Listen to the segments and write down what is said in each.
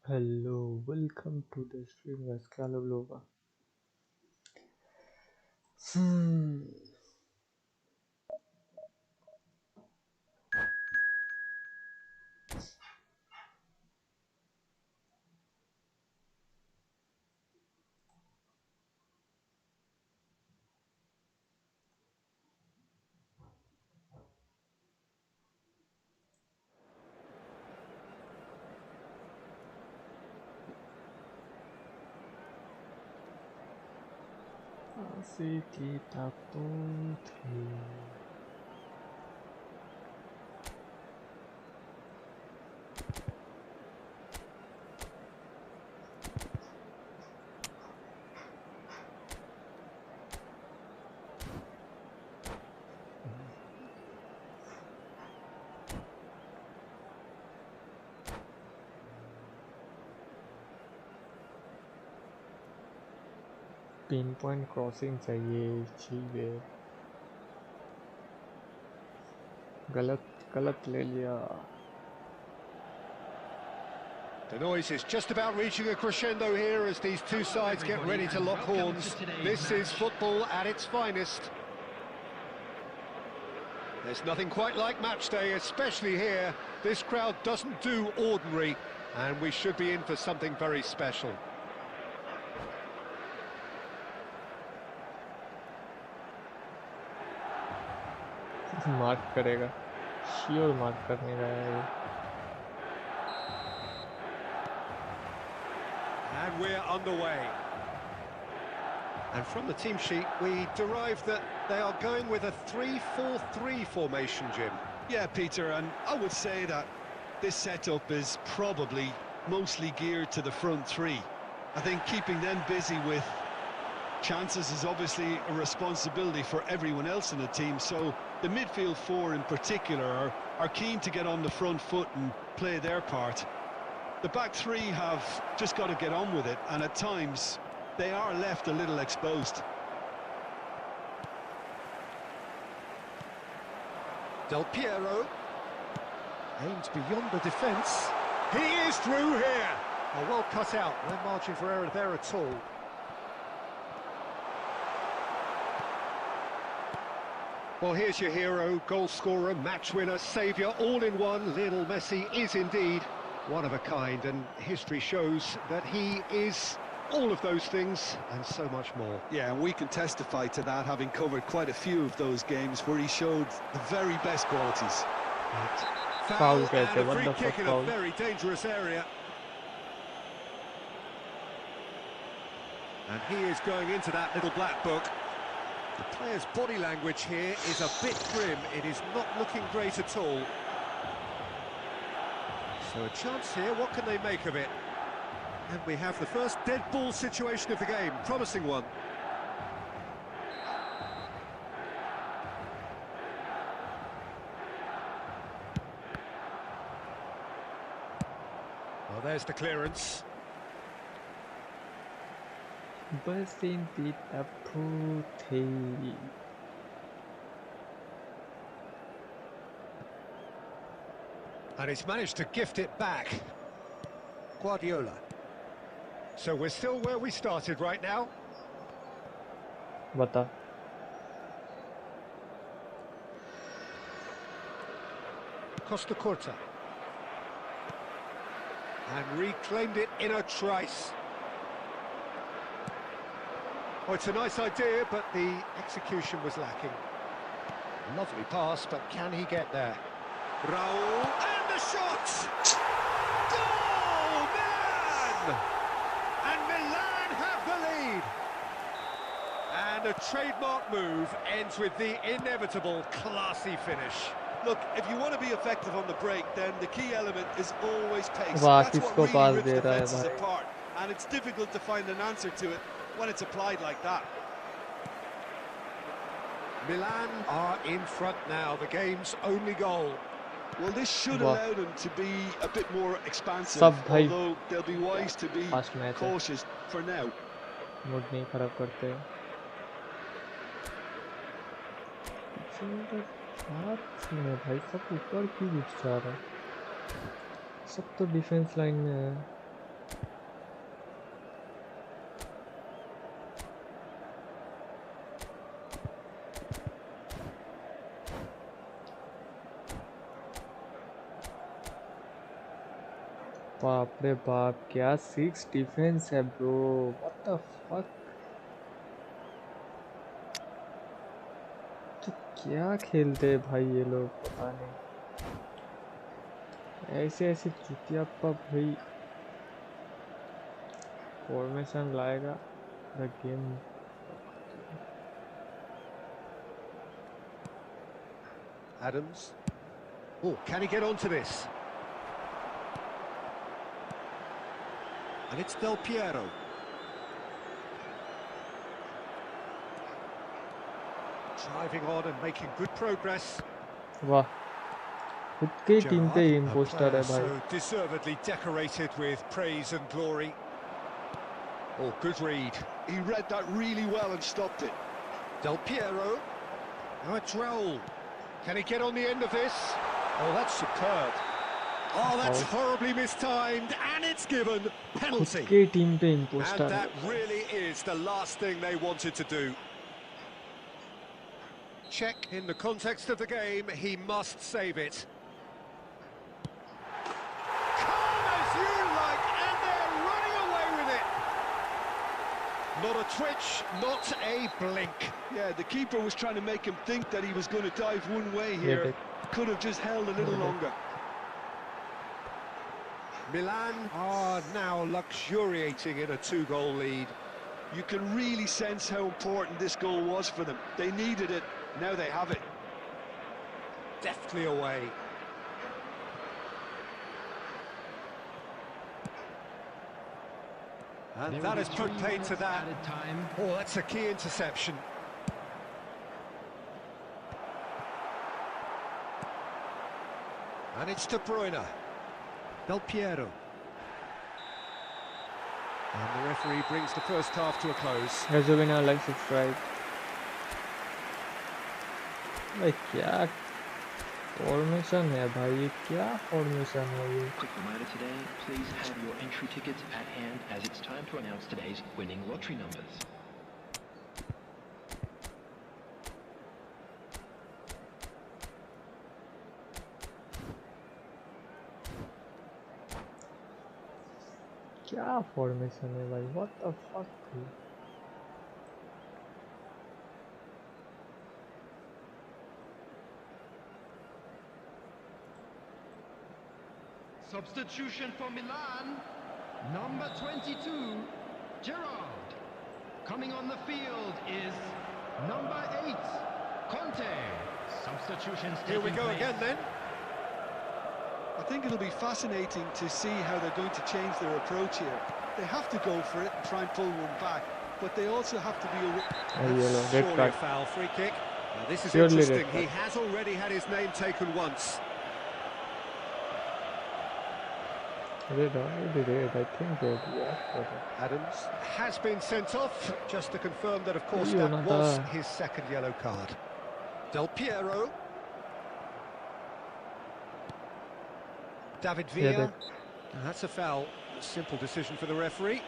Hello, welcome to the stream guys. क्या हाल है लोगों का? Así kita putri. Pin point crossing चाहिए चाहिए. गलत ले लिया. The noise is just about reaching a crescendo here as these two sides get ready to lock horns. This is football at its finest. There's nothing quite like match day, especially here. This crowd doesn't do ordinary, and we should be in for something very special. Mark करेगा. Sure mark करने का है ये. And we're underway. And from the team sheet, we derive that they are going with a 3-4-3 formation, Jim. Yeah, Peter, and I would say that this setup is probably mostly geared to the front three. I think keeping them busy with chances is obviously a responsibility for everyone else in the team, so the midfield four in particular are keen to get on the front foot and play their part. The back three have just got to get on with it, and at times they are left a little exposed. Del Piero aims beyond the defence. He is through here. Oh, well cut out. No margin for error there at all. Well, here's your hero, goal scorer, match winner, saviour, all in one. Lionel Messi is indeed one of a kind, and history shows that he is all of those things and so much more. Yeah, and we can testify to that, having covered quite a few of those games where he showed the very best qualities. Foul and a free kick in a very dangerous area. And he is going into that little black book. The player's body language here is a bit grim. It is not looking great at all. So a chance here, what can they make of it? And we have the first dead ball situation of the game, promising one. Well, there's the clearance. बस इन kita putri. And he's managed to gift it back. Guardiola. So we're still where we started right now. बता. Costa Curta. And reclaimed it in a trice. Oh, it's a nice idea, but the execution was lacking. Lovely pass, but can he get there? Raul, and the shot! Goal, Milan! And Milan have the lead! And a trademark move ends with the inevitable classy finish. Look, if you want to be effective on the break, then the key element is always pace. वाह, That's किसको what pass really they rips रहा है defenses भाई. apart, and it's difficult to find an answer to it when it's applied like that. Milan are in front now, the game's only goal. Well, this should Wow. allow them to be a bit more expansive, Sab bhai. although they'll be wise to be Fast match है. cautious for now. Mood नहीं खराब करते. साथ में भाई सब ऊपर क्यों घुस जा रहा है? सब तो डिफेंस लाइन में है. बाप रे बाप, क्या 6 डिफेंस है ब्रो, व्हाट द फक। तो क्या खेलते हैं भाई ये लोग, पता नहीं। ऐसे ऐसे चुतियाप्पा भाई फॉर्मेशन लाएगा, the game. Adams. Oh, can he get onto this? And it's Del Piero. Driving on and making good progress. वाह, खुद की टीम पे Gerrard, a इम्पोस्टर है player भाई। so deservedly decorated with praise and glory. Oh, good read. He read that really well and stopped it. Del Piero. Now it's Raul. Can he get on the end of this? Oh, that's superb. Oh, that's Out. horribly mistimed, and it's given खुद penalty. की team पे And impostor है। that really is the last thing they wanted to do. Check in the context of the game, he must save it. Calm as you like, and they're running away with it. Not a twitch, not a blink. Yeah, the keeper was trying to make him think that he was going to dive one way ये here. देख, Could have just held a little longer. Milan are now luxuriating in a 2-goal lead. You can really sense how important this goal was for them. They needed it, now they have it. Deftly away. And that has put paid to that. Oh, that's a key interception. And it's De Bruyne. Del Piero. And the referee brings the first half to a close. Herzegovina like subscribe। भाई क्या formation है भाई, ये क्या formation है ये। Quick reminder today, please have your entry tickets at hand as it's time to announce today's winning lottery numbers. क्या formation है भाई, what the fuck. Substitution for Milan, number 22, Gerrard. Coming on the field is number 8, Conte. Substitutions taking Here we go place. again then. I think it'll be fascinating to see how they're going to change their approach here. They have to go for it and try and pull one back, but they also have to be aware. yellow, red Surely a card, foul, free kick. Now this is Purely red interesting. He card. has already had his name taken once. red, I think red, yeah। Adams has been sent off, just to confirm that, of course, Io, that nada. was his second yellow card. Del Piero. David Yeah, Villa. And that's a foul. A simple decision for the referee.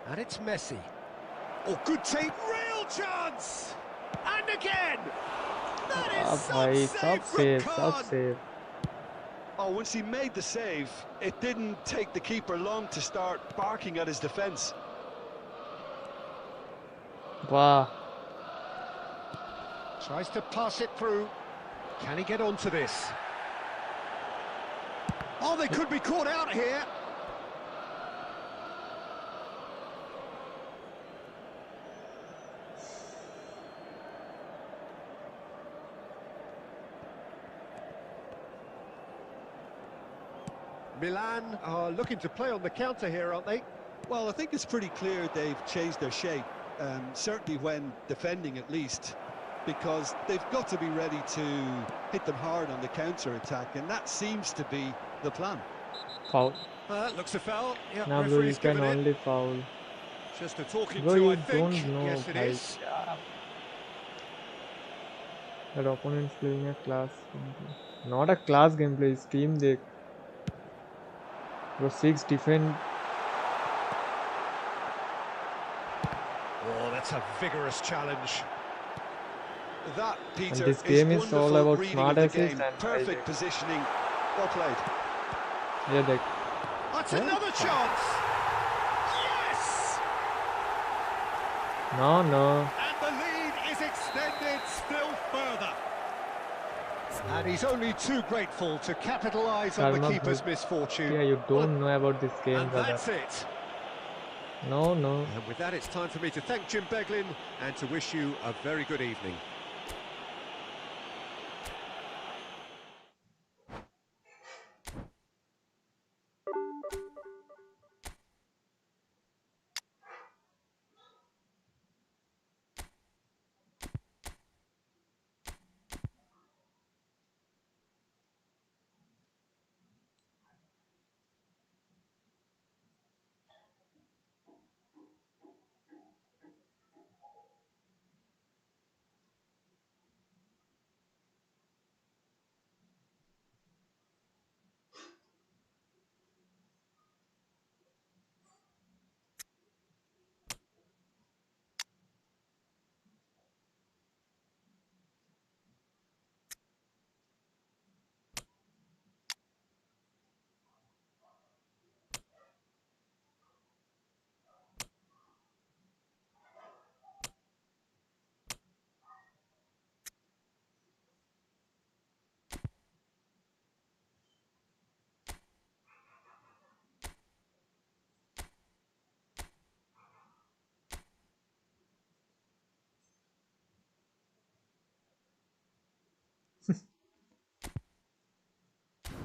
And it's Messi. Oh, good take, real chance! And again! That is भाई some सब save save, from सब Khan. Save. Oh, once he made the save, it didn't take the keeper long to start barking at his defence. वाह, Tries to pass it through. Can he get onto this? Oh, they could be caught out here. Milan are looking to play on the counter here, aren't they? Well, I think it's pretty clear they've changed their shape, certainly when defending at least, because they've got to be ready to hit them hard on the counter-attack, and that seems to be the plan. foul। Looks a foul. Yeah, Now bro, you referee's can given it. only foul। Just a talking Bro, to, you I think. don't know Yes, it भाई is. क्या। That opponent's playing a class gameplay. Not a class gameplay, his team देख। Bro, 6 defend. Oh, that's a vigorous challenge. That, And Peter, this is game is all wonderful about reading smart of the assist game. and Perfect hijack. positioning. Well played. Yeah, that. That's What? another chance. Yes! No, no. And the lead is extended still further. And he's only too grateful to capitalise on the Karma keeper's bhai. misfortune. Yeah, you don't know about this game, And brother. that's it. No, no. And with that, it's time for me to thank Jim Beglin and to wish you a very good evening.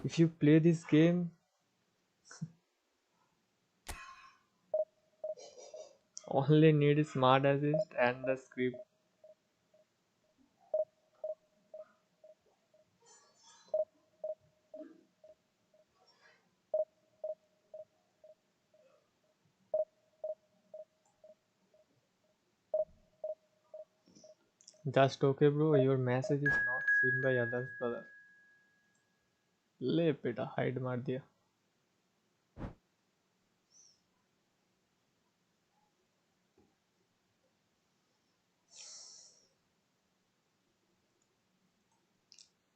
If you play this game, only need smart assist and the script. Just okay, bro. Your message is not seen by others, brother. ले बेटा hide मार दिया.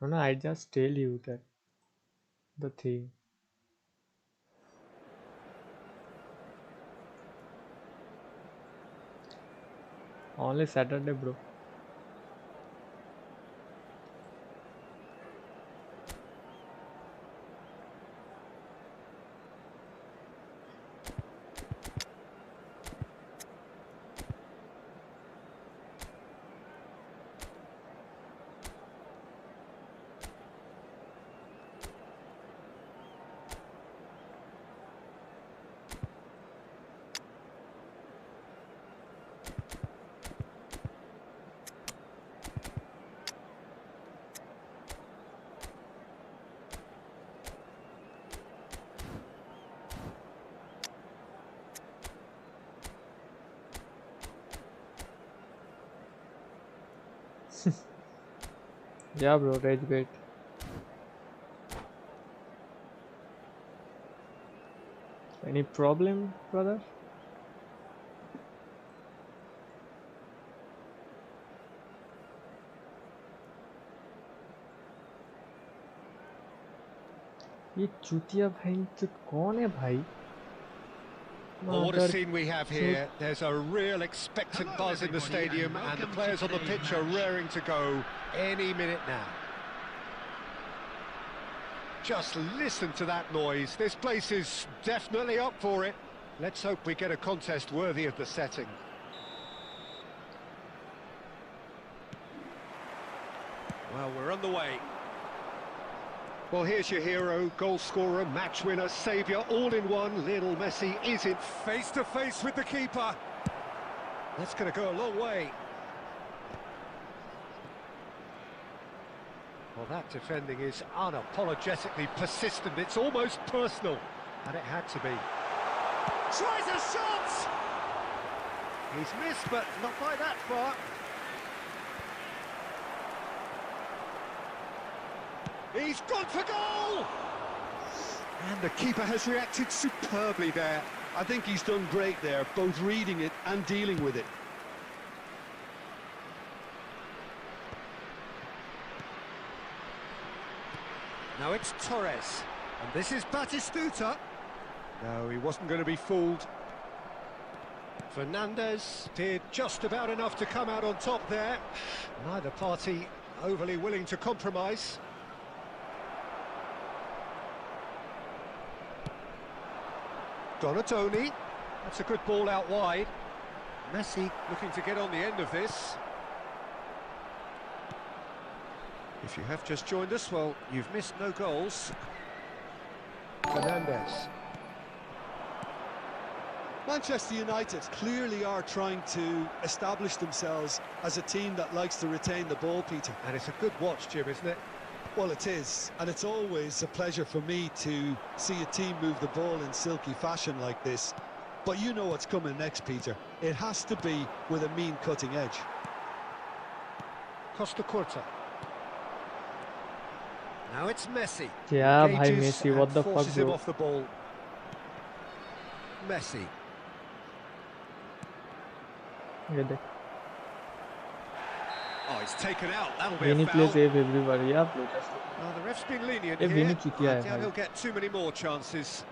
No, no, I just tell you that the thing. Only Saturday, bro. Yeah, bro, rage bait. Any problem, brother? ये चूतिया भाई कौन है भाई? Well, what a scene we have here. There's a real expectant buzz in the stadium and the players on the pitch are raring to go any minute now. Just listen to that noise. This place is definitely up for it. Let's hope we get a contest worthy of the setting. Well, we're on the way. Well, here's your hero, goal scorer, match winner, saviour, all in one. Lionel Messi is in face-to-face with the keeper. That's going to go a long way. Well, that defending is unapologetically persistent. It's almost personal, and it had to be. Tries a shot! He's missed, but not by that far. He's gone for goal! And the keeper has reacted superbly there. I think he's done great there, both reading it and dealing with it. Now it's Torres. And this is Batistuta. No, he wasn't going to be fooled. Fernandez did just about enough to come out on top there. Neither party overly willing to compromise. Donatoni. That's a good ball out wide. Messi looking to get on the end of this. If you have just joined us, well, you've missed no goals. Fernandez. Manchester United clearly are trying to establish themselves as a team that likes to retain the ball, Peter. And it's a good watch, Jim, isn't it? Well, it is, and it's always a pleasure for me to see a team move the ball in silky fashion like this. But you know what's coming next, Peter. It has to be with a mean cutting edge. Costa Curta. Now it's Messi. Yeah, bhai Engages Messi, what and the fuck, forces him bro? off the ball. Messi. ये देख Oh, he's taken out. That'll be Vinny a foul. plays safe everywhere. Yeah, protest. The ref's been lenient Hey, here. Vinny I चूतिया है doubt भाई. he'll get too many more chances.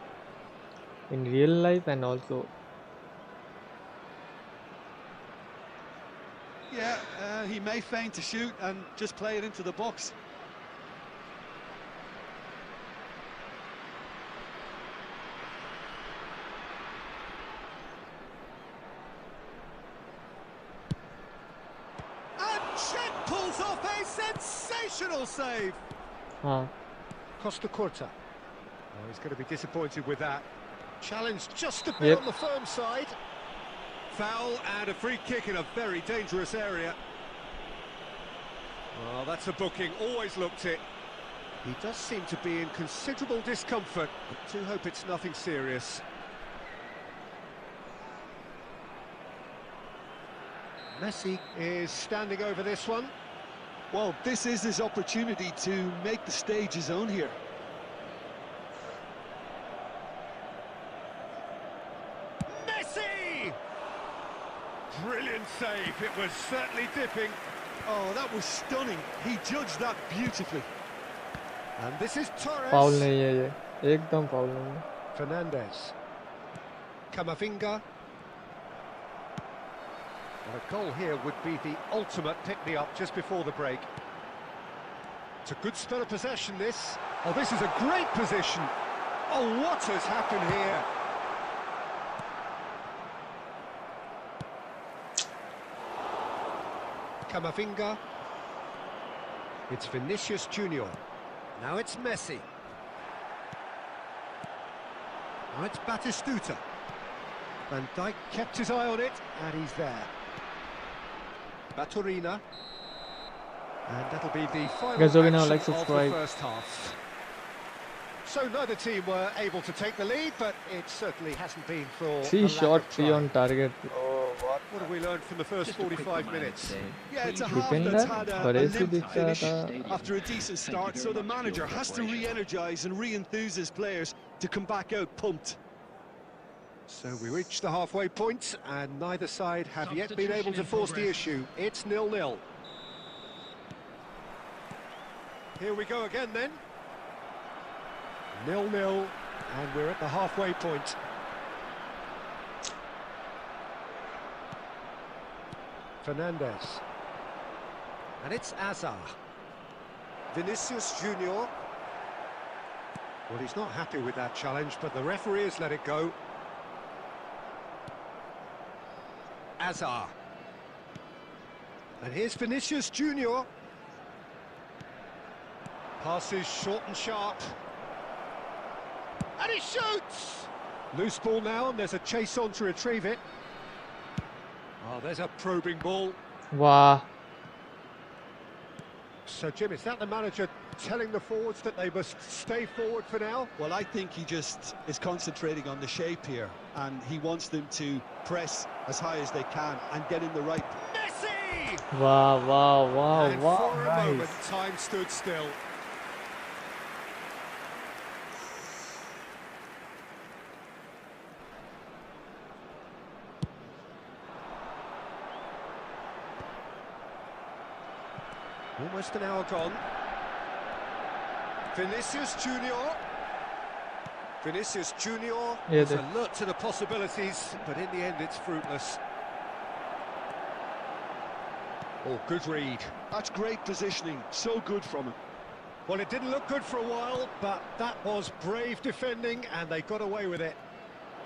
In real life and also. Yeah, he may feign to shoot and just play it into the box. And Chet pulls off a sensational save. हाँ. Costa Curta. Oh, he's going to be disappointed with that. Challenge just a bit Yep. on the firm side. Foul and a free kick in a very dangerous area. Well, that's a booking, always looked it. He does seem to be in considerable discomfort. I do hope it's nothing serious. Messi is standing over this one. Well, this is his opportunity to make the stage his own here. Messi! Brilliant save, it was certainly dipping. Oh, that was stunning. He judged that beautifully. And this is Torres. Foul नहीं है ये. एकदम foul नहीं है. Fernandez. Camavinga. Well, a goal here would be the ultimate pick-me-up just before the break. It's a good spell of possession, this. Oh, this is a great position. Oh, what has happened here? Camavinga. It's Vinicius Junior. Now it's Messi. Now it's Batistuta. Van Dijk kept his eye on it, and he's there. Baturina. And that'll be the final Guys, okay, now action like, of the subscribe. first half. So neither team were able to take the lead, but it certainly hasn't been for 3 a lack shot, of 3 trying. on target. Oh, what? What have we learned from the first Just a quick 45 reminder minutes? today, Yeah, it's a please half Defender, that's had a बड़े से limp दिख रहा finish था. after a decent start, so the manager has to re-energise and re-enthuse his players to come back out pumped. So we reach the halfway point, and neither side have yet been able to force the issue. It's 0-0. Here we go again then. 0-0, and we're at the halfway point. Fernandez. And it's Azar. Vinicius Junior. Well, he's not happy with that challenge, but the referee has let it go. Azar. And here's Vinicius Junior. Passes short and sharp. And he shoots! Loose ball now, and there's a chase on to retrieve it. Oh, there's a probing ball. Wow. So, Jim, is that the manager telling the forwards that they must stay forward for now? Well, I think he just is concentrating on the shape here, and he wants them to press as high as they can and get in the right... Messi! Wow, wow, wow, And wow, for a moment, nice. time stood still. Almost an hour gone. Vinicius Junior. Vinicius Junior Yeah, is alert to the possibilities, but in the end it's fruitless. Oh, good read. That's great positioning, so good from him. Well, it didn't look good for a while, but that was brave defending, and they got away with it.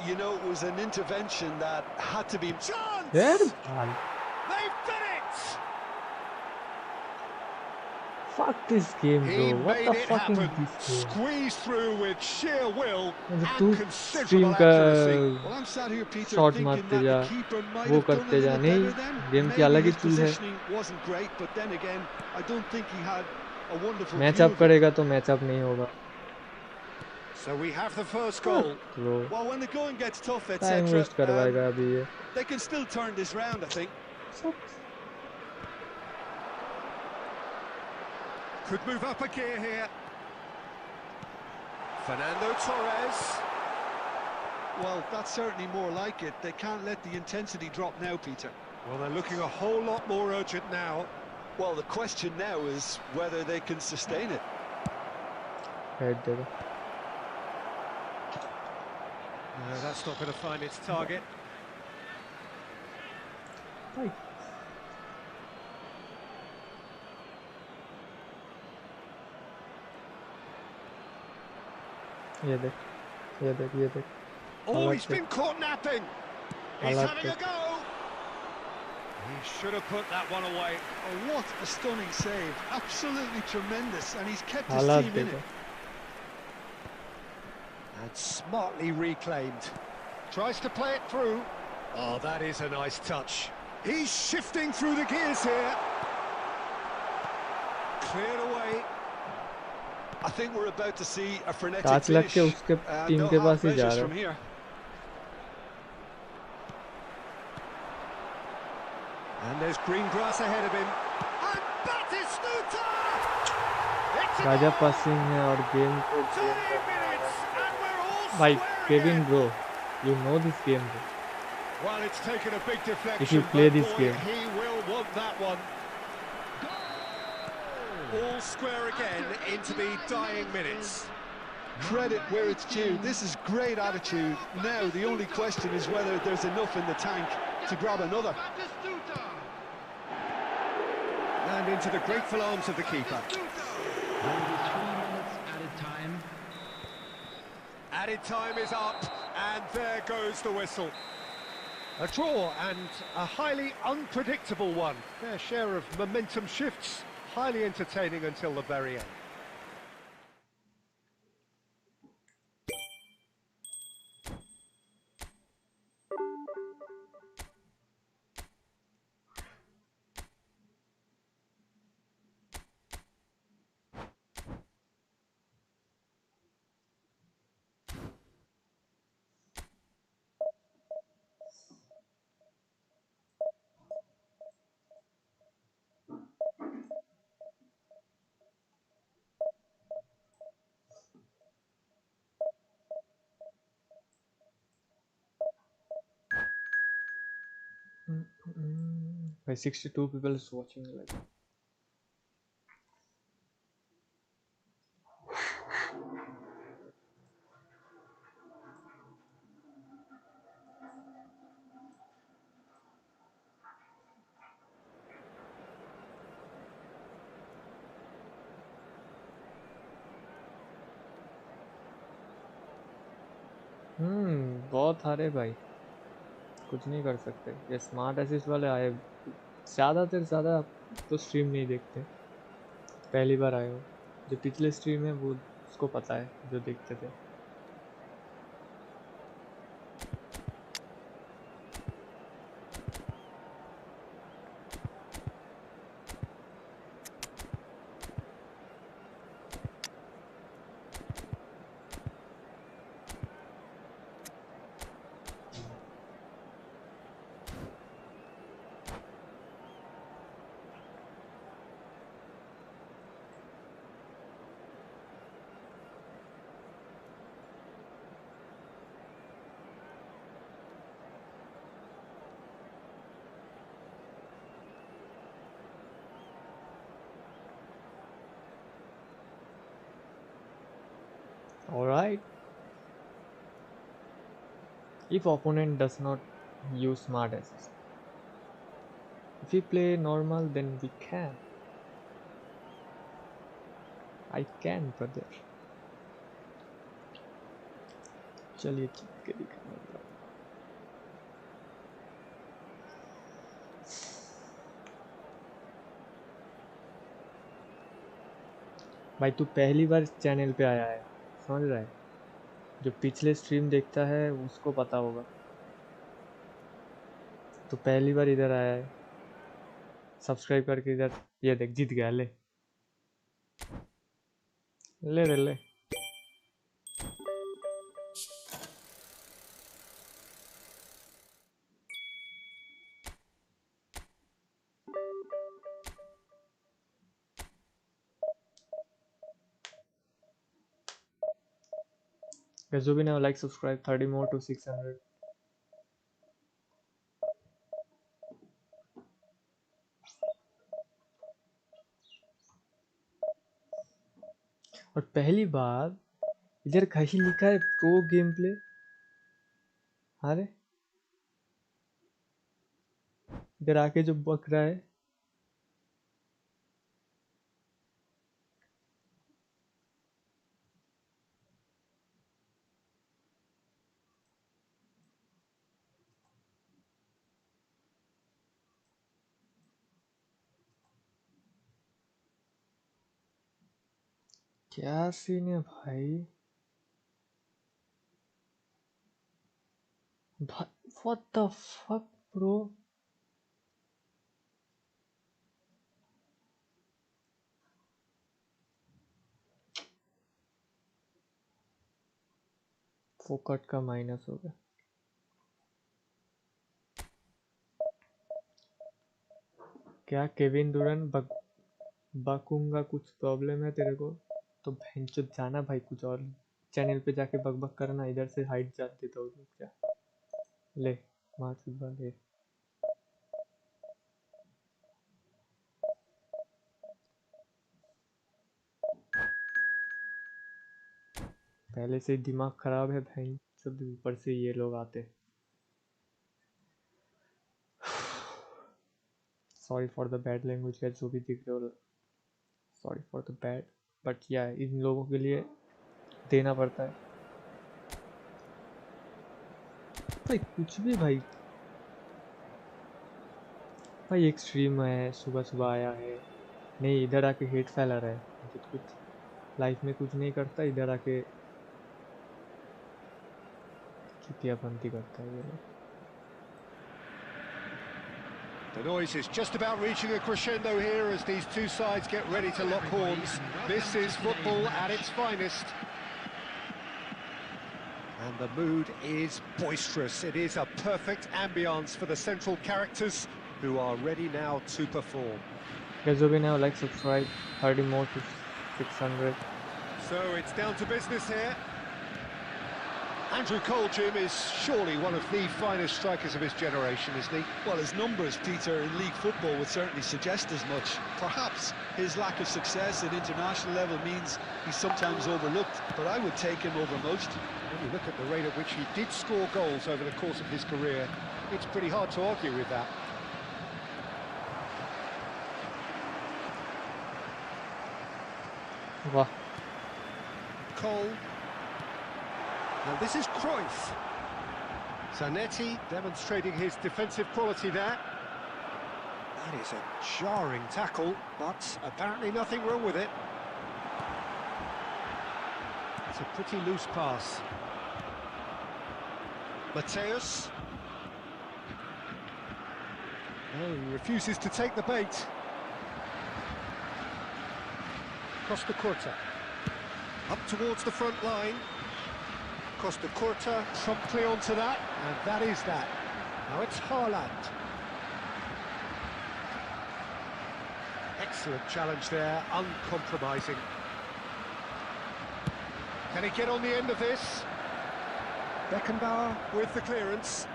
You know, it was an intervention that had to be... Chance! यार They've done it! fuck this game He bro, what made the it fucking happen. this game. Squeezed through with sheer will तू and stream considerable का accuracy. Well, I'm sat here, Peter, shot thinking मारते that जा the keeper might वो have done a करते जा little नहीं better then. Game की Maybe अलग ही his चूल है positioning wasn't great, but then again, I don't think he had a wonderful match view up of it. करेगा तो मैच अप नहीं होगा So we have the first goal. Bro Well, when the going gets tough, time etc., waste करवाएगा अभी ये they can still turn this round, I think. Could move up a gear here. Fernando Torres. Well, that's certainly more like it. They can't let the intensity drop now, Peter. Well, they're looking a whole lot more urgent now. Well, the question now is whether they can sustain it. Head देगा No, that's not going to find its target. ये देख ये देख ये देख Oh, he's been caught napping. He's Halat having a देख go. He should have put that one away. Oh, what a stunning save. Absolutely tremendous, and he's kept his हालात team in देखो it. And smartly reclaimed. Tries to play it through. Oh, that is a nice touch. He's shifting through the gears here. Cleared away. I think we're about to see a frenetic टाच लग finish. के उसके team No के half पास ही जा measures रहा from है here. And there's green grass ahead of him. And Batistuta! It's a Raja goal! Passing है और गेम को 30 गेम करने आ minutes, रहा and we're all है भाई square Kevin again. Bro you know this game bro Well, it's taken a big deflection, If you play but this boy, game. he will want that one. All square again into the dying minutes. Credit where it's due. This is great attitude. Now the only question is whether there's enough in the tank to grab another. Batistuta. And into the grateful arms of the keeper. Only 3 minutes added time. Added time is up, and there goes the whistle. A draw, and a highly unpredictable one. Fair share of momentum shifts, highly entertaining until the very end. भाई 62 people is watching like बहुत हारे भाई कुछ नहीं कर सकते ये smart assist वाले आए ज़्यादातर ज़्यादा तो स्ट्रीम नहीं देखते पहली बार आए हो जो पिछले स्ट्रीम है वो उसको पता है जो देखते थे Alright. If opponent does not use smart assist. If we play normal, then we can. I can, brother. चलिए जीत के दिखाऊंगा। भाई तू पहली बार चैनल पे आया है, समझ रहा है? जो पिछले स्ट्रीम देखता है उसको पता होगा। तो पहली बार इधर आया है, सब्सक्राइब करके इधर ये देख जीत गया। ले ले रे ले। Guys, do we now like, subscribe, 30 more to 600. और पहली बार इधर कहीं लिखा है प्रो गेम प्ले। अरे इधर आके जो बक रहा है, क्या सीन है भाई? What the fuck, bro? फोकट का माइनस हो गया। क्या केविन डुरन बकूंगा? कुछ प्रॉब्लम है तेरे को तो भैंचोद जाना भाई, कुछ और चैनल पे जाके बक करना। इधर से हाइट जात देता हूँ क्या? ले मार फुटबॉल ले। पहले से ही दिमाग खराब है भैंचोद, ऊपर से ये लोग आते। Sorry for the bad language guys, जो भी दिख रहे हो, sorry for the bad, but या इन लोगों के लिए देना पड़ता है भाई। कुछ भी भाई, भाई एक स्ट्रीम है, सुबह सुबह आया है, नहीं इधर आके हेट फैला रहा है। कुछ लाइफ में कुछ नहीं करता, इधर आके चुतियापंती करता है ये लोग। The noise is just about reaching a crescendo here as these two sides get ready to lock horns. This is football at its finest. And the mood is boisterous. It is a perfect ambience for the central characters who are ready now to perform. Guys, do now like, subscribe, 30 more to 600. So it's down to business here. Andrew Cole, Jim, is surely one of the finest strikers of his generation, isn't he? Well, his numbers, Peter, in league football would certainly suggest as much. Perhaps his lack of success at international level means he's sometimes overlooked, but I would take him over most. When you look at the rate at which he did score goals over the course of his career, it's pretty hard to argue with that. Wow. Cole. Now this is Cruyff. Zanetti demonstrating his defensive quality there. That is a jarring tackle, but apparently nothing wrong with it. It's a pretty loose pass. Mateus. Oh, he refuses to take the bait. Costa Curta. Up towards the front line. Costa Curta promptly onto that, and that is that. Now it's Haaland. Excellent challenge there, uncompromising. Can he get on the end of this? Beckenbauer with the clearance.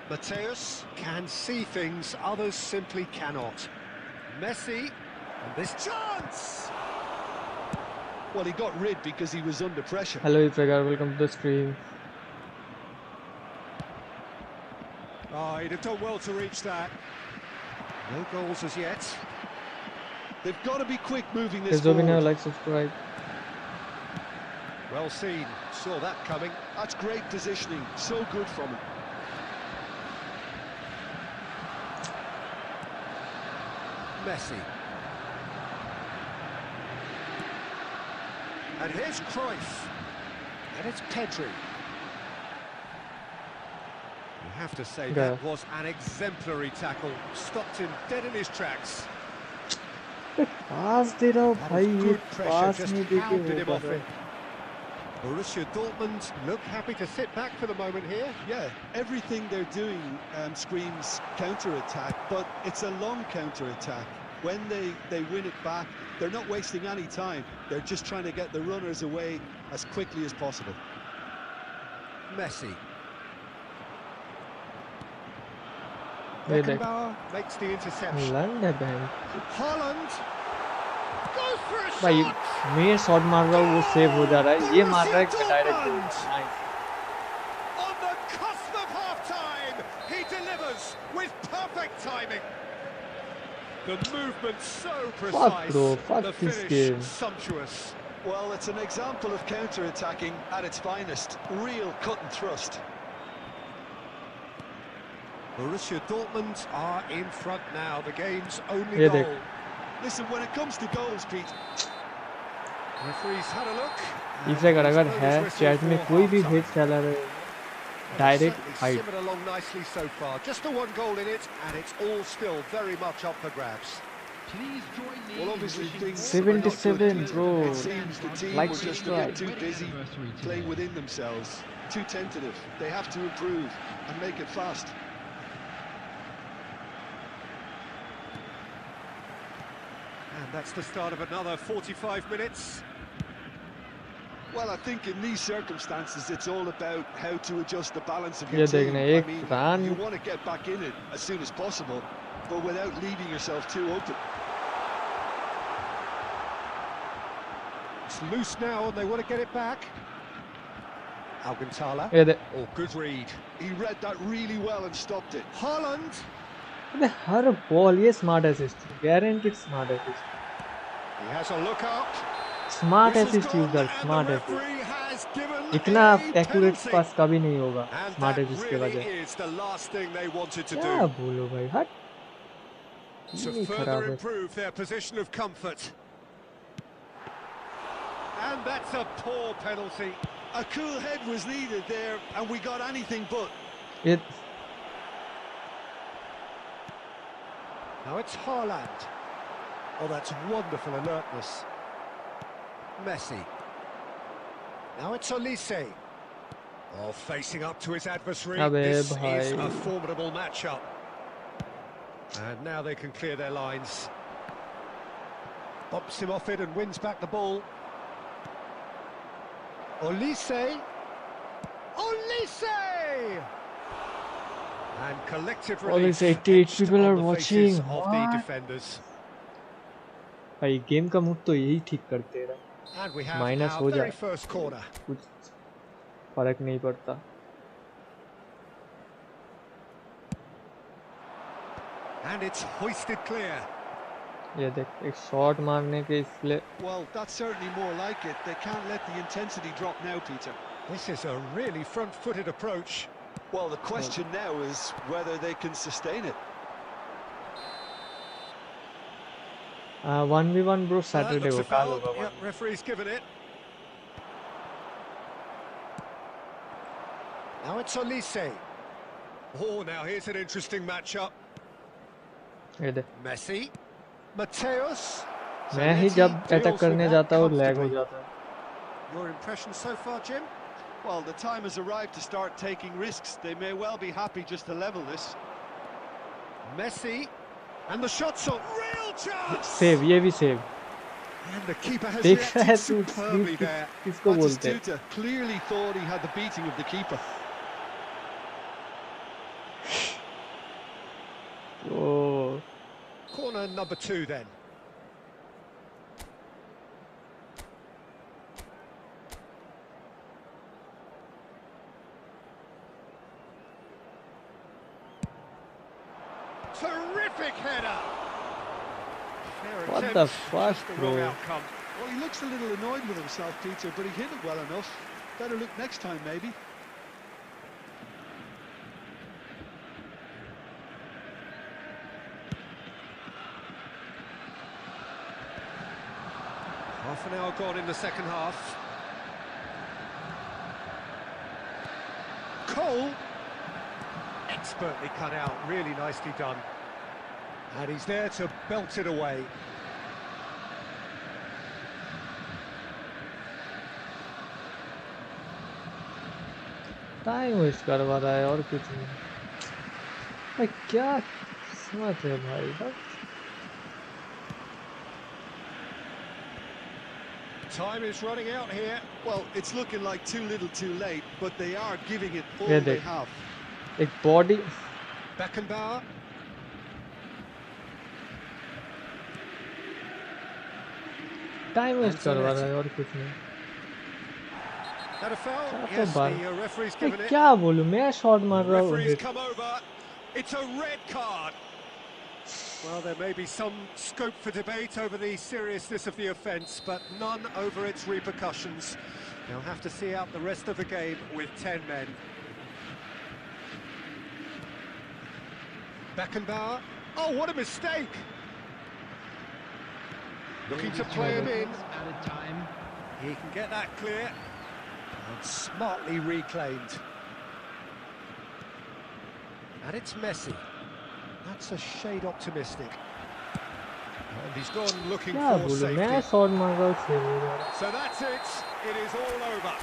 Mateus can see things others simply cannot. Messi, and this chance! Well, he got rid because he was under pressure. Hello Ifegar, welcome to the stream. Oh, he'd have done well to reach that. No goals as yet. They've got to be quick moving this Please forward. like, subscribe. Well seen, saw that coming. That's great positioning, so good from him. Messi. And here's Cruyff. And it's Pedri. You have to say that was an exemplary tackle. Stopped him dead in his tracks. पास दे रहा हूँ भाई, ये Good pressure, पास just नहीं दे के hounded वो him कर off रहा it. Borussia Dortmund look happy to sit back for the moment here. Yeah, everything they're doing screams counter-attack, but it's a long counter-attack. When they win it back, they're not wasting any time. They're just trying to get the runners away as quickly as possible. Messi. ये देख Beckenbauer makes the interception. लंड है बहन Haaland goes for a भाई, shot. मैं shot मार रहा हूँ वो सेव हो जा रहा है, ये मार रहा है direct. On the cusp of half-time, he delivers with perfect timing. The movement so precise, bro, fuck the this finish game. sumptuous. Well, it's an example of counter-attacking at its finest. Real cut and thrust. Borussia Dortmund are in front now. The game's only ये goal. देख Listen, when it comes to goals, Pete, Referee's had a look. Ifegar अगर है chat में कोई भी भेज चला रहे direct Certainly height simmered along nicely so far. Just the one goal in it, and it's all still very much up for grabs. Please join me. well, obviously things 77 bro, it seems the team like were just a subscribe. bit too busy playing within themselves, too tentative. They have to improve and make it fast. And that's the start of another 45 minutes. Well, I think in these circumstances, it's all about how to adjust the balance of your ये team. देखना I एक mean, run you want to get back in it as soon as possible, but without leaving yourself too open. It's loose now, and they want to get it back. Alcantara. ये देख Oh, good read. He read that really well and stopped it. Haaland. अबे हर ball ये smart assist, guaranteed smart assist, He has a look up. Smart Whistle's assist gone, user, and the smart assist, referee has given इतना a accurate penalty. पास कभी नहीं होगा And smart that assist के really वजह। is the last thing they wanted to क्या do. बोलो भाई, हट To नहीं further खराब है। improve their position of comfort. And that's a poor penalty. A cool head was needed there, and we got anything but. ये Now it's Haaland. Oh, that's wonderful alertness. Messi. Now it's Olise. Oh, facing up to his adversary. अबे This is भाई। a formidable matchup. And now they can clear their lines. Bumps him off it and wins back the ball. Olise. Olise! And collective relief. Olise, 88 etched people on are the watching. faces of the What? defenders. भाई game का mood तो यही ठीक करते रहा, And we have minus our हो very जाए first corner. कुछ फर्क नहीं पड़ता। And it's hoisted clear. ये देख एक शॉट मारने के इसलिए Well, that's certainly more like it. They can't let the intensity drop now, Peter. This is a really front-footed approach. Well, the question now is whether they can sustain it. 1v1 bro That Saturday looks को a काल foul. होगा Yep, referee's given it. Now it's Olise. Oh, now here's an interesting matchup. ये देख Messi. Mateus. मैं ही जब attack करने जाता हूँ लैग हो जाता है। Your impression so far, Jim? Well, the time has arrived to start taking risks. They may well be happy just to level this. Messi. And the shot's on. Real chance! Save, ये भी save. And the keeper has देख रहा है reacted तू superbly there. किसको बोलते हैं? Batistuta clearly thought he had the beating of the keeper. Oh Corner number 2 then. Terrific header. Fair What attempt, the fuck, just the wrong bro? outcome. Well, he looks a little annoyed with himself, Peter, but he hit it well enough. Better look next time, maybe. Half an hour gone in the second half. Cole. Expertly cut out, really nicely done. And he's there to belt it away. Time waste करवा रहा है और कुछ नहीं भाई क्या समझ है भाई साहब Time is running out here. Well, it's looking like too little too late, but they are giving it all ये they देख have. एक बॉडी Beckenbauer. टाइम वेस्ट करवा रहा है और कुछ नहीं Had a foul? क्या Yes, तो बात the referee's भाई given it. क्या बोलूं मैं शॉट मार रहा हूँ Referee's come over. It's a red card. Well, there may be some scope for debate over the seriousness of the offence, but none over its repercussions. They'll have to see out the rest of the game with 10 men. Beckenbauer. Oh, what a mistake! Looking to play him in. Added time. He can get that clear. And smartly reclaimed. And it's Messi. That's a shade optimistic. And he's gone looking क्या for बोलूं मैं safety. Shot मार रहा हूँ save हो जा रहा So that's it. It is all over.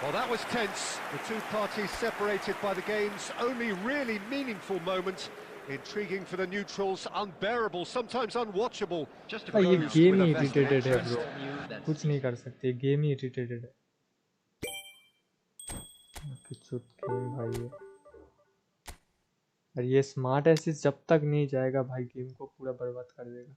Well, that was tense. The two parties separated by the game's only really meaningful moment. Intriguing for the neutrals, unbearable, sometimes unwatchable. Just to है ये Those game with he a vested irritated है interest. Bro कुछ नहीं कर सकते game ही irritated है चुत game भाई ये और ये स्मार्ट एसिस जब तक नहीं जाएगा भाई गेम को पूरा बर्बाद कर देगा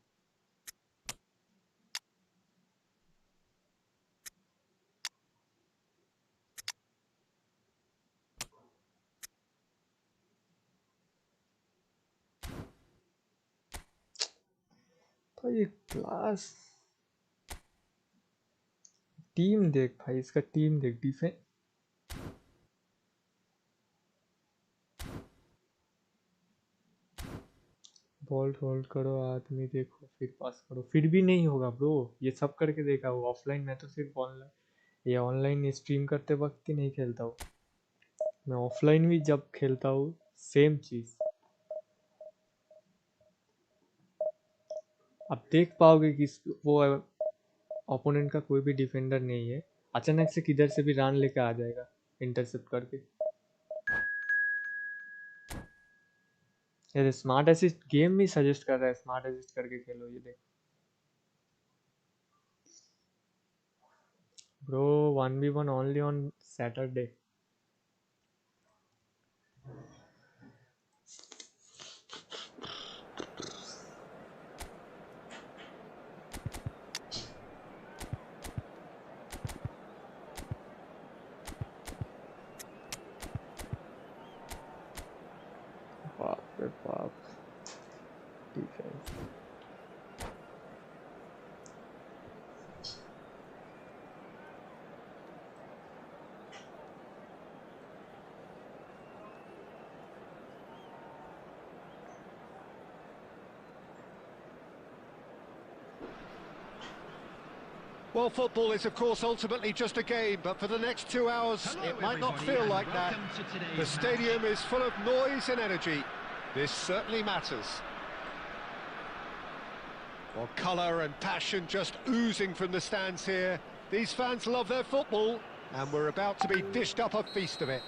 भाई ये क्लास टीम देख भाई इसका टीम देख डिफेंस बॉल होल्ड करो आदमी देखो फिर पास करो फिर भी नहीं होगा ब्रो ये सब करके देखा वो ऑफलाइन मैं तो सिर्फ ऑनलाइन ये ऑनलाइन स्ट्रीम करते वक्त ही नहीं खेलता हूँ मैं ऑफलाइन भी जब खेलता हूँ सेम चीज अब देख पाओगे कि वो ओपोनेंट का कोई भी डिफेंडर नहीं है अचानक से किधर से भी रन लेके आ जाएगा इंटरसेप्ट करके ये स्मार्ट असिस्ट गेम भी सजेस्ट कर रहा है स्मार्ट असिस्ट करके खेलो ये देख bro 1v1 only on Saturday बाप रे बाप defence Well, football is, of course, ultimately just a game, but for the next 2 hours, Hello, it might not everybody, feel and like that. welcome to today's The stadium is full of noise and energy. This certainly matters. Well, colour and passion just oozing from the stands here. These fans love their football, and we're about to be dished up a feast of it.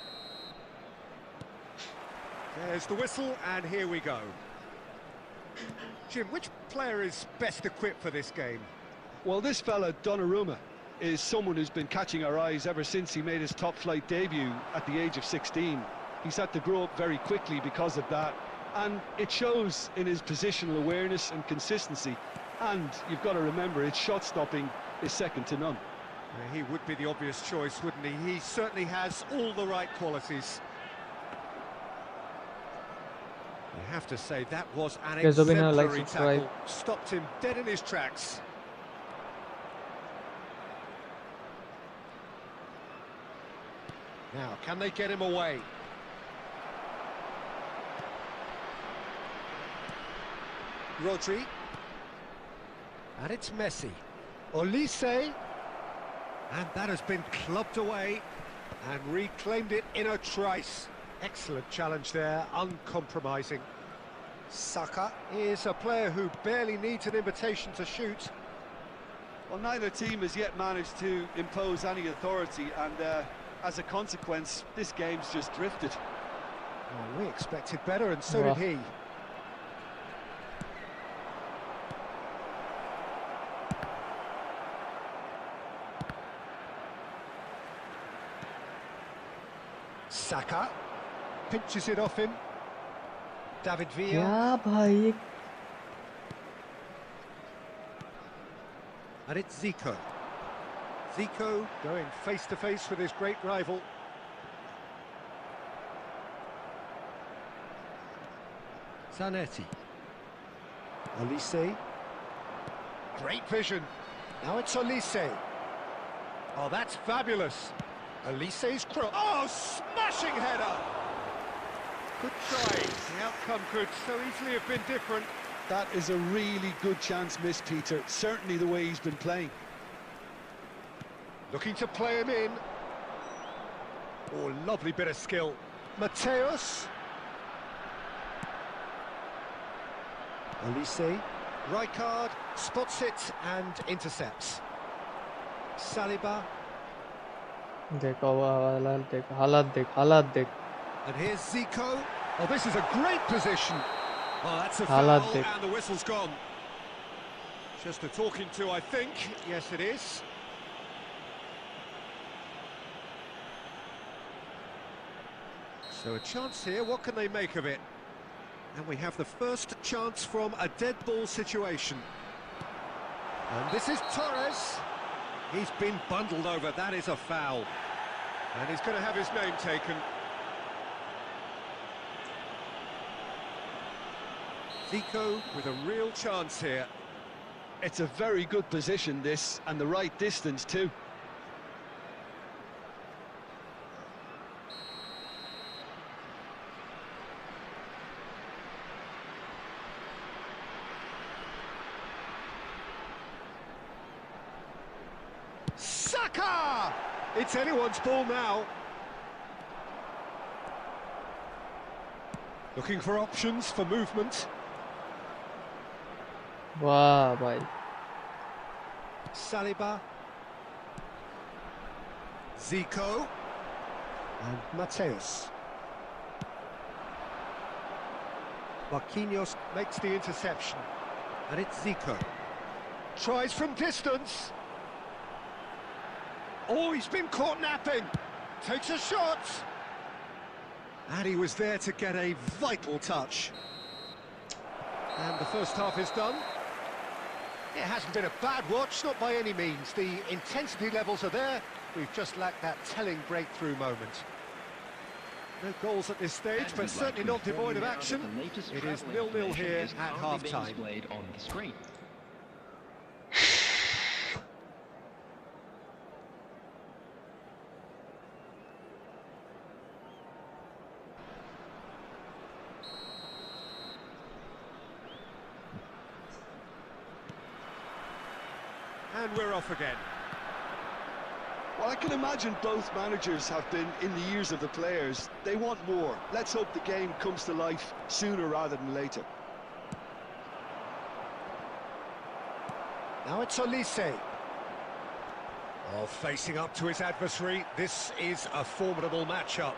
There's the whistle, and here we go. Jim, which player is best equipped for this game? Well, this fella, Donnarumma, is someone who's been catching our eyes ever since he made his top-flight debut at the age of 16. He's had to grow up very quickly because of that, and it shows in his positional awareness and consistency. And you've got to remember, his shot-stopping is second to none. Yeah, he would be the obvious choice, wouldn't he? He certainly has all the right qualities. You have to say that was an Guys, like, exemplary subscribe. tackle. Stopped him dead in his tracks. Now, can they get him away? Rodri. And it's Messi. Olise. And that has been clubbed away and reclaimed it in a trice. Excellent challenge there, uncompromising. Saka is a player who barely needs an invitation to shoot. Well, neither team has yet managed to impose any authority, and as a consequence, this game's just drifted. Oh, we expected better, and so did he. Saka pinches it off him. David Villa. क्या भाई? And it's Zico. Zico going face to face with his great rival. Zanetti. Olise. Great vision. Now it's Olise. Oh, that's fabulous. Olise's cross. Oh, smashing header! Good try. The outcome could so easily have been different. That is a really good chance missed, Peter. Certainly the way he's been playing. Looking to play him in. Oh, lovely bit of skill. Mateus. Olise. Rijkaard spots it and intercepts. Saliba. देखो हालात देख. And here's Zico. Oh, this is a great position. Oh, that's a Halat foul, dik. and the whistle's gone. Just a talking to, I think. Yes, it is. So a chance here, what can they make of it? And we have the first chance from a dead ball situation. And this is Torres. He's been bundled over, that is a foul. And he's going to have his name taken. Zico with a real chance here. It's a very good position, this, and the right distance too. Saka! It's anyone's ball now. Looking for options for movement. वाह भाई. Saliba. Zico. And Mateus. Marquinhos makes the interception. And it's Zico. Tries from distance. Oh, he's been caught napping. Takes a shot. And he was there to get a vital touch. And the first half is done. It hasn't been a bad watch, not by any means. The intensity levels are there. We've just lacked that telling breakthrough moment. No goals at this stage, And but we'd certainly like to not devoid of inform you now action. that the latest It is travel 0-0 here information at is currently being half-time. displayed on the screen. And we're off again. Well, I can imagine both managers have been in the ears of the players. They want more. Let's hope the game comes to life sooner rather than later. Now it's Olise. Oh, facing up to his adversary. This is a formidable matchup.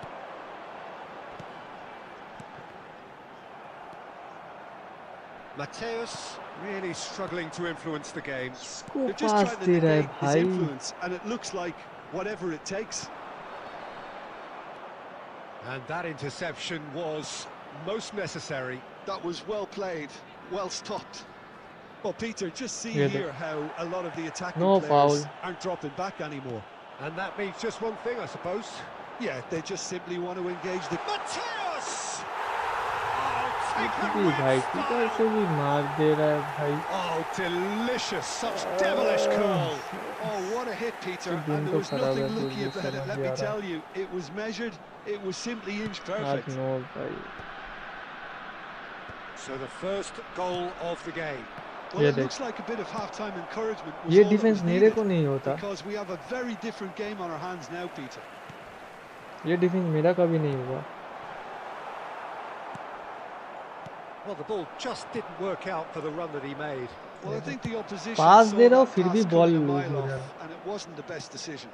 Mateus really struggling to influence the game. इसको They're just pass trying to दे रहा है negate his भाई. influence, and it looks like whatever it takes. And that interception was most necessary. That was well played, well stopped. Well, Peter, just see Yeah, here how a lot of the attacking No players foul. aren't dropping back anymore. And that means just one thing, I suppose. Yeah, they just simply want to engage the... Mateus! Oh, भी भाई keeper से भी मार दे रहा है भाई. Oh, delicious! Such devilish curl. Oh, what a hit, Peter! And there was nothing lucky about it. Let me tell you, it was measured. It was simply inch perfect. No भाई. So the first goal of the game. Well, it looks like a bit of half-time encouragement was ये all that defence was मेरे needed, को नहीं होता. because we have a very different game on our hands now, Peter. ये defence मेरा कभी नहीं हुआ. Well, the ball just didn't work out for the run that he made. Well, I think the opposition pass saw दे रहा हूँ that फिर भी pass ball coming a loose mile हो off, जा रहा. and it wasn't the best decision.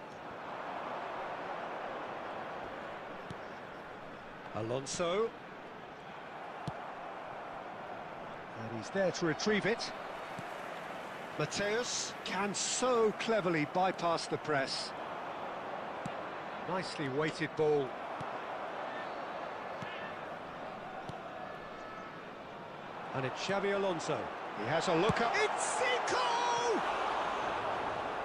Alonso. And he's there to retrieve it. Mateus can so cleverly bypass the press. Nicely weighted ball. And it's Xabi Alonso. He has a look up. It's Zico!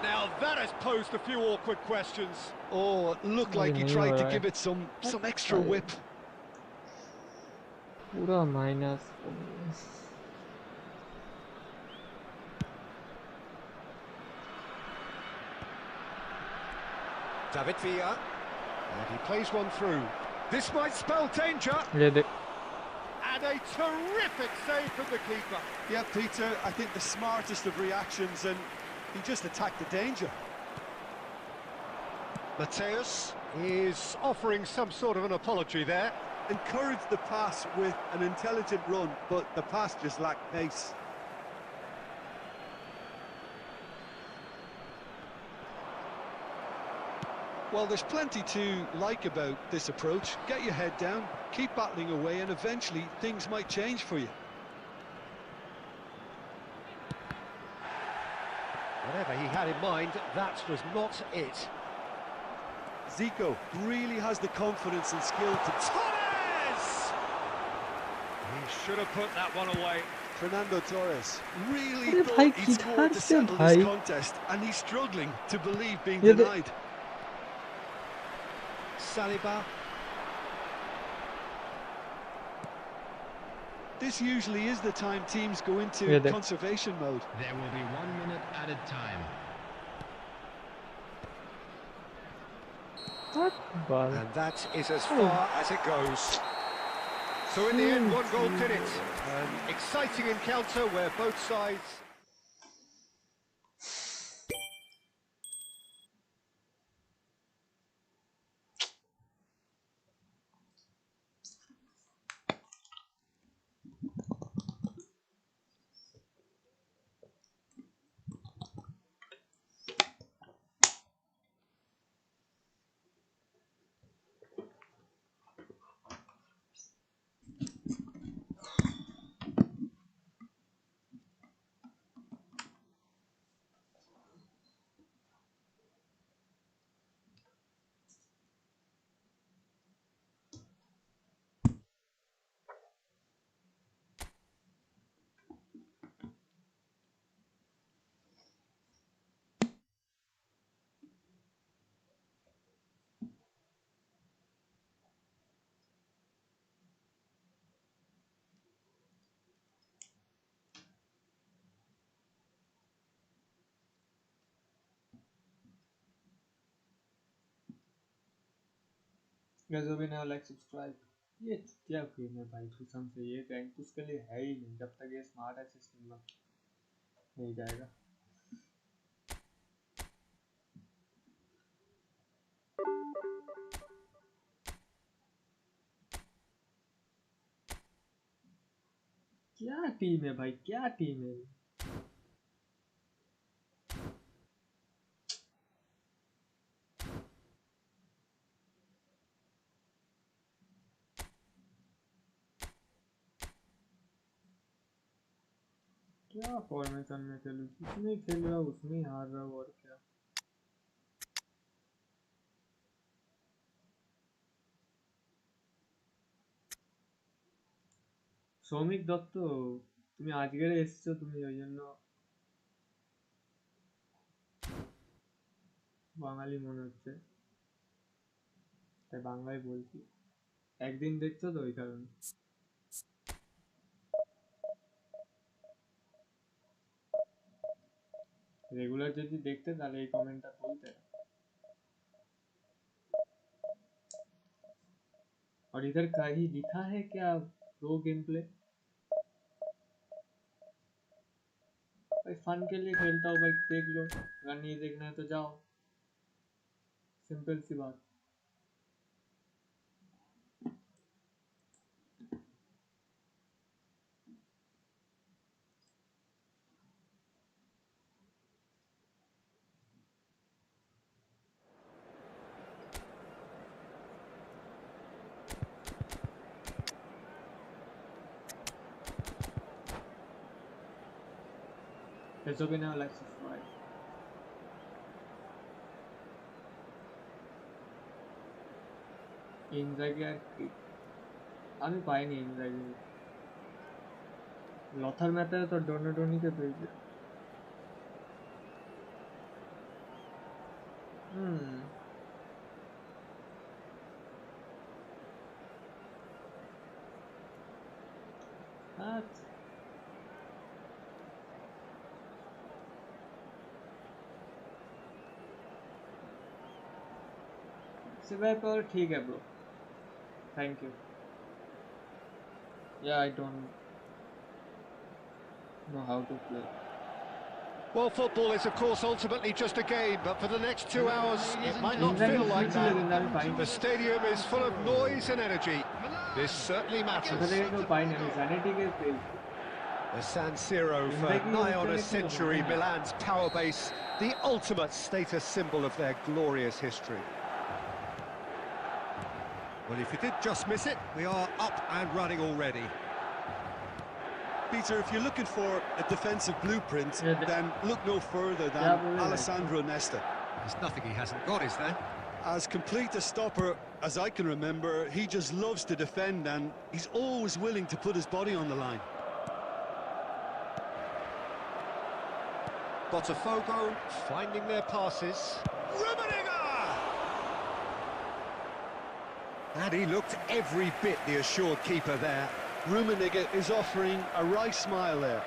Now that has posed a few awkward questions. Oh, it looked like he tried to give it some extra whip. पूरा minus. David Villa. And he plays one through. This might spell danger. ये देख. And a terrific save from the keeper. Yeah, Peter, I think the smartest of reactions, and he just attacked the danger. Mateus is offering some sort of an apology there. Encouraged the pass with an intelligent run, but the pass just lacked pace. Well, there's plenty to like about this approach. Get your head down, keep battling away, and eventually things might change for you. Whatever he had in mind, that was not it. Zico really has the confidence and skill to... Torres! He should have put that one away. Fernando Torres really अरे thought भाई he'd scored to किधर से settle भाई? this contest, and he's struggling to believe being ये denied. Saliba. This usually is the time teams go into conservation mode. There will be 1 minute added time. And that is as far as it goes. So in the end, one goal did it. An exciting encounter where both sides... Guys, अभी ना like subscribe. ये क्या game है भाई कसम से. ये rank तो उसके लिए है ही नहीं जब तक ये स्मार्ट असिस्टेंट नहीं जाएगा. क्या टीम है भाई, क्या टीम है. क्या फॉर्मेशन में खेलूं, जिसमें खेल रहा हूँ उसमें हार रहा हूँ और क्या. সৌমিক দত্ত তুমি আজকের এসেছো, তুমি ওই জন্য বাঙালি মনে হচ্ছে, তাই বাংলায় বলছি. একদিন দেখছো তো ওই কারণে. রেগুলার যদি দেখতে তাহলে এই কমেন্টটা বলতে না। और इधर कहीं लिखा है क्या प्रो गेम प्ले? भाई फन के लिए खेलता हूँ भाई, देख लो, अगर नहीं देखना है तो जाओ, सिंपल सी बात। It's okay now, let's subscribe. ইনজাগি আর কি আমি পাইনি ইনজাগি, লথার ম্যাথে তো ডোনাডোনিকে পেয়েছে। আচ্ছা सिवाय पर ठीक है bro, thank you. Yeah, I don't know how to play. Well, football is of course ultimately just a game, but for the next 2 hours it might not feel like that. The stadium is full of noise and energy. This certainly matters. The San Siro for nigh on a century, Milan's power base, the ultimate status symbol of their glorious history. Well, if you did just miss it, we are up and running already. Peter, if you're looking for a defensive blueprint, then look no further than Alessandro Nesta. There's nothing he hasn't got, is there? As complete a stopper as I can remember, he just loves to defend and he's always willing to put his body on the line. Botafogo finding their passes. And he looked every bit the assured keeper there. Rummenigge is offering a wry smile there.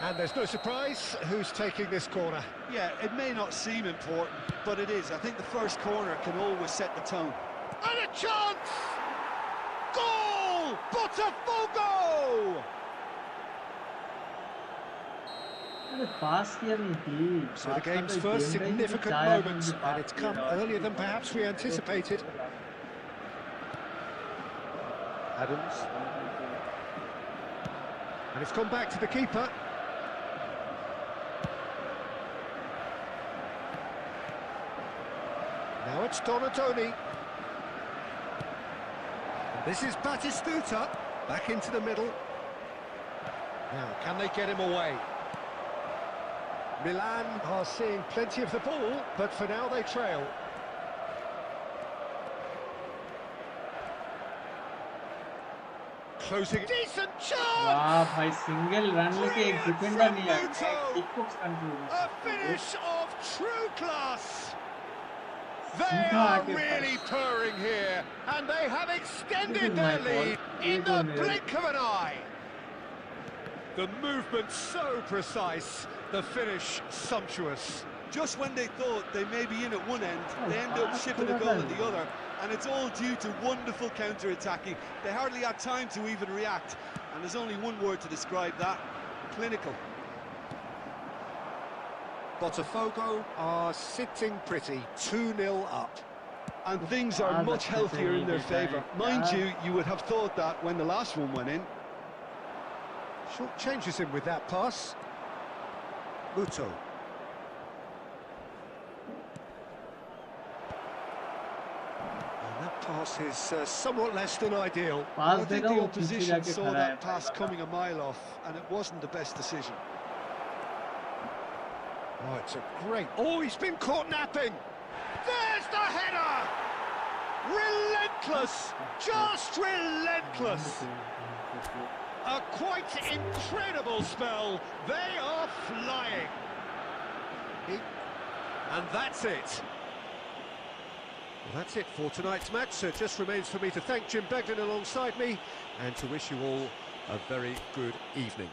And there's no surprise who's taking this corner. Yeah, it may not seem important, but it is. I think the first corner can always set the tone. And a chance! Goal! Botafogo! So the game's first significant moment, and it's come earlier than perhaps we anticipated. Adams. And it's gone back to the keeper. Now it's Donatoni. And this is Batistuta, back into the middle. Now, can they get him away? Milan are seeing plenty of the ball, but for now they trail. Closing. Decent chance! वाह भाई single run लेके एक defender नहीं आया, किकबॉक्स control. A finish of true class. They are really purring here, and they have extended their lead in the blink of an eye. The movement so precise, the finish sumptuous. Just when they thought they may be in at one end, they end up shipping a goal at the other, and it's all due to wonderful counter-attacking. They hardly had time to even react, and there's only one word to describe that: clinical. Botafogo are sitting pretty, 2-0 up. And things are much healthier in their favour. Mind you, you would have thought that when the last one went in. Short changes him with that pass. Muto. And that pass is somewhat less than ideal. I think the opposition saw that pass coming a mile off, and it wasn't the best decision. Oh, it's a great... Oh, he's been caught napping! There's the header! Relentless! Just relentless! A quite incredible spell. They are flying. And that's it. Well, that's it for tonight's match. So it just remains for me to thank Jim Begden alongside me and to wish you all a very good evening.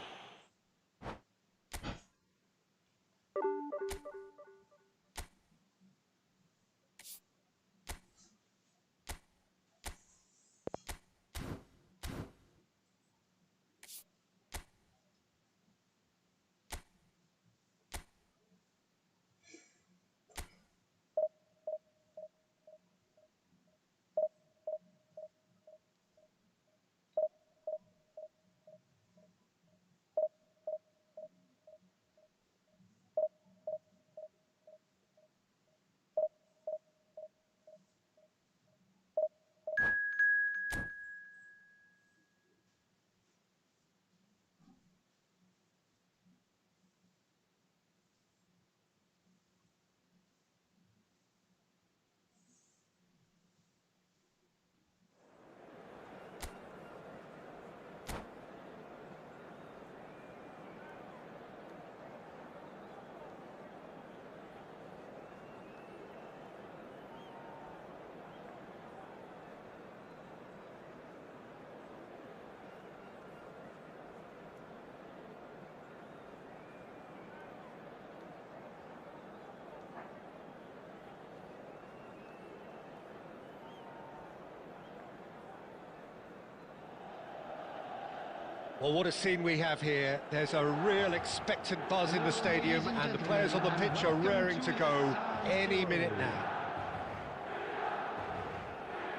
Well, what a scene we have here. There's a real expectant buzz in the stadium, and the players on the pitch are raring to go any minute now.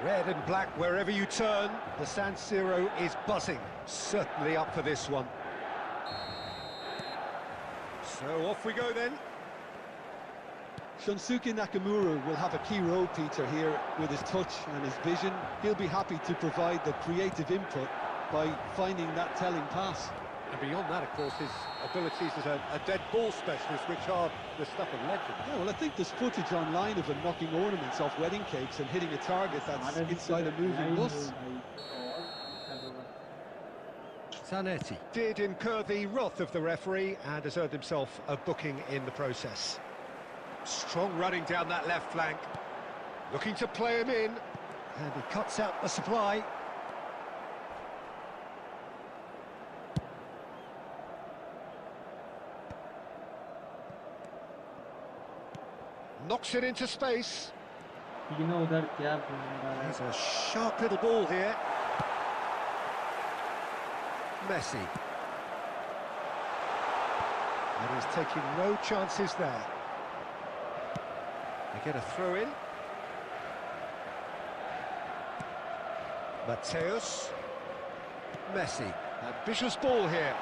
Red and black wherever you turn, the San Siro is buzzing. Certainly up for this one. So off we go then. Shunsuke Nakamura will have a key role, Peter, here with his touch and his vision. He'll be happy to provide the creative input by finding that telling pass. And beyond that, of course, his abilities as a dead ball specialist, which are the stuff of legend. Yeah, well, I think there's footage online of him knocking ornaments off wedding cakes and hitting a target that's inside a moving bus. Zanetti did incur the wrath of the referee and has earned himself a booking in the process. Strong running down that left flank, looking to play him in, and he cuts out the supply. Knocks it into space. There's a sharp little ball here. Messi. And he's taking no chances there. They get a throw in. Mateus. Messi. Ambitious ball here.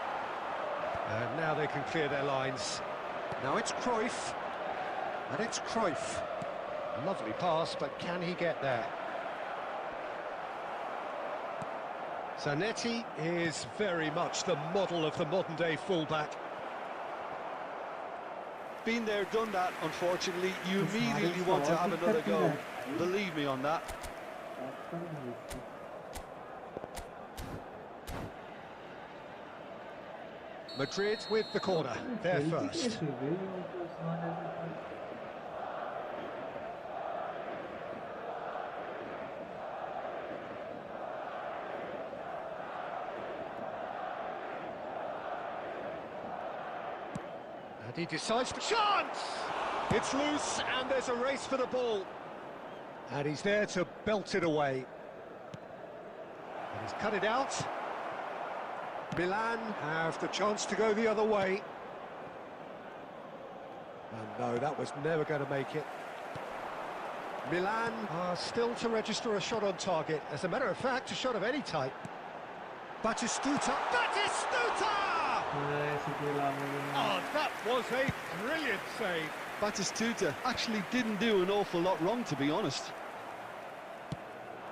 And now they can clear their lines. Now it's Cruyff. And it's Cruyff. Lovely pass, but can he get there? Zanetti is very much the model of the modern-day fullback. Been there, done that, unfortunately. You immediately want to have another go. Believe me on that. Madrid with the corner, there first. And he decides to chance! It's loose and there's a race for the ball. And he's there to belt it away. And he's cut it out. Milan have the chance to go the other way. And no, that was never going to make it. Milan are still to register a shot on target. As a matter of fact, a shot of any type. Batistuta! Batistuta! Oh, that was a brilliant save. Batistuta actually didn't do an awful lot wrong, to be honest.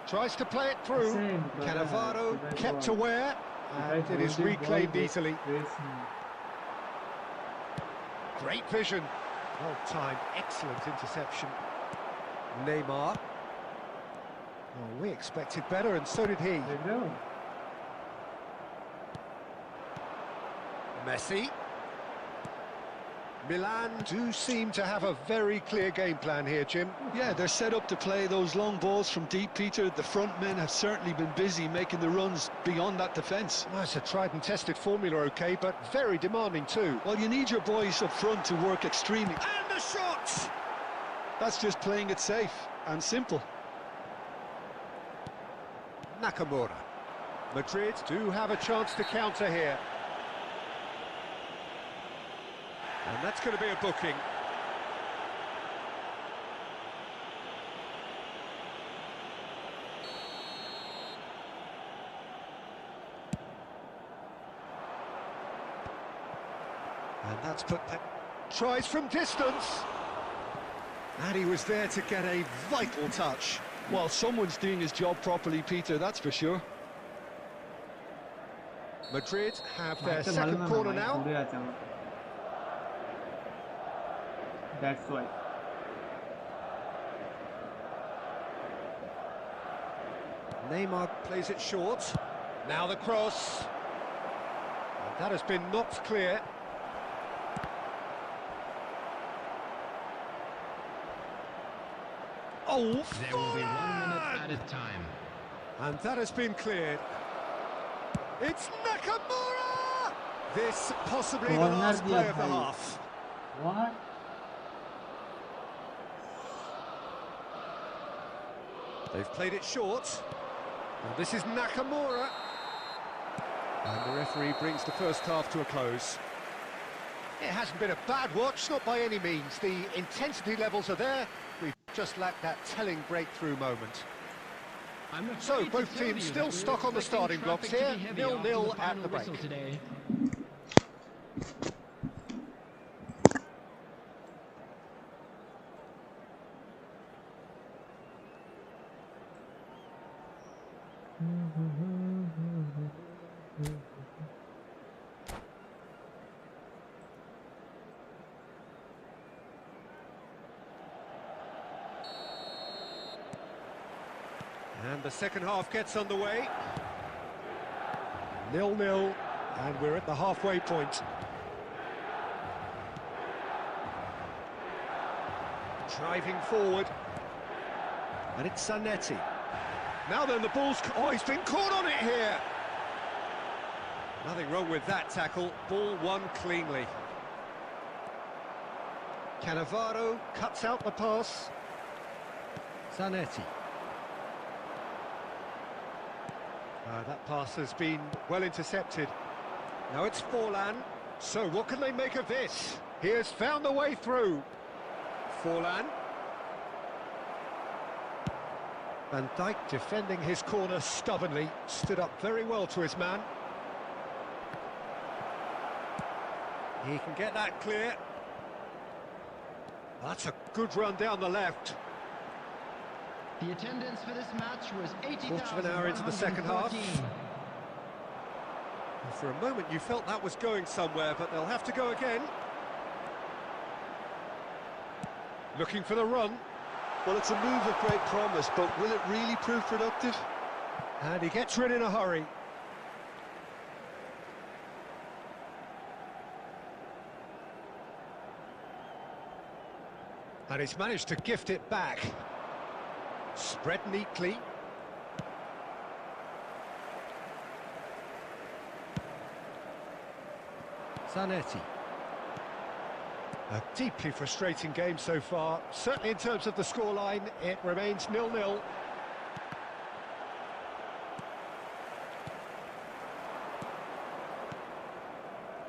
Tries to play it through. Cannavaro kept aware, and it is reclaimed easily. Great vision. Well timed, excellent interception. Neymar. Oh, we expected better, and so did he. Messi. Milan do seem to have a very clear game plan here, Jim. Yeah, they're set up to play those long balls from deep, Peter. The front men have certainly been busy making the runs beyond that defence. Well, it's a tried and tested formula, okay, but very demanding too. Well, you need your boys up front to work extremely. And the shot! That's just playing it safe and simple. Nakamura. Madrid do have a chance to counter here. And that's going to be a booking. And that's put... Tries from distance. And he was there to get a vital touch. Well, someone's doing his job properly, Peter, that's for sure. Madrid have their second corner now. That's why. Neymar plays it short. Now the cross. And that has been knocked clear. Oh, There will be 1 minute added time. and that has been cleared. It's Nakamura! This possibly the last play of the half. What? They've played it short. Now this is Nakamura. And the referee brings the first half to a close. It hasn't been a bad watch, not by any means. The intensity levels are there. We've just lacked that telling breakthrough moment. So, both teams still stuck on the starting blocks here. 0-0 at the break. Today. And the second half gets underway. 0-0, and we're at the halfway point. Driving forward. And it's Zanetti. Now then, the ball's... Oh, he's been caught on it here! Nothing wrong with that tackle. Ball won cleanly. Cannavaro cuts out the pass. Zanetti. That pass has been well intercepted. Now it's Forlan. So what can they make of this? He has found the way through. Forlan. Van Dijk defending his corner stubbornly. Stood up very well to his man. He can get that clear. That's a good run down the left. The attendance for this match was 80,000. Quarter of an hour into the second half. For a moment you felt that was going somewhere, but they'll have to go again. Looking for the run. Well, it's a move of great promise, but will it really prove productive? And he gets rid in a hurry. And he's managed to gift it back. Spread neatly. Zanetti. A deeply frustrating game so far. Certainly in terms of the scoreline, it remains 0-0.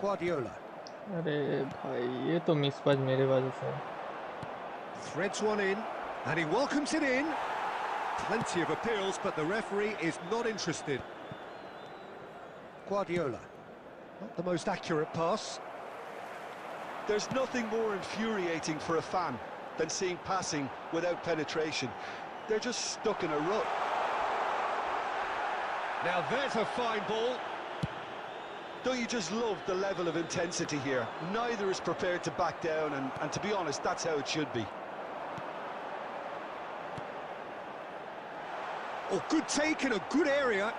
Guardiola. अरे भाई ये तो मिसपैच मेरे वजह से. Threads one in, and he welcomes it in. Plenty of appeals, but the referee is not interested. Guardiola. Not the most accurate pass. There's nothing more infuriating for a fan than seeing passing without penetration. They're just stuck in a rut. Now there's a fine ball. Don't you just love the level of intensity here? Neither is prepared to back down, and to be honest, that's how it should be. Oh, good take in a good area.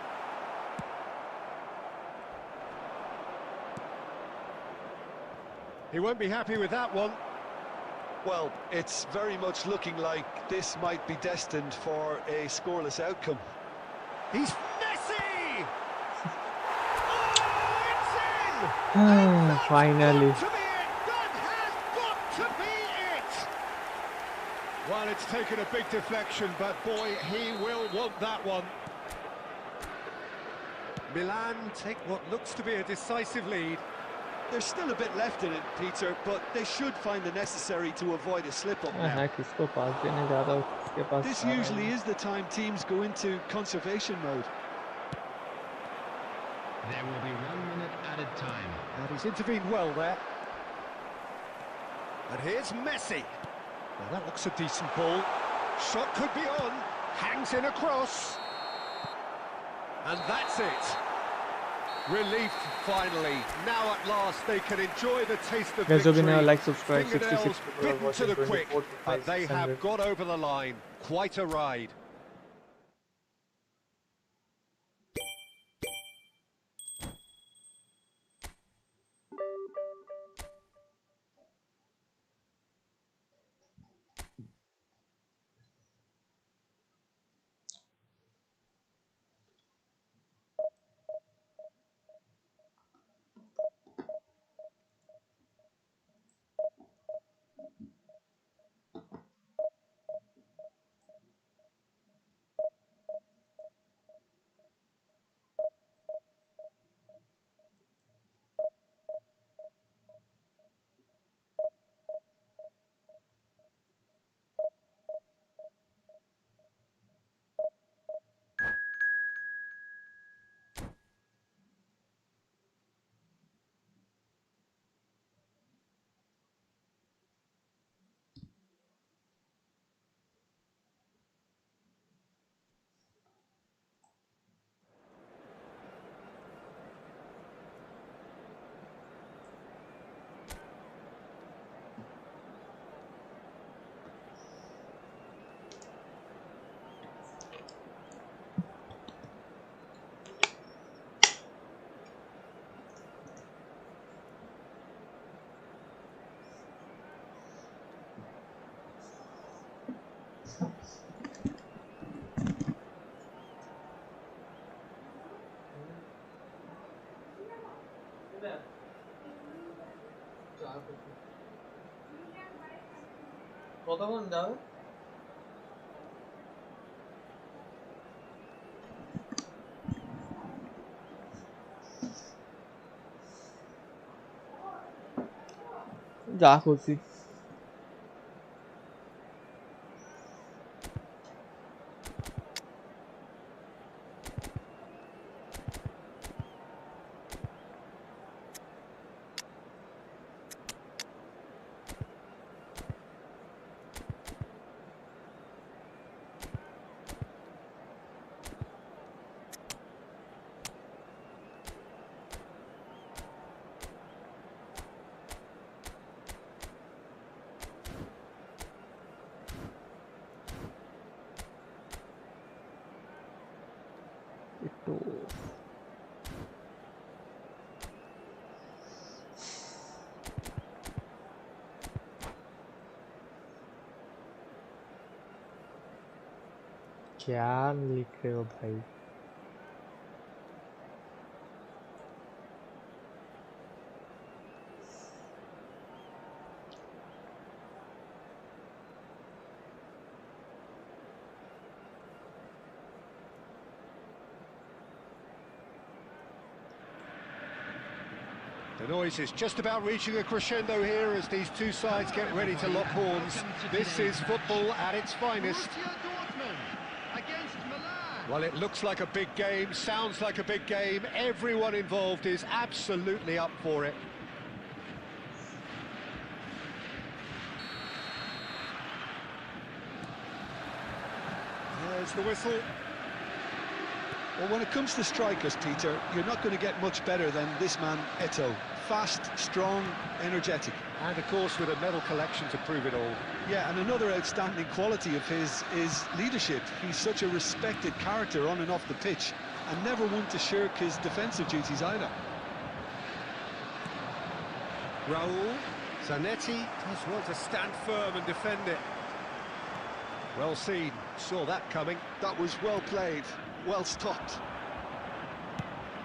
He won't be happy with that one. Well, it's very much looking like this might be destined for a scoreless outcome. He's Messi! Oh, it's in! Finally. That has got to be it! Well, it's taken a big deflection, but boy, he will want that one. Milan take what looks to be a decisive lead. There's still a bit left in it, Peter, but they should find the necessary to avoid a slip-up now. किसको पास देने जा रहा हूँ, किसके पास This जा रहा usually हूँ. is the time teams go into conservation mode. There will be 1 minute added time. And he's intervened well there. And here's Messi. Well, that looks a decent ball. Shot could be on. Hangs in across. And that's it. Relief finally. Now at last they can enjoy the taste of Guys, victory. never like, subscribe. Fingernails 66 people are bitten to watching, the quick, 24 to but they 600. have got over the line. Quite a ride. কতক্ষণ যাবে? যা খুশি। क्या लिख रहे हो भाई? The noise is just about reaching a crescendo here as these two sides get ready to lock horns. This is football at its finest. Well, it looks like a big game, sounds like a big game. Everyone involved is absolutely up for it. There's the whistle. Well, when it comes to strikers, Peter, you're not going to get much better than this man, Eto'o. Fast, strong, energetic. And, of course, with a medal collection to prove it all. Yeah, and another outstanding quality of his is leadership. He's such a respected character on and off the pitch, and never one to shirk his defensive duties either. Raul, Zanetti does want to stand firm and defend it. Well seen, saw that coming. That was well played, well stopped.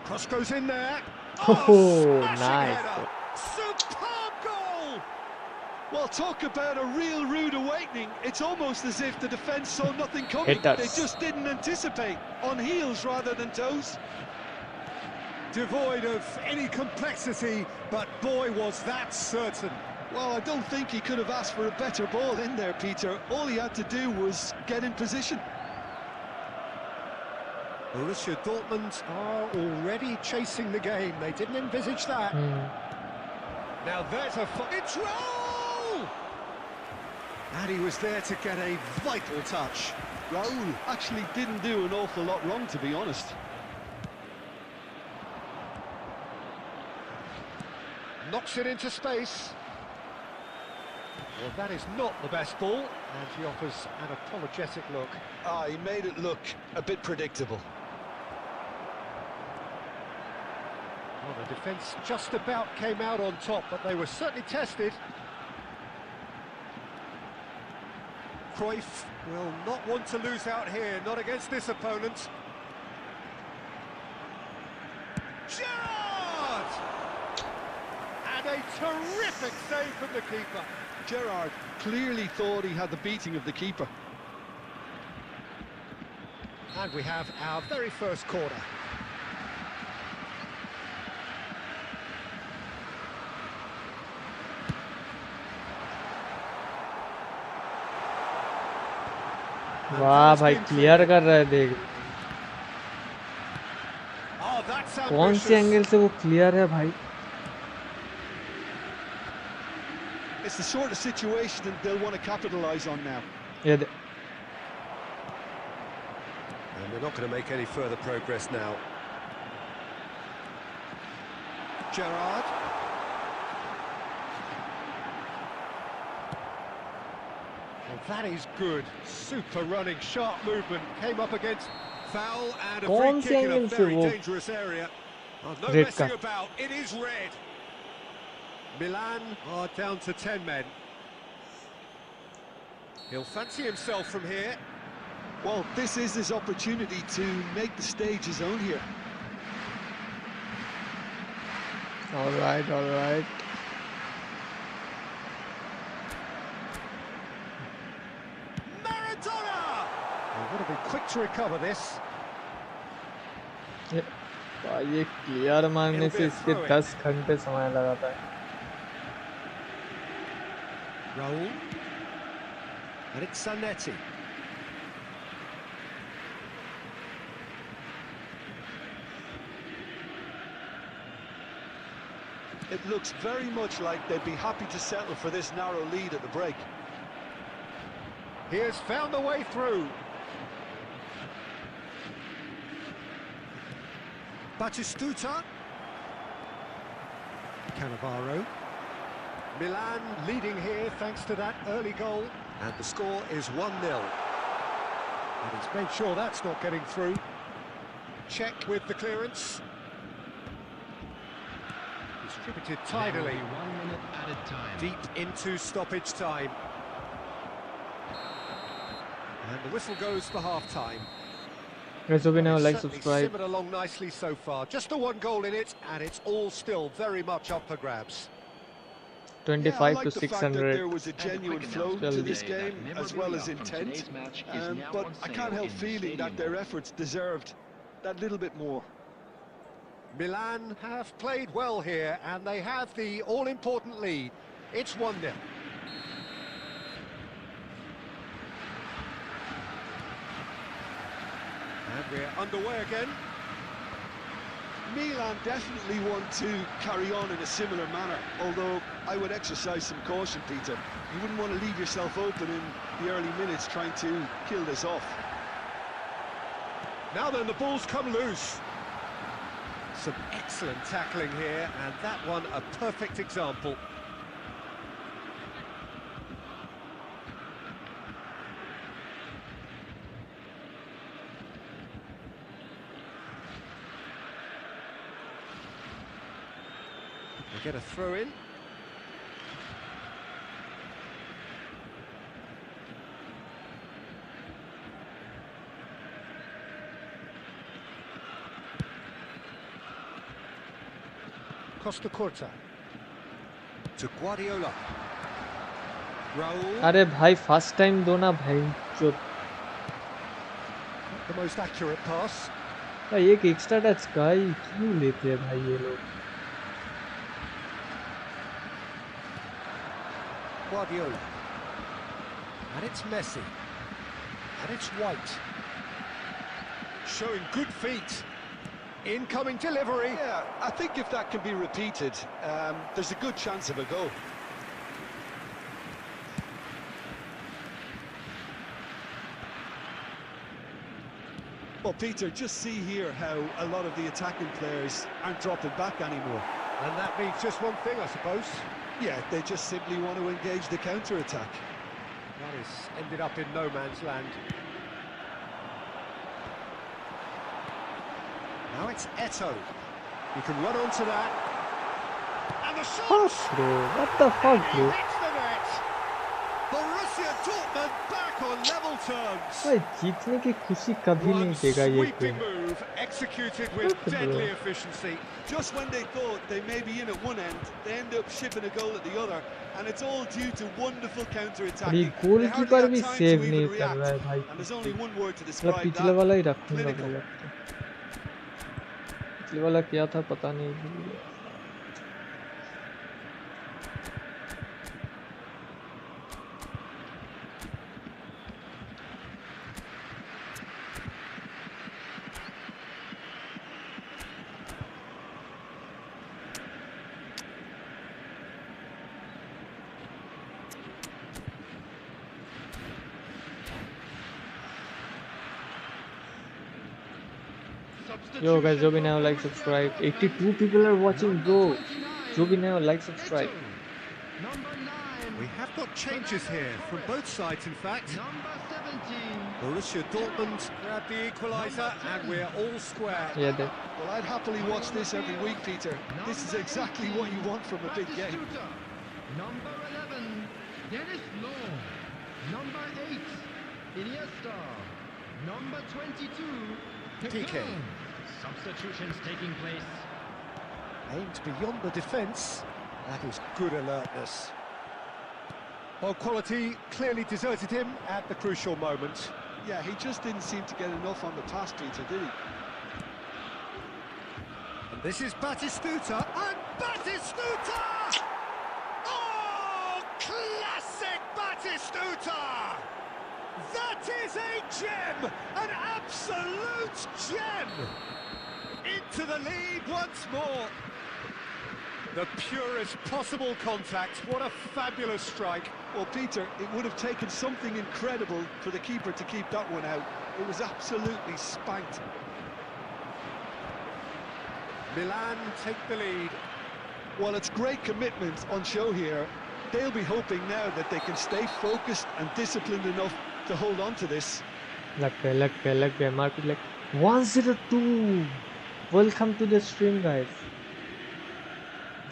Cross goes in there. Oh, nice. Header. Superb goal! Well, talk about a real rude awakening. It's almost as if the defence saw nothing coming. Hitters. They just didn't anticipate, on heels rather than toes. Devoid of any complexity, but boy was that certain. Well, I don't think he could have asked for a better ball in there, Peter. All he had to do was get in position. Borussia Dortmund are already chasing the game. They didn't envisage that. Now there's a... It's Raul! And he was there to get a vital touch. Raul actually didn't do an awful lot wrong, to be honest. Knocks it into space. Well, that is not the best ball, and he offers an apologetic look. Ah, he made it look a bit predictable. Well, the defence just about came out on top, but they were certainly tested. Cruyff will not want to lose out here, not against this opponent. Gerrard! And a terrific save from the keeper. Gerrard clearly thought he had the beating of the keeper. And we have our very first corner. वाह भाई clear कर रहा है देख कौन से angle से वो क्लियर है भाई It's the sort of situation that they'll want to capitalise on now. And they're not going to make any further progress now. Gerrard. Well, that is good. Super running, sharp movement. Came up against foul and a free kick in a very dangerous area. Oh, no messing about. It is red. Milan are down to 10 men. He'll fancy himself from here. Well, this is his opportunity to make the stage his own here. All right, all right. Maradona! He would have been quick to recover this. ये clear मारने से इसके 10 घंटे समय लगाता है. Raul. And it's Zanetti. It looks very much like they'd be happy to settle for this narrow lead at the break. He has found the way through. Batistuta. Cannavaro. Milan leading here thanks to that early goal. And the score is 1-0. And he's made sure that's not getting through. Check with the clearance. Distributed tidily. 1 minute added time. Deep into stoppage time. And the whistle goes for half-time. Guys, hope you know, like, Certainly subscribe. simmered along nicely so far. Just the one goal in it, and it's all still very much up for grabs. 25 I to like the fact that 600. there was a genuine flow to this game, as well as intent. But I can't help feeling that their efforts deserved that little bit more. Milan have played well here, and they have the all-important lead. It's 1-0. And we're underway again. Milan definitely want to carry on in a similar manner, although I would exercise some caution, Peter. You wouldn't want to leave yourself open in the early minutes trying to kill this off. Now then, the ball's come loose. Some excellent tackling here, and that one a perfect example. They get a throw in. Costa Corta to Guardiola. Raul. अरे भाई first time दो ना भाई जो The most accurate pass. भाई एक extra touch का ही क्यों लेते हैं भाई ये लोग. Guardiola. And it's Messi. And it's White. Showing good feet. Incoming delivery. Yeah, I think if that can be repeated, there's a good chance of a goal. Well, Peter, just see here how a lot of the attacking players aren't dropping back anymore. And that means just one thing, I suppose. Yeah, they just simply want to engage the counter-attack. That has ended up in no man's land. Now it's Eto'o. He can run onto that. And the shot! Fuck bro, what the fuck bro. Hits the net. Borussia Dortmund back on level terms. भाई जीतने की खुशी कभी One नहीं देगा ये sweeping game. move executed with Fuck, bro. deadly efficiency. Just when they thought they may be in at one end, they end up shipping a goal at the other, and it's all due to wonderful अभी counter-attacking. Goalkeeper भी save नहीं कर रहा है भाई. And there's only one word to मतलब describe पिछले वाला that. ही रखूंगा Clinical. भाई. पिछले वाला क्या था पता नहीं. Yo guys, जो भी नया हो like subscribe. 82 people are watching bro. जो भी नया हो like subscribe. Number 9. We have got changes here from both sides, in fact. Number 17. Borussia Dortmund grab the equaliser, and we're all square. Yeah, they. Well, I'd happily watch this every week, Peter. This is exactly what you want from a big game. Number 11. Dennis Law. Number 8, Iniesta. Number 22, PK. Substitutions taking place. Aimed beyond the defence. That is good alertness. Well, quality clearly deserted him at the crucial moment. Yeah, he just didn't seem to get enough on the pass, Peter, did he? And this is Batistuta, and Batistuta! Oh, classic Batistuta! That is a gem, an absolute gem! Into the lead once more. The purest possible contact, what a fabulous strike. Well, Peter, it would have taken something incredible for the keeper to keep that one out. It was absolutely spanked. Milan take the lead. Well, it's great commitment on show here. They'll be hoping now that they can stay focused and disciplined enough to hold on to this. लग गए market लग 102. Welcome to the stream, guys.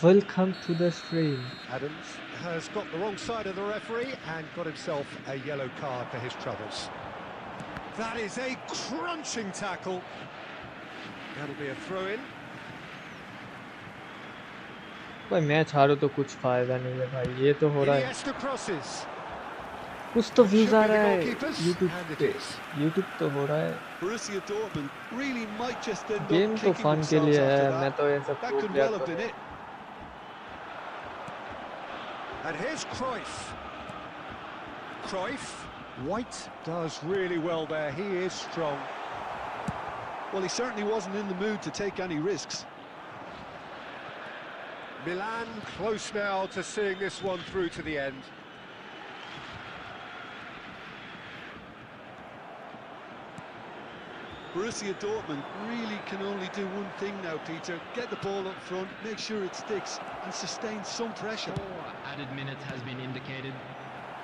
Welcome to the stream. Adams has got the wrong side of the referee and got himself a yellow card for his troubles. That is a crunching tackle. That'll be a throw-in. भाई match हारो तो कुछ फायदा नहीं है भाई, ये तो हो रहा है Iniesta crosses. कुछ तो व्यूज आ Should be the रहा है goalkeepers, यूट्यूब and it पे, is. यूट्यूब तो हो रहा है, Borussia Dortmund really might just end game up तो kicking फन के लिए themselves है, after मैं that. तो ये सब That प्रूव could किया well have been करूँ। it. And here's Cruyff. Cruyff. White does really well there. He is strong. Well, he certainly wasn't in the mood to take any risks. Milan close now to seeing this one through to the end. Borussia Dortmund really can only do one thing now, Peter. Get the ball up front, make sure it sticks, and sustain some pressure. 4 added minutes has been indicated.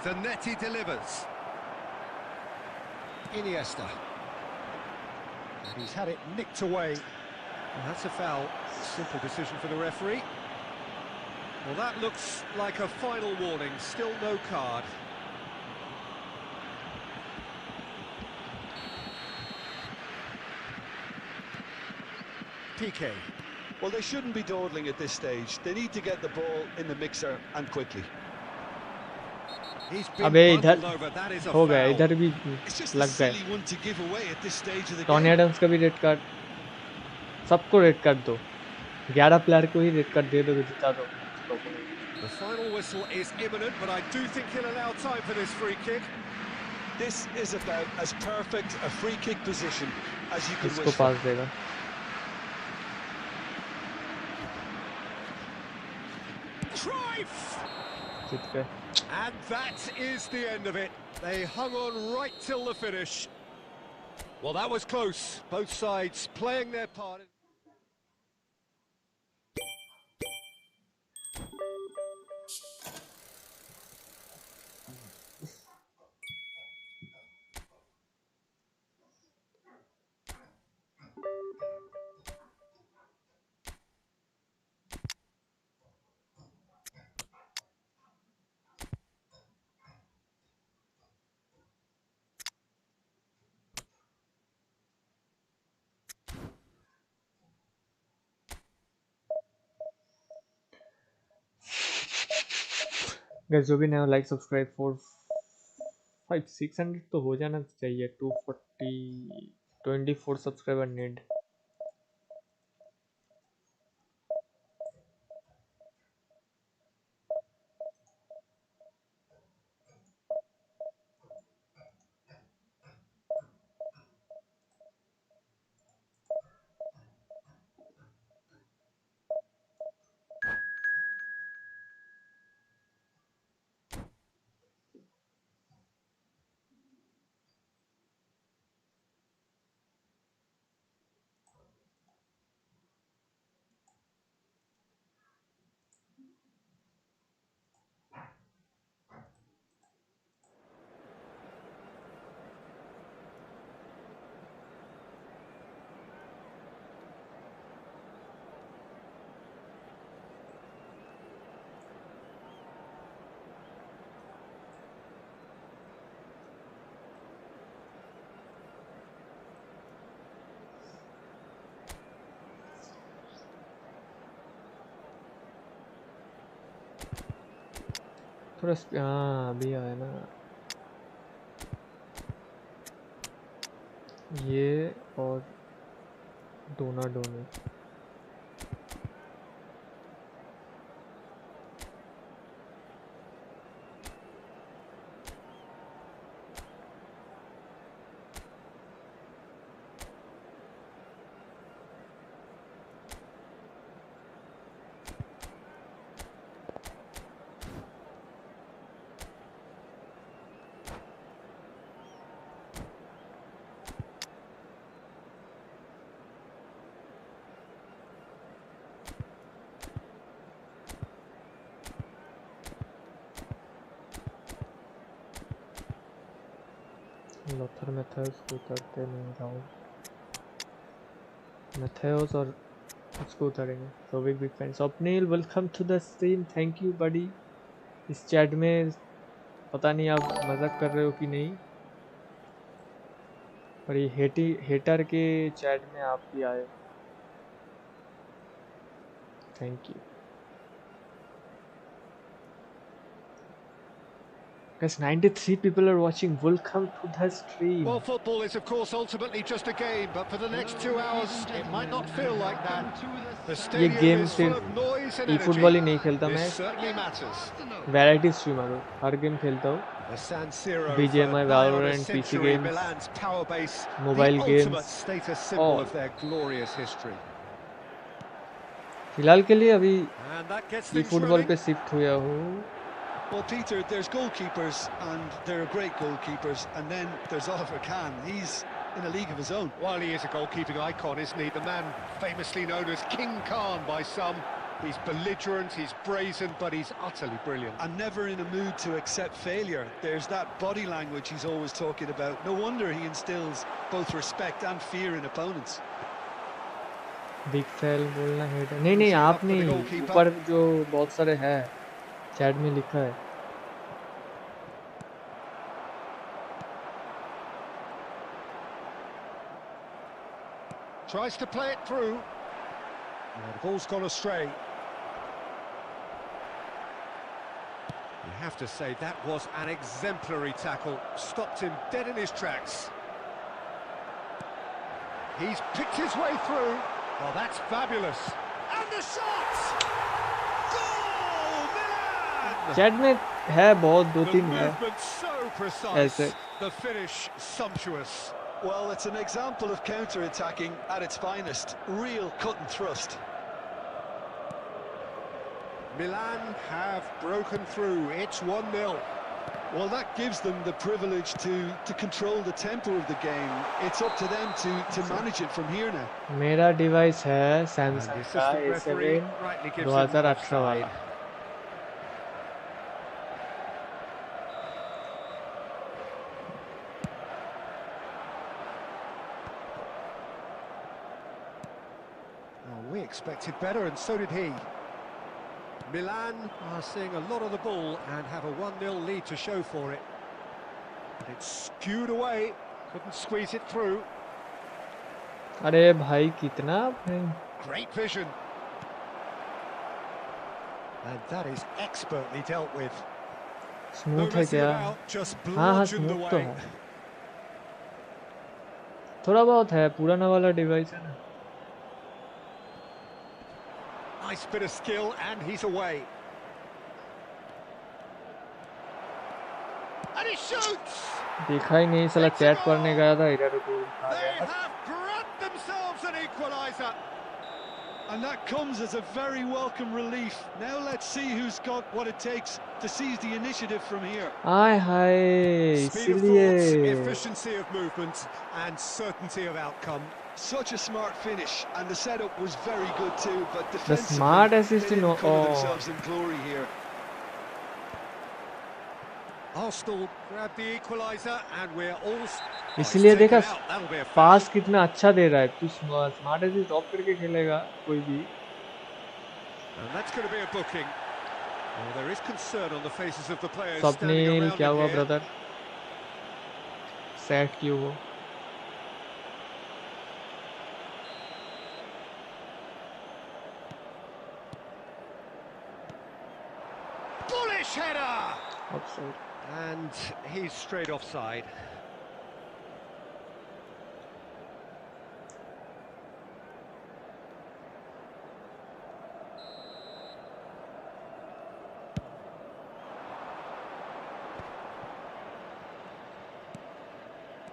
Zanetti delivers. Iniesta. And he's had it nicked away. Well, that's a foul. Simple decision for the referee. Well, that looks like a final warning. Still no card. PK. Well, they shouldn't be dawdling at this stage. They need to get the ball in the mixer and quickly. He's been अबे इधर bundled over. That is a हो गया, foul. इधर भी It's just a लग गए। silly one to give away at this stage of the Tony game. Adams का भी रेड कार्ड, सबको रेड कार्ड दो, 11 प्लेयर को ही रेड कार्ड दे दो, जिता दो। The final whistle is imminent, but I do think he'll allow time for this free kick. This is about as perfect a free kick position as you can इसको wish for. पास देगा। Cruyff! जीत गए। And that is the end of it. They hung on right till the finish. Well, that was close. Both sides playing their part. Guys जो भी नया like subscribe 600 तो हो जाना चाहिए, 240 24 सब्सक्राइबर नीड। थोड़ा हाँ अभी आया ना ये और डोना डोनी लोथर मैथ्यूस को उतरते नहीं राहुल मैथ्यूस और उसको उतारेंगे तो big fan Swapnil welcome to the stream thank you buddy इस चैट में पता नहीं आप मजाक कर रहे हो कि नहीं पर ये हेटर के चैट में आप भी आए thank you guys 93 people are watching welcome to the stream Well, football is of course ultimately just a game, but for the next 2 hours it might not feel like that. The ये stadium game is full of सिर्फ noise and eFootball he energy. नहीं खेलता मैं This certainly matters. Variety streamer हूँ हर game खेलता हूँ The San Siro BGMI for nigh on a Valorant PC century, games Milan's power base, mobile the games ultimate status symbol all of their glorious history. फिलहाल के लिए अभी And that gets things eFootball running. पे shift हुआ हूँ Well, Peter, there's goalkeepers, and there are great goalkeepers, and then there's Oliver Kahn. He's in a league of his own. While he is a goalkeeping icon, isn't he? The man famously known as King Khan by some. He's belligerent, he's brazen, but he's utterly brilliant. And never in a mood to accept failure. There's that body language he's always talking about. No wonder he instills both respect and fear in opponents. Big fail बोलना है नहीं नहीं आप नहीं ऊपर जो बहुत सारे हैं चैट में लिखा है Tries to play it through. The ball's gone astray. You have to say that was an exemplary tackle. Stopped him dead in his tracks. He's picked his way through. Well, that's fabulous. And the shot! Goal, Milan! Chat में है बहुत दो The तीन है movement so precise. ऐसे The finish sumptuous. Well, it's an example of counter-attacking at its finest. Real cut and thrust. Milan have broken through. It's 1-0. Well, that gives them the privilege to control the tempo of the game. It's up to them to manage it from here now. मेरा device है And the Samsung का assistant referee A7 rightly gives him 2018 वाला offside. Oh, we expected better, and so did he. Milan are seeing a lot of the ball and have a 1-0 lead to show for it. But it's skewed away, couldn't squeeze it through. अरे भाई कितना Great vision. And that is expertly dealt with. Smooth है क्या Just हाँ हाँ bludgeoned smooth तो away. है थोड़ा बहुत है पुराना वाला डिवाइस है ना Nice bit of skill, and he's away. And he shoots! देखा ही नहीं साला चैट करने गया था इधर गोल आ They गया have grabbed themselves an equaliser. And that comes as a very welcome relief. Now let's see who's got what it takes to seize the initiative from here. I hi Speed of thought, इसीलिए efficiency of movement, and certainty of outcome. Such a smart finish, and the setup was very good too, but the defensively, smart assist they in didn't cover oh themselves in glory here. Arsenal grabbed the equaliser, and we're all... इसलिए देखा That'll be a foul. पास कितना अच्छा दे रहा है तू smart assist of करके खेलेगा कोई भी And that's going to be a booking. Well, there is concern on the faces of the players standing Swapnil around क्या him हुआ here. ब्रदर सैड क्यों हो Bullish header! Offside And he's straight offside.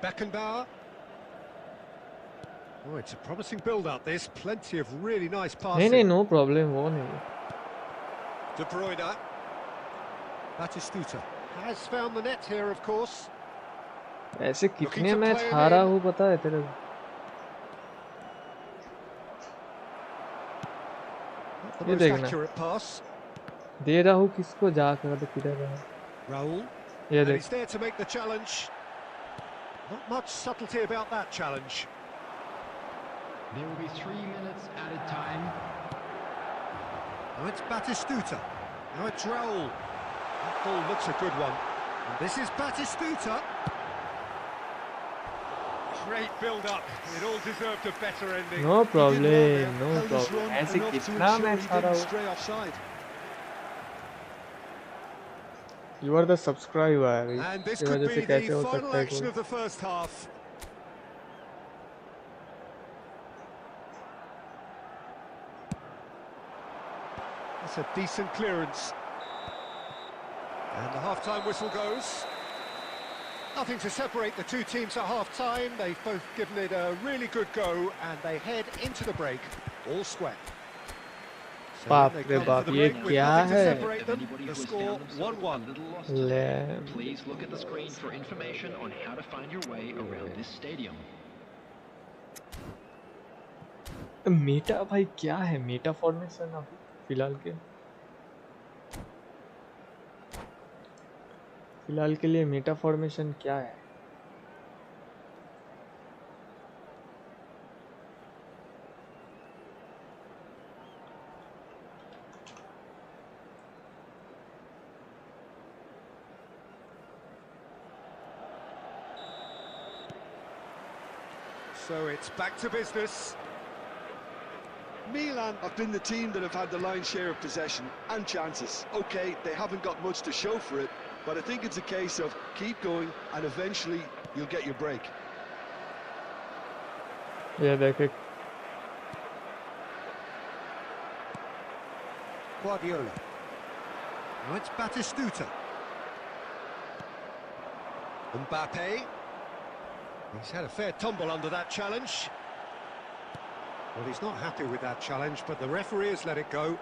Beckenbauer. Oh, it's a promising build-up. This plenty of really nice नहीं नहीं passing. No problem वो नहीं De Bruyne. Batistuta has found the net here, of course. ऐसे कितने to match play it हारा in. हूँ पता है तेरे को The ये most देखना accurate pass. दे रहा हूँ किसको जाकर तो किधर रहा Raul. ये And देख he's there to make the challenge. Not much subtlety about that challenge. There will be 3 minutes added time. Now it's Batistuta. Now it's Raul. That ball looks a good one. And this is Batistuta. Great build-up. It all deserved a better ending. No He did well there, problem no held his problem run ऐसे enough to कितना ensure match he हारा didn't हूँ stray offside. You are the subscriber भाई And this इस could वजह be से the कैसे हो final सकता है action कोई of the first half. That's a decent clearance. And the half-time whistle goes. Nothing to separate the two teams at half-time. They've both given it a really good go, and they head into the break, all square. So बाप they रे come बाप to the ये break with क्या nothing to है separate them. Anybody The who has score found themselves a 1-1. little lost today, ले please look at the screen for information on how to find your way around this stadium. Meta भाई क्या है Meta formation अभी फिलहाल के लिए Meta formation क्या है So it's back to business. Milan have been the team that have had the lion's share of possession and chances. Okay, they haven't got much to show for it, but I think it's a case of keep going and eventually you'll get your break. ये देखे Guardiola. Now it's Batistuta. Mbappe. He's had a fair tumble under that challenge. Well, he's not happy with that challenge, but the referee has let it go.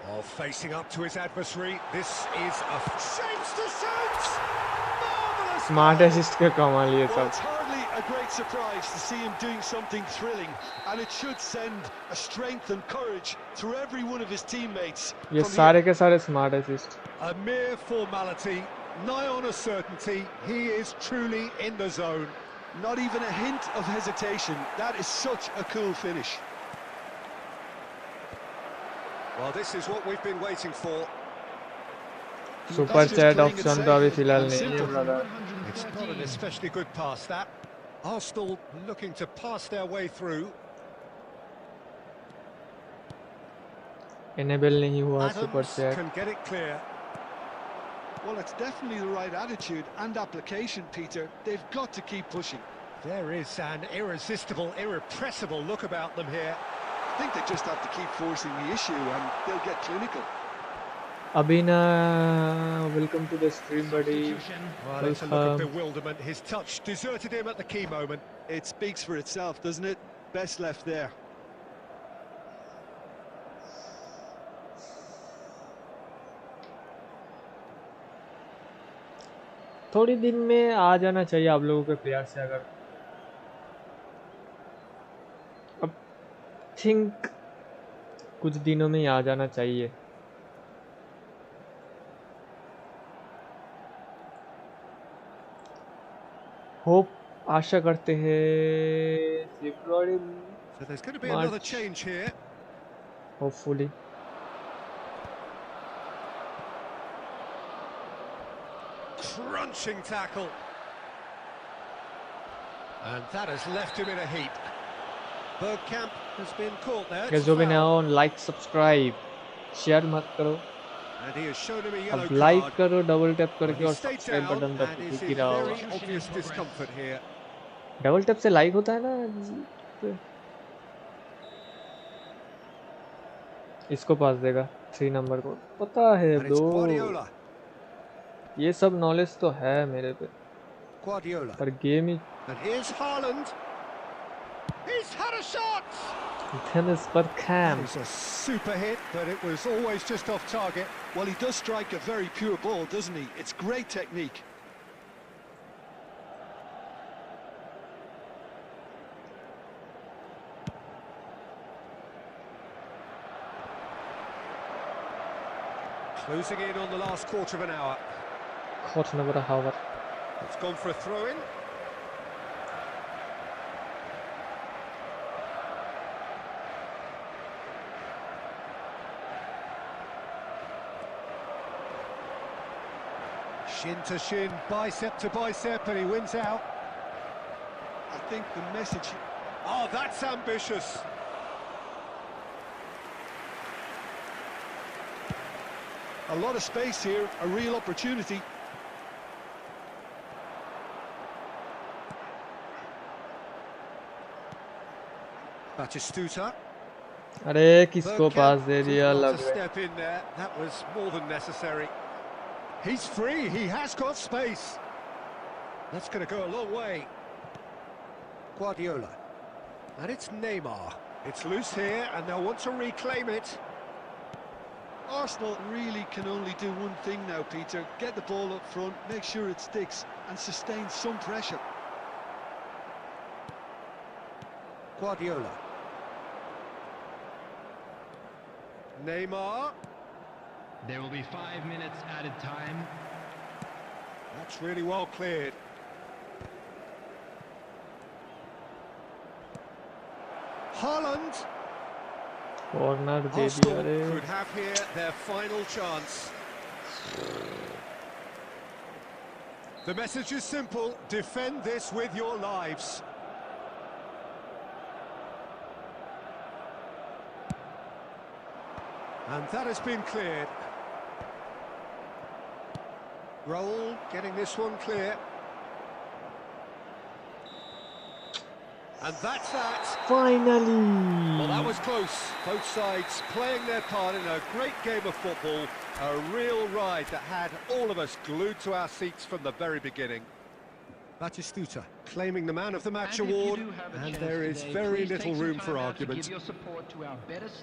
Oh, facing up to his adversary. This is a shapes to shoot! Marvellous! Smart assist के कमाल ये Well, सब it's hardly a great surprise to see him doing something thrilling, and it should send a strength and courage through every one of his teammates. ये from सारे के सारे smart assist A mere formality, nigh on a certainty. He is truly in the zone. Not even a hint of hesitation. That is such a cool finish. Well, this is what we've been waiting for. Super chat option तो अभी फिलहाल नहीं है brother It's not an especially good pass, that. Arsenal looking to pass their way through. Enable नहीं हुआ super Adams chat can get it clear. Well, it's definitely the right attitude and application, Peter. They've got to keep pushing. There is an irresistible, irrepressible look about them here. I think they just have to keep forcing the issue and they'll get clinical. अबीना welcome to the stream buddy Well, it's a look of bewilderment. His touch deserted him at the key moment. It speaks for itself, doesn't it? Best left there. थोड़ी दिन में आ जाना चाहिए आप लोगों के player से अगर अब थिंक कुछ दिनों में ही आ जाना चाहिए होप आशा करते हैं फरवरी So there's going to be another change here. Hopefully Crunching tackle. And that has left him in a heap. Bergkamp has been caught there. Guys जो भी नया हो लाइक सब्सक्राइब शेयर मत करो And he has shown him a yellow अब like card. करो double tap Well, करके he और stayed सब्सक्राइब down बटन तब and तो is दिख ही in रहा very होगा। obvious discomfort here. Double tap से लाइक होता है ना पे। इसको पास देगा 3 नंबर को पता है And it's ब्रो। Guardiola. ये सब नॉलेज तो है मेरे पे Guardiola. पर game he And here's Haaland. He's had a shot. Dennis Bergkamp. That is a super hit, but it was always just off target. Well, he does strike a very pure ball, doesn't he? It's great technique. Closing in on the last quarter of an hour. Caught over a hour. It's gone for a throw-in. Shin to shin, bicep to bicep, and he wins out. I think the message... Oh, that's ambitious. A lot of space here, a real opportunity. Batistuta. अरे किसको पास दे दिया Not लग a step in there. That was more than necessary. He's free. He has got space. That's going to go a long way. Guardiola. And it's Neymar. It's loose here, and they'll want to reclaim it. Arsenal really can only do one thing now, Peter. Get the ball up front, make sure it sticks, and sustain some pressure. Guardiola. Neymar. There will be 5 minutes added time. That's really well cleared. Haaland. Corner दे दिया Arsenal रे। could have here their final chance. The message is simple: defend this with your lives. And that has been cleared. Raul getting this one clear. And that's that. Finally. Well, that was close. Both sides playing their part in a great game of football. A real ride that had all of us glued to our seats from the very beginning. Batistuta claiming the Man of the Match award, and there is very little room for argument.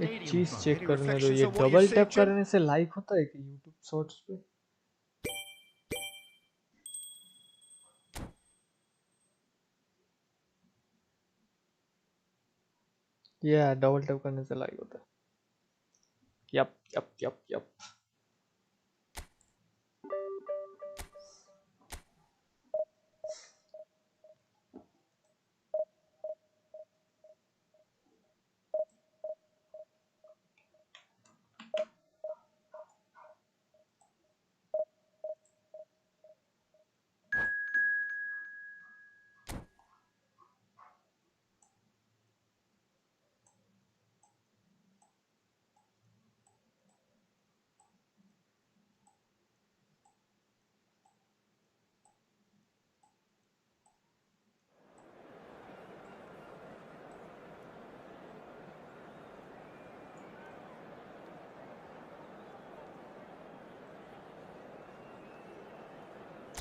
एक चीज check करने दो, ये double tap करने से like होता है कि YouTube शॉर्ट्स पे? या डबल टैप करने से लाइक होता है। Yup yup yup yup.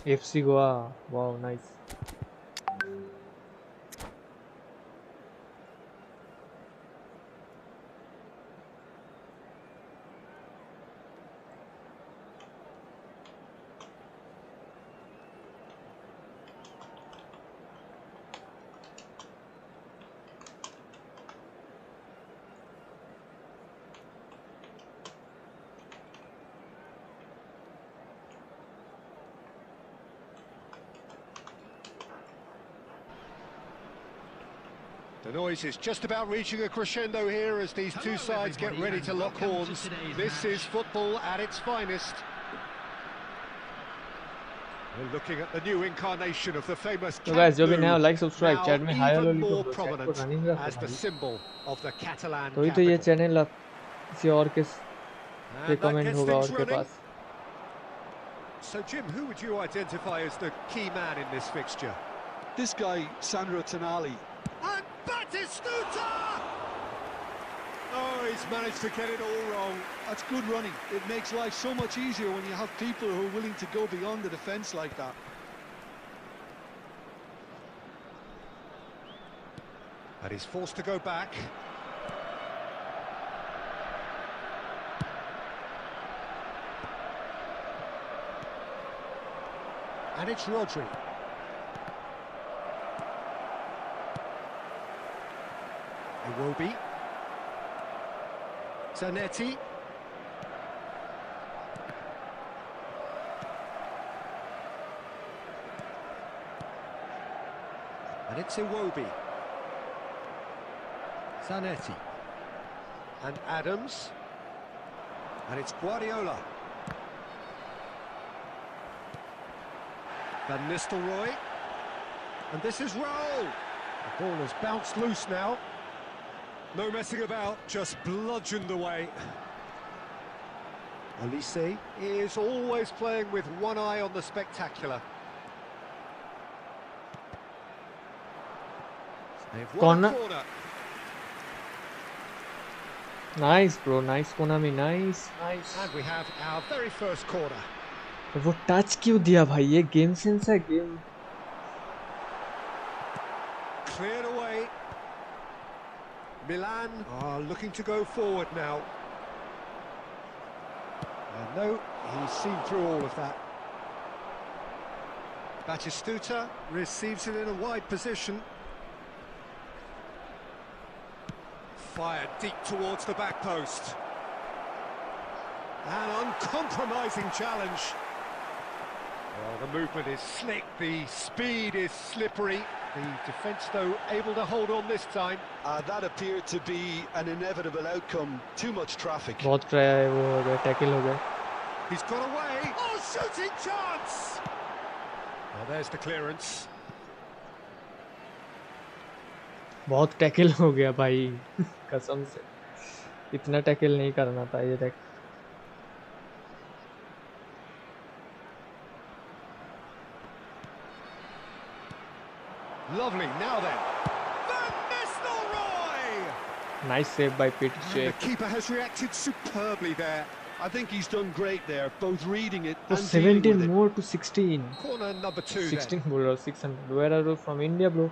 FC Goa, wow, nice. The noise is just about reaching a crescendo here as these two sides get ready to lock horns. This is football at its finest. We're looking at the new incarnation of the famous So guys, जो भी नया Camp Nou, like subscribe chat में hi hello even लिखो more bro, chat को prominent running रखो as the भाई। symbol of the Catalan तो ये capital. चैनल किसी और के And that रिकमेंड gets होगा things और के running. Pass. So, Jim, who would you identify as the key man in this fixture? This guy, Sandro Tonali. And Batistuta! Oh, he's managed to get it all wrong. That's good running. It makes life so much easier when you have people who are willing to go beyond the defence like that. And he's forced to go back. And it's Rodri. Iwobi. Zanetti. And it's Iwobi. Zanetti. And Adams. And it's Guardiola. Van Nistelrooy. And this is Raul. The ball has bounced loose now. No messing about, just bludgeoned away. Olise is always playing with one eye on the spectacular. They've won a corner. Nice bro, nice Konami, nice. And we have our very first corner. वो touch क्यों दिया भाई? ये game sense है game. Cleared away. Milan are looking to go forward now. And no, he's seen through all of that. Batistuta receives it in a wide position. Fired deep towards the back post. An uncompromising challenge. Well, the movement is slick, the speed is slippery. The defence, though, able to hold on this time. That appeared to be an inevitable outcome. Too much traffic. बहुत try है वो हो गया, tackle हो गया. He's got away. Oh, shooting chance! Well, there's the clearance. बहुत tackle हो गया भाई. कसम से इतना टैकल नहीं करना था ये देख. Lovely, now then. Van Nistelrooy! Nice save by Peter And Cech. the keeper has reacted superbly there. I think he's done great there, both reading it तो and dealing 17 with it. more to 16. Corner number 2 16 then. बोल रहा हूँ, 600. Where are you from? India bro.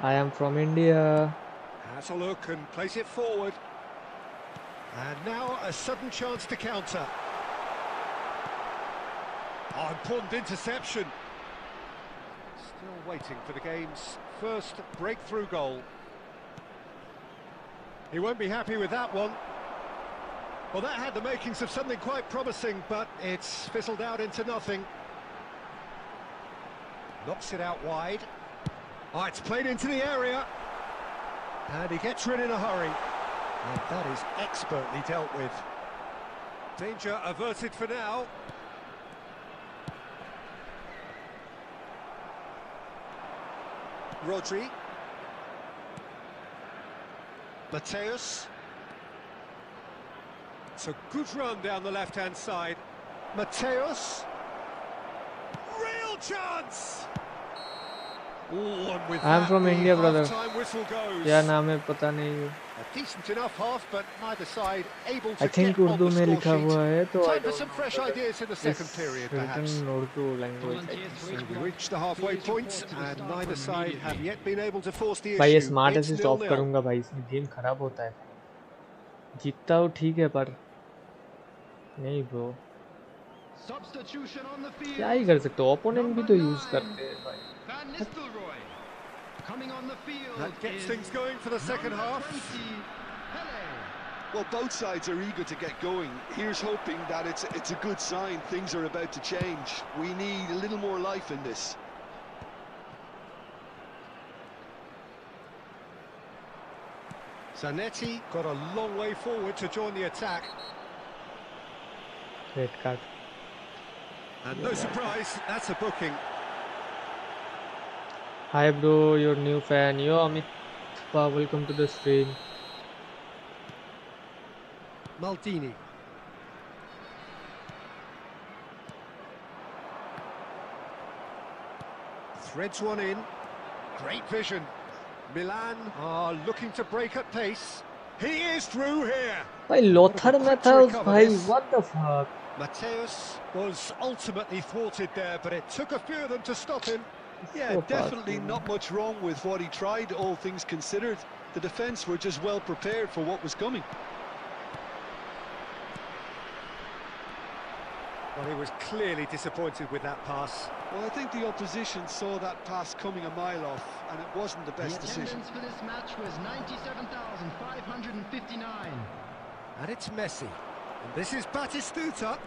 I am from India. Has a look and plays it forward. And now a sudden chance to counter. Oh, important interception. Still waiting for the game's first breakthrough goal. He won't be happy with that one. Well, that had the makings of something quite promising, but it's fizzled out into nothing. Knocks it out wide. Oh, it's played into the area. And he gets rid in a hurry. And that is expertly dealt with. Danger averted for now. Rodri. Mateus. It's a good run down the left-hand side. Mateus. Real chance! Ooh, and with I'm that, from the India, brother. half-time whistle goes. क्या नाम है पता नहीं. A decent enough half, but neither side able to I think get on Urdu the में score लिखा sheet. हुआ है तो I Time for don't some know fresh whether ideas in the second it's period, written perhaps. in Urdu language. I think. So we reach the halfway point, and neither side have yet been able to force the भाई ये issue. Smart It's assist of 0-0. करूंगा भाई, इसमें game खराब होता है. जीतता हो ठीक है पर नहीं bro. Substitution on the field. क्या ही कर सकते हो, ओपोनेंट भी तो यूज करते हैं भाई. Van Nistelrooy. Coming on the field. That gets is things going for the second number half. 20, Pele. Well, both sides are eager to get going. Here's hoping that it's a good sign. Things are about to change. We need a little more life in this. Zanetti got a long way forward to join the attack. Red card. And no surprise, that's a booking. Hi bro, your new fan. Yo Amit, welcome to the stream. Maldini. Threads one in. Great vision. Milan are looking to break at pace. He is through here. भाई Lothar में था उस भाई, what the fuck. Mateus was ultimately thwarted there, but it took a few of them to stop him. Yeah, So definitely fast, not much wrong with what he tried, all things considered. The defence were just well prepared for what was coming. Well, he was clearly disappointed with that pass. Well, I think the opposition saw that pass coming a mile off, and it wasn't the best decision. Attendance for this match was 97,559. And it's Messi. And this is Batistuta.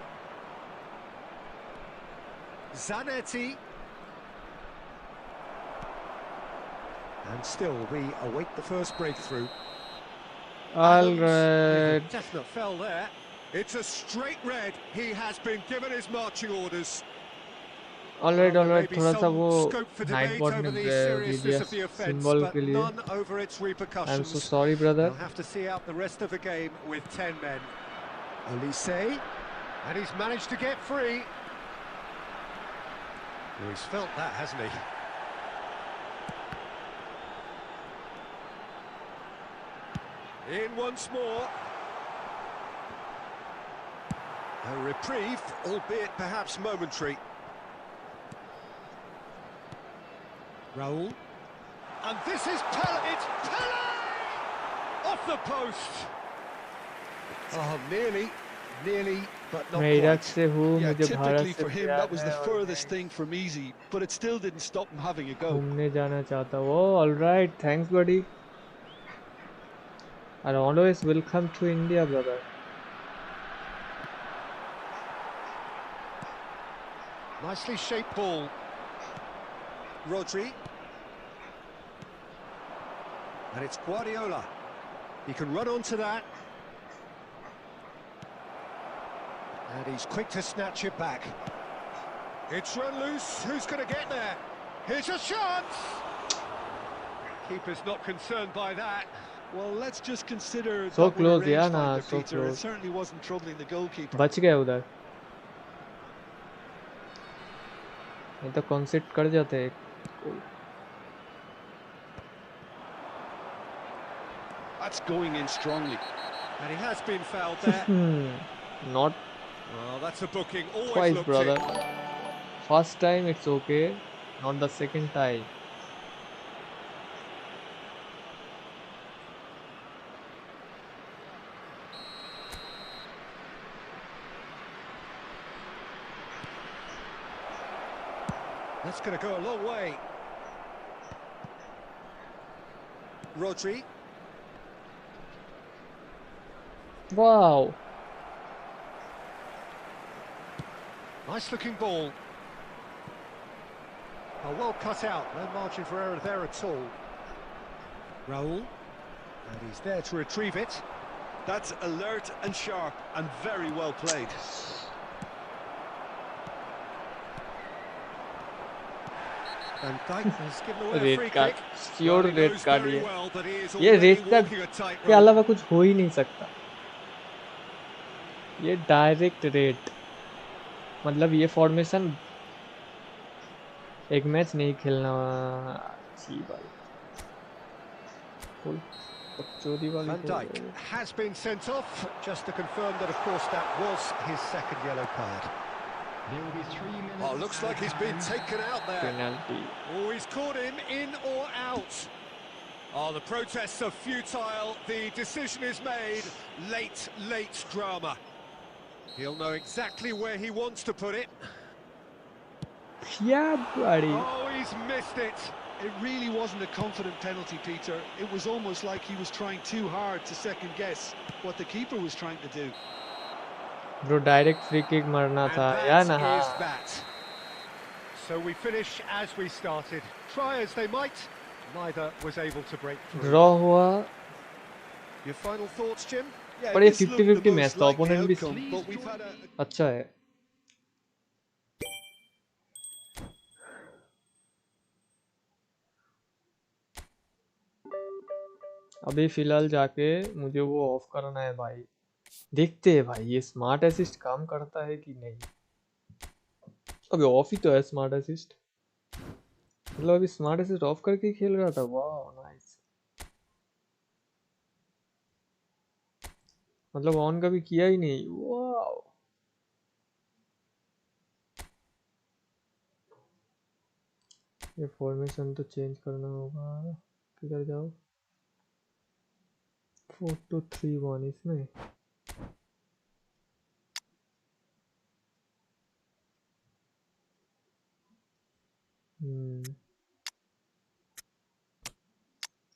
Zanetti. And still, we await the first breakthrough. Alright. Definite fell there. It's a straight red. He has been given his marching orders. Alright, थोड़ा सा वो night bot ने दिया symbol के लिए. I'm so sorry, brother. They'll have to see out the rest of the game with 10 men. Elise, and he's managed to get free. Well, he's felt that, hasn't he? In once more. A reprieve, albeit perhaps momentary. Raul. And this is Pele! It's Pele! Off the post! Oh, nearly, but not मैं Iraq quite. से हूँ, Yeah, मुझे Bharat typically से for him, प्यार that was है the और furthest मैं thing from easy, but it still didn't stop him having a go. घूमने जाना चाहता हूँ. Oh, alright, thanks buddy. And always welcome to India, brother. Nicely shaped ball. Rodri. And it's Guardiola. He can run onto that. And he's quick to snatch it back. It's run loose. Who's going to get there? Here's a chance! Keeper's not concerned by that. Well, let's just consider So that one a close, yeah, rangefinder, nah, so Peter. It close. certainly wasn't troubling the goalkeeper. बच गए उधर. नहीं तो concept कर जाते हैं. That's going in strongly. And he has been fouled there. Not Well, that's a booking. Always twice, looked brother. it. First time it's okay, not the second time. That's going to go a long way. Rodri. Wow. Nice looking ball. Oh, well cut out. No margin for error there at all. Raul. And he's there to retrieve it. That's alert and sharp and very well played. And Dyke has given away a red free card, kick. Sure Well, he red knows card very ये. well that he is ये already red card walking a tightrope. के अलावा कुछ हो ही नहीं सकता. ये direct red. मतलब ये फॉर्मेशन एक मैच नहीं खेलना अच्छी बात. फुल बकचोदी वाली. Van Dijk has been sent off, just to confirm that, of course, that was his second yellow card. There will be 3 minutes. Oh, looks like he's been taken out there. Penalty. Oh, he's caught him in or out. Oh, the protests are futile. The decision is made. Late drama. He'll know exactly where he wants to put it. Yeah, buddy. Oh, he's missed it. It really wasn't a confident penalty, Peter. It was almost like he was trying too hard to second guess what the keeper was trying to do. Bro, direct free kick मारना And था that या ना. is that. So we finish as we started. Try as they might, neither was able to break through. Draw हुआ. Your final thoughts, Jim? Yeah, पर ये this looked 50-50 the match most था. likely opponent भी outcome, but we've had a अच्छा है. अभी फिलहाल जाके मुझे वो ऑफ करना है भाई. देखते हैं भाई ये स्मार्ट असिस्ट काम करता है कि नहीं। अबे ऑफ ही तो है स्मार्ट असिस्ट, मतलब अभी स्मार्ट असिस्ट ऑफ करके ही खेल रहा था। वाह नाइस, मतलब ऑन कभी किया ही नहीं। वाह ये फॉर्मेशन तो चेंज करना होगा। किधर जाओ, 4-2-3-1 इसमें।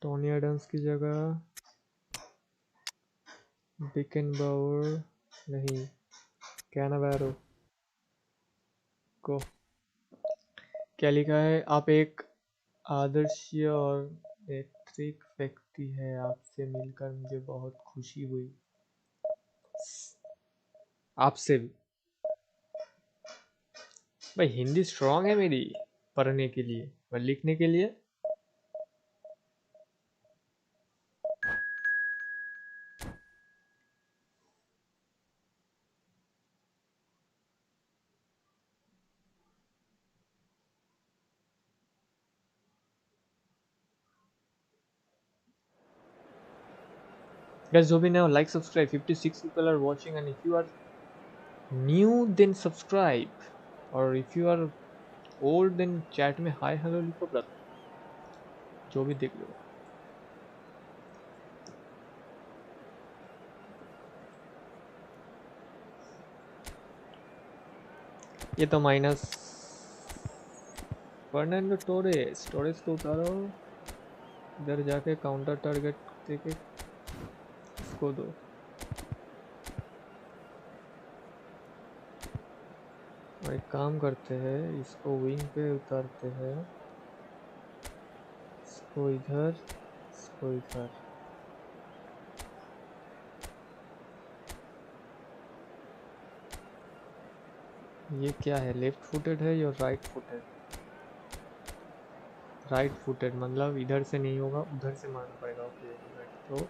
टोनी एडम्स की जगह बिकेनबाउर नहीं, कैनावेरो को। क्या लिखा है? आप एक आदर्शीय और नेत्रिक व्यक्ति है, आपसे मिलकर मुझे बहुत खुशी हुई। आपसे भी भाई। हिंदी स्ट्रांग है मेरी पढ़ने के लिए और लिखने के लिए। Guys, so now like, subscribe. 56 people are watching, and if you are new, then subscribe. Or if you are old, then chat में hi hello लिखो brother, जो भी देख लो। ये तो माइनस फर्नांडो टोरेस को उतारो, इधर जाके काउंटर टारगेट देके इसको दो। और एक काम करते हैं, इसको विंग पे उतारते हैं, इसको इधर, इसको इधर। ये क्या है, लेफ्ट फुटेड है या राइट फुटेड? राइट फुटेड, मतलब इधर से नहीं होगा, उधर से मारना पड़ेगा। ओके तो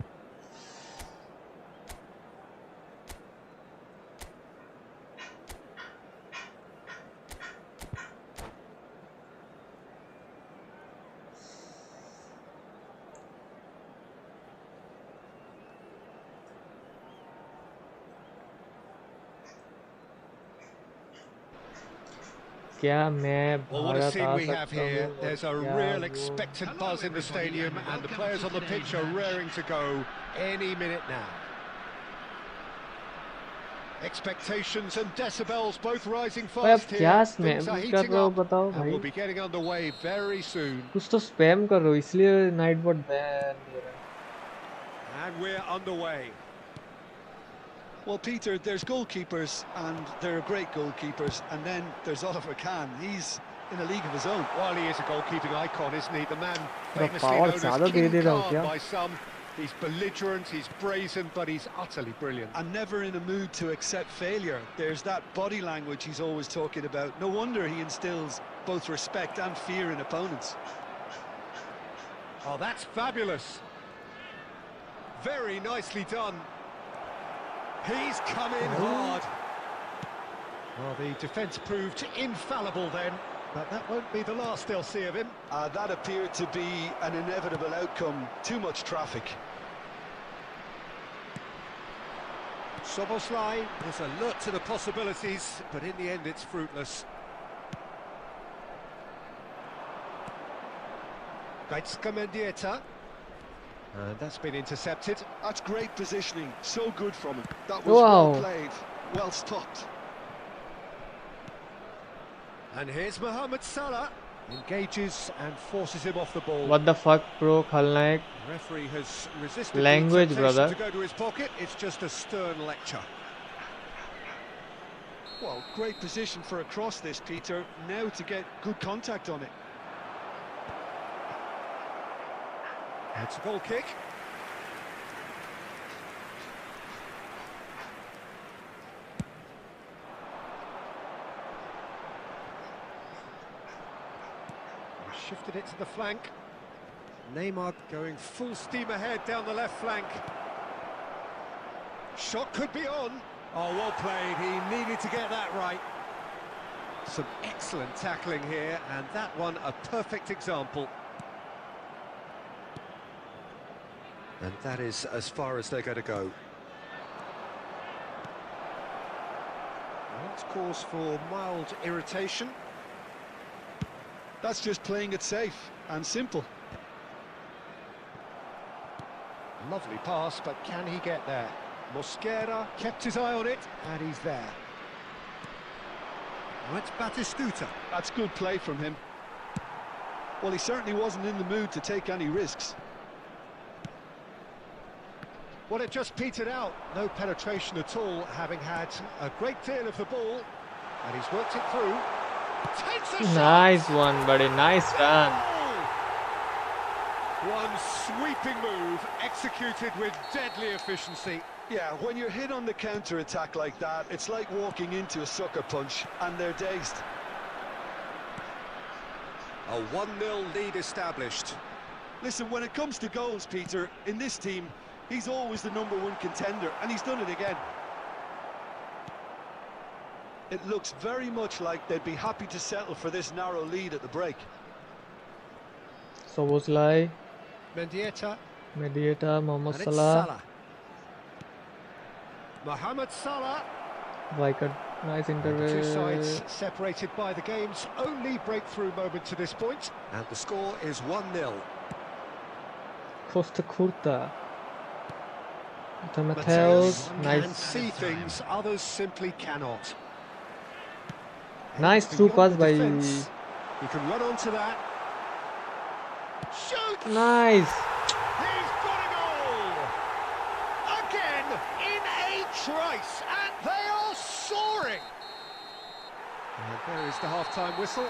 क्या मैं Well, what a Bharat scene uh we have सकता हूँ here. और There's a क्या real वो? expectant buzz in the stadium, and the players on the pitch are raring to go any minute now. Expectations and decibels both rising भाई आप fast क्या here. Spam Things are कर heating रहे हो up, बताओ and भाई? we'll be getting underway very soon. कुछ तो स्पैम कर रहे हो इसलिए नाइटबॉट बैन दे रहा है। And we're underway. Well, Peter, there's goalkeepers, and there are great goalkeepers, and then there's Oliver Kahn. He's in a league of his own. While he is a goalkeeping icon, isn't he? The man थोड़ा famously power known ज्यादा as दे King दे रहा हो Khan क्या? by some. He's belligerent, he's brazen, but he's utterly brilliant. And never in a mood to accept failure. There's that body language he's always talking about. No wonder he instills both respect and fear in opponents. Oh, that's fabulous. Very nicely done. He's come in hard. Well, the defence proved infallible then, but that won't be the last they'll see of him. That appeared to be an inevitable outcome. Too much traffic. Soboslai is alert to the possibilities, but in the end it's fruitless. Gaitska. And that's been intercepted. That's great positioning. So good from him. That was well played. Well stopped. And here's Mohamed Salah. Engages and forces him off the ball. What the fuck, bro? खलनायक. The referee has resisted Language, the temptation brother. to go to his pocket. It's just a stern lecture. Well, great position for a cross this, Peter. Now to get good contact on it. It's a goal kick. Shifted it to the flank. Neymar going full steam ahead down the left flank. Shot could be on. Oh, well played. He needed to get that right. Some excellent tackling here, and that one a perfect example. And that is as far as they're going to go. Well, that's cause for mild irritation. That's just playing it safe and simple. Lovely pass, but can he get there? Mosquera kept his eye on it, and he's there. Now it's Batistuta. That's good play from him. Well, he certainly wasn't in the mood to take any risks. Well, it just petered out. No penetration at all, having had a great deal of the ball. And he's worked it through. Takes a shot! Nice one, buddy. Nice run. One sweeping move, executed with deadly efficiency. Yeah, when you're hit on the counter-attack like that, it's like walking into a sucker punch, and they're dazed. A 1-0 lead established. Listen, when it comes to goals, Peter, in this team, he's always the #1 contender, and he's done it again. It looks very much like they'd be happy to settle for this narrow lead at the break. Szoboszlai, Mendieta. Mediator, Mohamed And it's Salah. Salah. Mohamed Salah. Viker, nice The two interval. sides separated by the game's only breakthrough moment to this point. And the score is 1-0. Costa Curta. Matthäus Matthäus, can nice. see things others simply cannot. Nice through Beyond pass the by. defence. He can run onto that. Shoot! Nice. He's got a goal! Again, in a trice, and they are soaring! And there is the half-time whistle.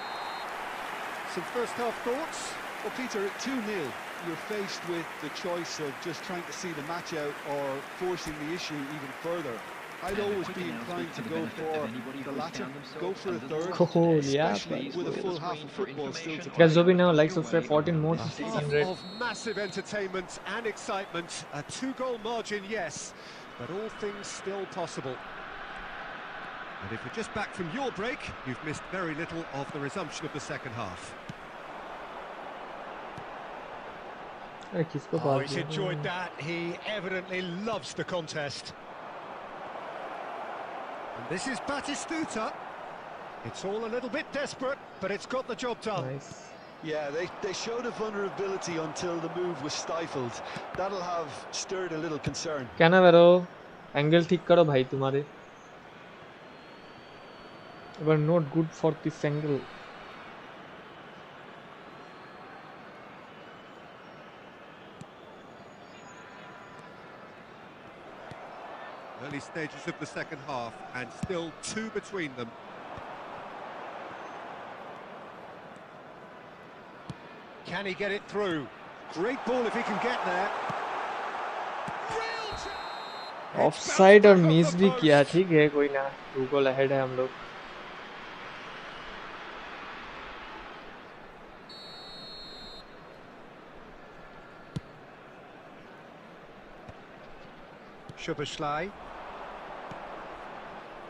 Some first-half thoughts? Well, Peter, at 2-0, you're faced with the choice of just trying to see the match out or forcing the issue even further. I'd always be inclined to go for the latter, go for a third, Cool, yeah. especially with a full half of football still to play. Guys, Zobi now like, subscribe, 14 more to Full 600. of massive entertainment and excitement. A 2-goal margin, yes, but all things still possible. And if you're just back from your break, you've missed very little of the resumption of the second half. अरे किसको Oh, पास he's दिया? enjoyed that. He evidently loves the contest. And this is Batistuta. It's all a little bit desperate, but it's got the job done. Nice. Yeah, they showed a vulnerability until the move was stifled. That'll have stirred a little concern. क्या ना करो angle ठीक करो भाई तुम्हारे but not good for this angle. Early stages of the second half, and still 2 between them. Can he get it through? Great ball if he can get there. Offside और miss भी किया, ठीक है कोई ना, 2 गोल अहेड है हम लोग.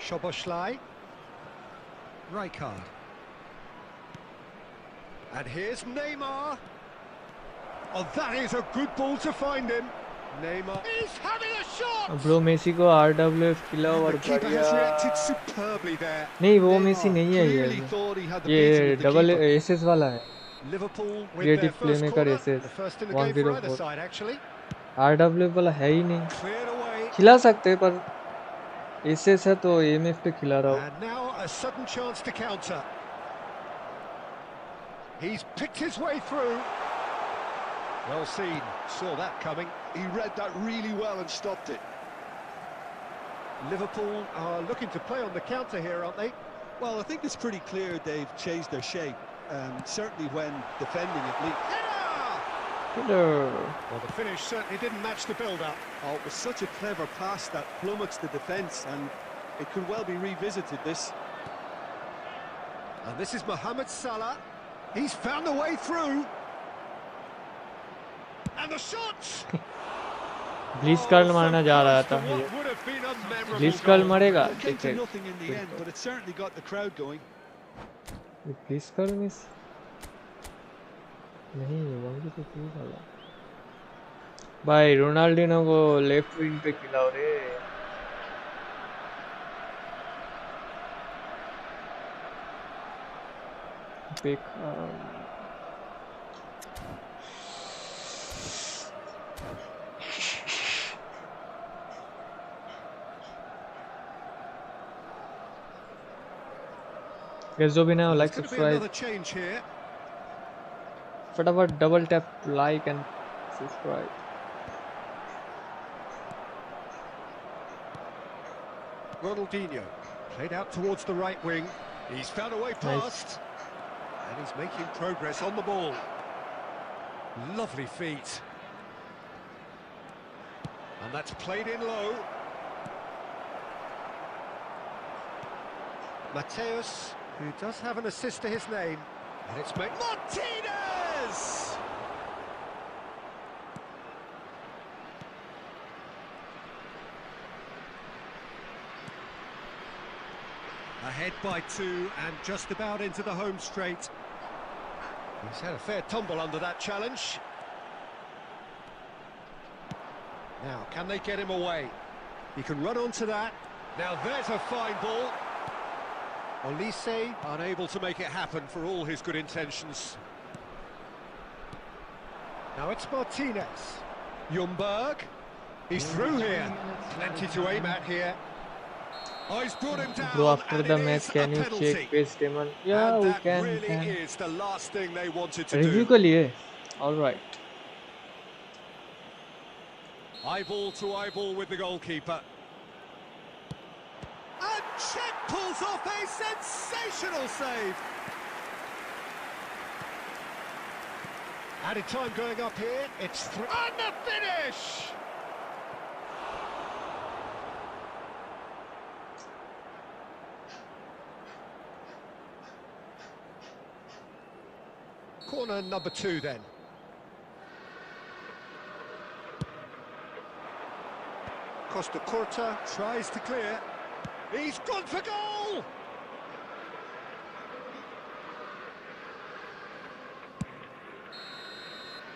Szoboszlai. Rijkaard. And here's Neymar. Oh, that is a good ball to find him. Neymar is having a shot. Bro Messi को RWF किला और The keeper बढ़िया. has reacted superbly there. नहीं वो मेसी नहीं है Clearly ये. thought he had the ये beating of the double keeper. Aces वाला है. Liverpool with Creative their first playmaker corner. SS. The first in the game for either 104. side, actually. RWF वाला है ही नहीं. Cleared away. खिला सकते हैं पर एसेस है तो एमएफ पे खिला रहा हूँ. And now a sudden chance to counter. He's picked his way through. Well seen, saw that coming. He read that really well and stopped it. Liverpool are looking to play on the counter here, aren't they? Well, I think it's pretty clear they've changed their shape, certainly when defending at least. Well, the finish certainly didn't match the build-up. Oh, it was such a clever pass that plummets the defence, and it could well be revisited, this. And this is Mohamed Salah. He's found a way through. And the shots! Bliss card मारना जा रहा था What ये. would have been a memorable Please call goal. मरेगा Well, it came to देखे nothing in the end, but it certainly got the crowd going. Please call miss नहीं 1-2 वाला भाई रोनाल्डिनो को लेफ्ट विंग पे खिलाओ रे बेकार Guys, जो भी ना Well, like there's going to be subscribe another change here. फटाफट double tap like and subscribe Ronaldinho played out towards the right wing. He's found a way past. And he's making progress on the ball. Lovely feet. And that's played in low. Mateus, who does have an assist to his name. And it's made... Martinez! Ahead by 2 and just about into the home straight. He's had a fair tumble under that challenge. Now, can they get him away? He can run onto that. Now there's a fine ball. Olise unable to make it happen for all his good intentions. Now it's Martinez. Ljungberg. He's through here. Plenty to aim at here. Oh, he's brought him down. Bro, after and the it match, is can a you penalty. check page demon? Yeah, And we that can. really is the last thing they wanted to Review do. के लिए. All right. Eyeball to eyeball with the goalkeeper. And Czech pulls off a sensational save. Added time going up here. It's through. And the finish! Corner number 2 then. Costa Curta tries to clear. He's gone for goal!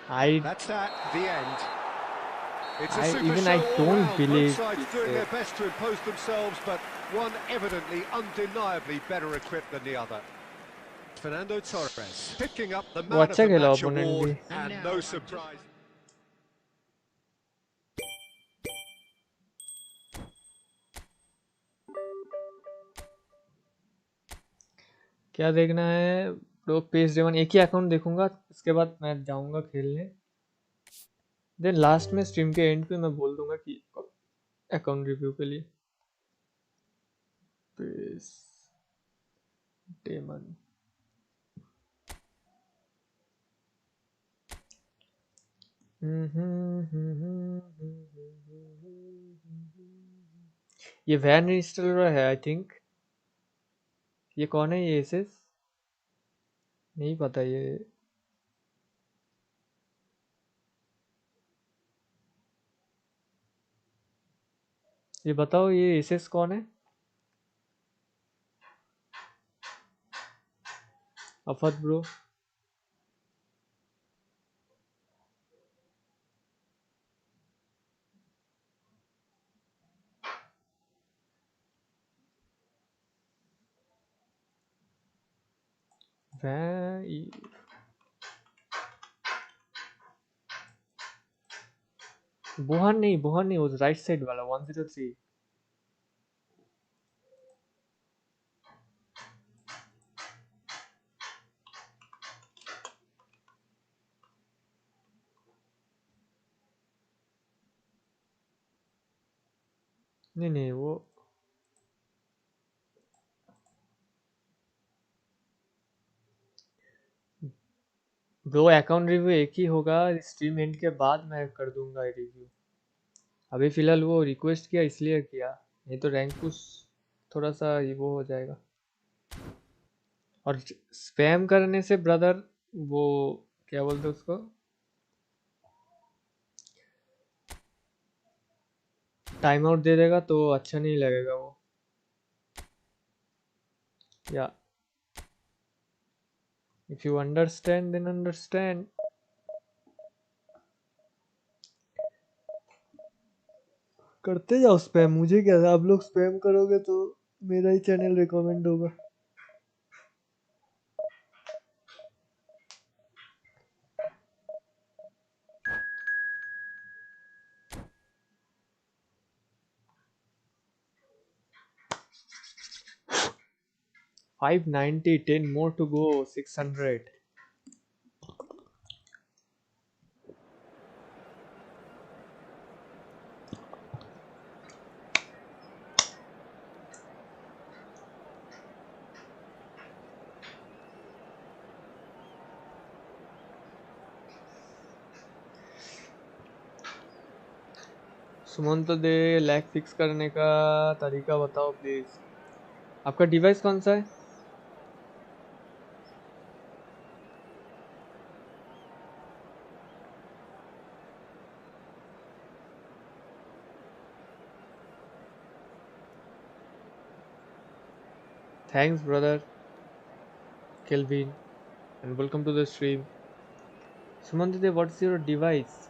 That's that, the end. It's a super even show I all don't round. believe Both sides it's doing their best to impose themselves, but one evidently, undeniably better equipped than the other. Fernando Torres picking up the man of अच्छा the खेला match opponent award, भी. and no surprise. क्या देखना है pro page Devon एक ही account देखूंगा इसके बाद मैं जाऊंगा खेलने देन लास्ट में स्ट्रीम के एंड पे मैं बोल दूंगा कि अकाउंट रिव्यू के लिए पेज डेमन ये वैन इंस्टॉलर है आई थिंक ये कौन है ये एसएस नहीं पता ये बताओ ये एसएस कौन है अफत ब्रो बुहान नहीं वो राइट साइड वाला 103 नहीं वो ब्रो अकाउंट रिव्यू एक ही होगा स्ट्रीम एंड के बाद मैं कर दूंगा रिव्यू अभी फिलहाल वो रिक्वेस्ट किया इसलिए किया नहीं तो रैंक पुश थोड़ा सा वो हो जाएगा और स्पैम करने से ब्रदर वो क्या बोलते उसको टाइम आउट दे देगा तो अच्छा नहीं लगेगा वो। या if you understand then understand. करते जाओ स्पैम, मुझे क्या, आप लोग स्पैम करोगे तो मेरा ही चैनल रिकमेंड होगा। $590, 10 more to go, 600। Sumant they, lag fix करने का तरीका बताओ प्लीज। आपका डिवाइस कौन सा है? Thanks brother Kelvin and welcome to the stream. Sumantide, what's your device?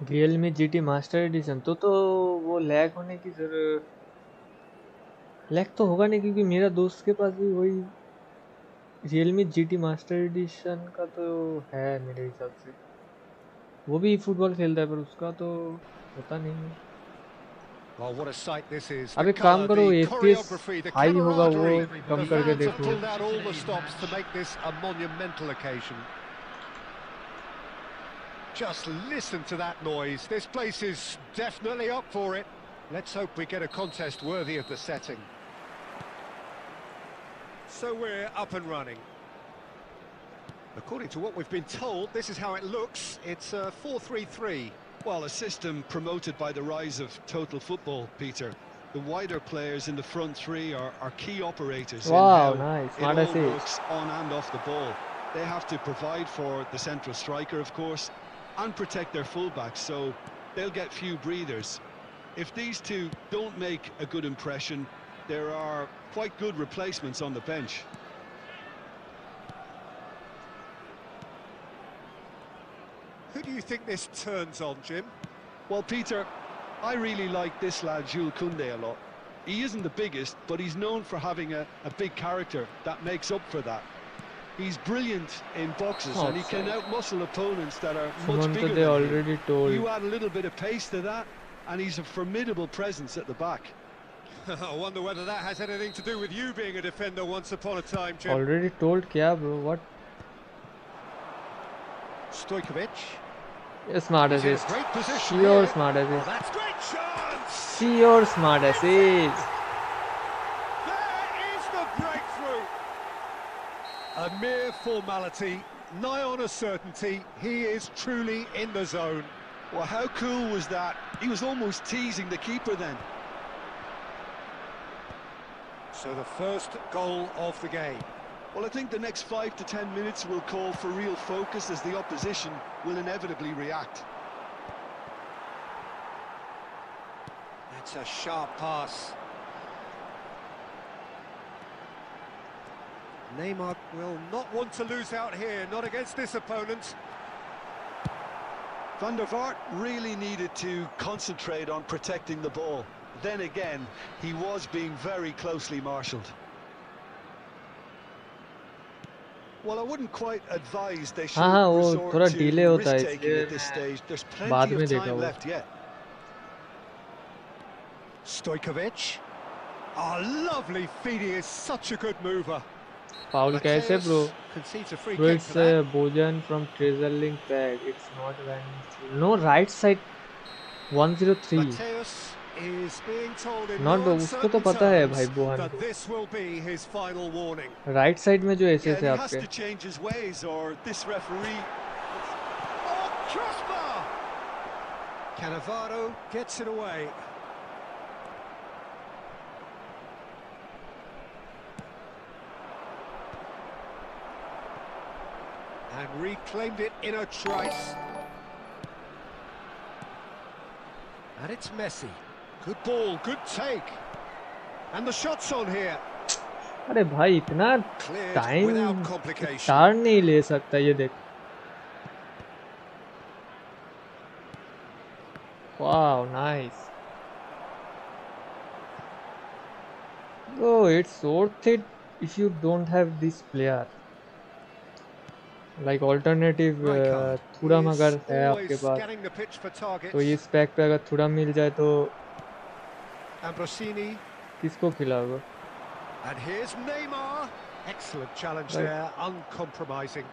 Realme GT Master Edition। तो वो लैग होने की जरूरत, लैग तो होगा नहीं क्योंकि मेरा दोस्त के पास भी वही Realme GT Master Edition का तो है मेरे हिसाब से। वो भी फुटबॉल खेलता है पर उसका तो होता नहीं है। Well, what a sight this is. अब The एक काम colour, करो, the FPS choreography, the high होगा वो camaraderie. कम The करके fans have देखो। pulled out all the stops to make this a monumental occasion. Just listen to that noise. This place is definitely up for it. Let's hope we get a contest worthy of the setting. So we're up and running. According to what we've been told, this is how it looks. It's a 4-3-3. Well, a system promoted by the rise of total football, Peter. The wider players in the front three are key operators Wow, in how nice. it Smart all assist. works on and off the ball. They have to provide for the central striker, of course, and protect their fullbacks, so they'll get few breathers. If these two don't make a good impression, there are quite good replacements on the bench. Who do you think this turns on, Jim? Well, Peter, I really like this lad, Jules Koundé, a lot. He isn't the biggest, but he's known for having a big character that makes up for that. He's brilliant in boxes, and he can outmuscle opponents that are much bigger they than already him. told. You add a little bit of pace to that, and he's a formidable presence at the back. I wonder whether that has anything to do with you being a defender once upon a time, Jim. Already told kya bro, what? Stojkovic. Smart assist. Great position. Sure, smart assist. Oh, that's great chance. Sure, smart assist. There is the breakthrough. A mere formality, nigh on a certainty. He is truly in the zone. Well, how cool was that? He was almost teasing the keeper then. So the first goal of the game. Well, I think the next 5 to 10 minutes will call for real focus as the opposition will inevitably react. That's a sharp pass. Neymar will not want to lose out here, not against this opponent. Van der Vaart really needed to concentrate on protecting the ball. Then again, he was being very closely marshalled. Well, I wouldn't quite advise they should resort to risk-taking at this stage. There's plenty of time left yet. Stojkovic. Oh, lovely feed. He is such a good mover. Foul कैसे bro? Concedes a free Bro, kick it's for that. Bojan from Treasure-Link Bag. It's not Van. No, right side 103. Mateus is being told in not no उसको तो uncertain पता है भाई terms बोहान that this will be his final warning. को right side में जो Yeah, assess and है he has आपके to change his ways, or this referee. Oh, crossbar! Cannavaro gets it away. And reclaimed it in a trice. And it's Messi. Good ball, good take. And the shot's on here. अरे भाई इतना Cleared time without complication. टार नहीं ले सकता ये देख wow nice Oh, it's worth it if you don't have this player. Like alternative थुड़म अगर है आपके पास तो इस पैक पे अगर थुड़म मिल जाए तो Ambrosini. किसको खिलाओगे? And here's Neymar. Excellent challenge there, uncompromising.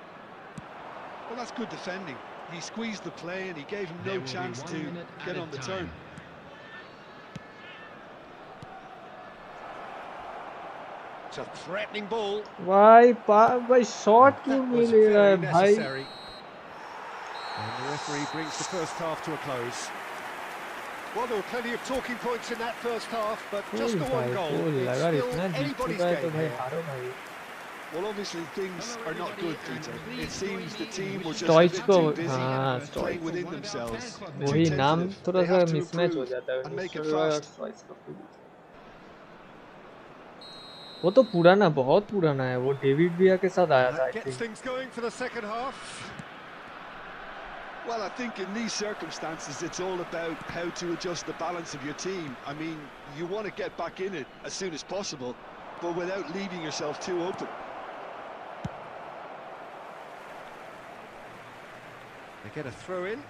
Well, that's good defending. He squeezed the play and he gave him no chance to get on the turn. It's a threatening ball. भाई shot क्यों नहीं ले रहा है भाई? And the referee brings the first half to a close. Well, there were plenty of talking points in that first half, but just the one goal. It's still anybody's game here. Well, obviously things are not good, Peter. It seems the team were just a bit too busy playing within themselves. वही नाम थोड़ा सा mismatch हो जाता है. And make it fast. वो तो पुराना बहुत पुराना है वो डेविड विया के साथ आया था. Gets things going for the second half. Well, I think in these circumstances, it's all about how to adjust the balance of your team. I mean, you want to get back in it as soon as possible, but without leaving yourself too open. They get a throw in.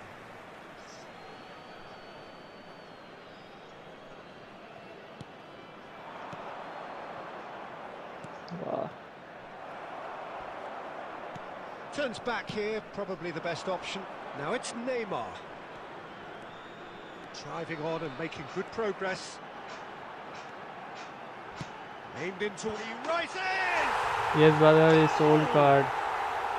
Wow. Turns back here, probably the best option. Now it's Neymar. Driving on and making good progress. Aimed into RYZEN! Yes, brother, it's old card.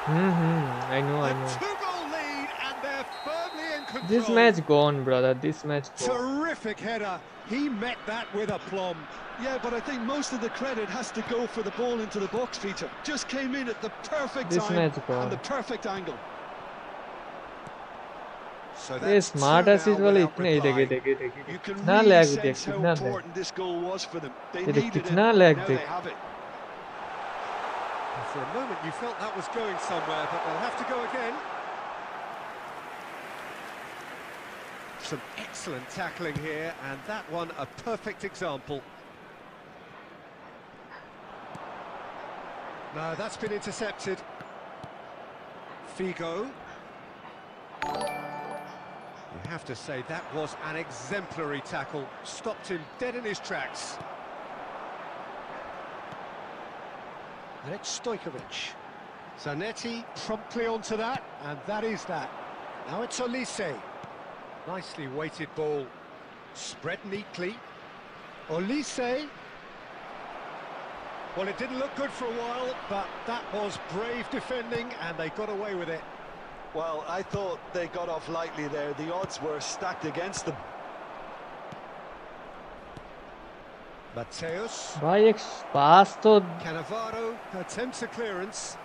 I know. Two-goal lead and they're firmly in control. This match gone, brother. This match gone. Terrific header. He met that with aplomb. Yeah, but I think most of the credit has to go for the ball into the box, Peter. Just came in at the perfect time and the perfect angle. So ये smart assist वाले इतने देखे कितना lag देख कितना कितना lag देख. For a moment you felt that was going somewhere, but they'll have to go again. Some excellent tackling here, and that one a perfect example. No, that's been intercepted. Figo. You have to say that was an exemplary tackle. Stopped him dead in his tracks. And it's Stojkovic. Zanetti promptly onto that, and that is that. Now it's Olise. Nicely weighted ball. Spread neatly. Olise. Well, it didn't look good for a while, but that was brave defending, and they got away with it. Well, I thought they got off lightly there. The odds were stacked against them. Mateus. भाई एक पास तो Cannavaro attempts a clearance.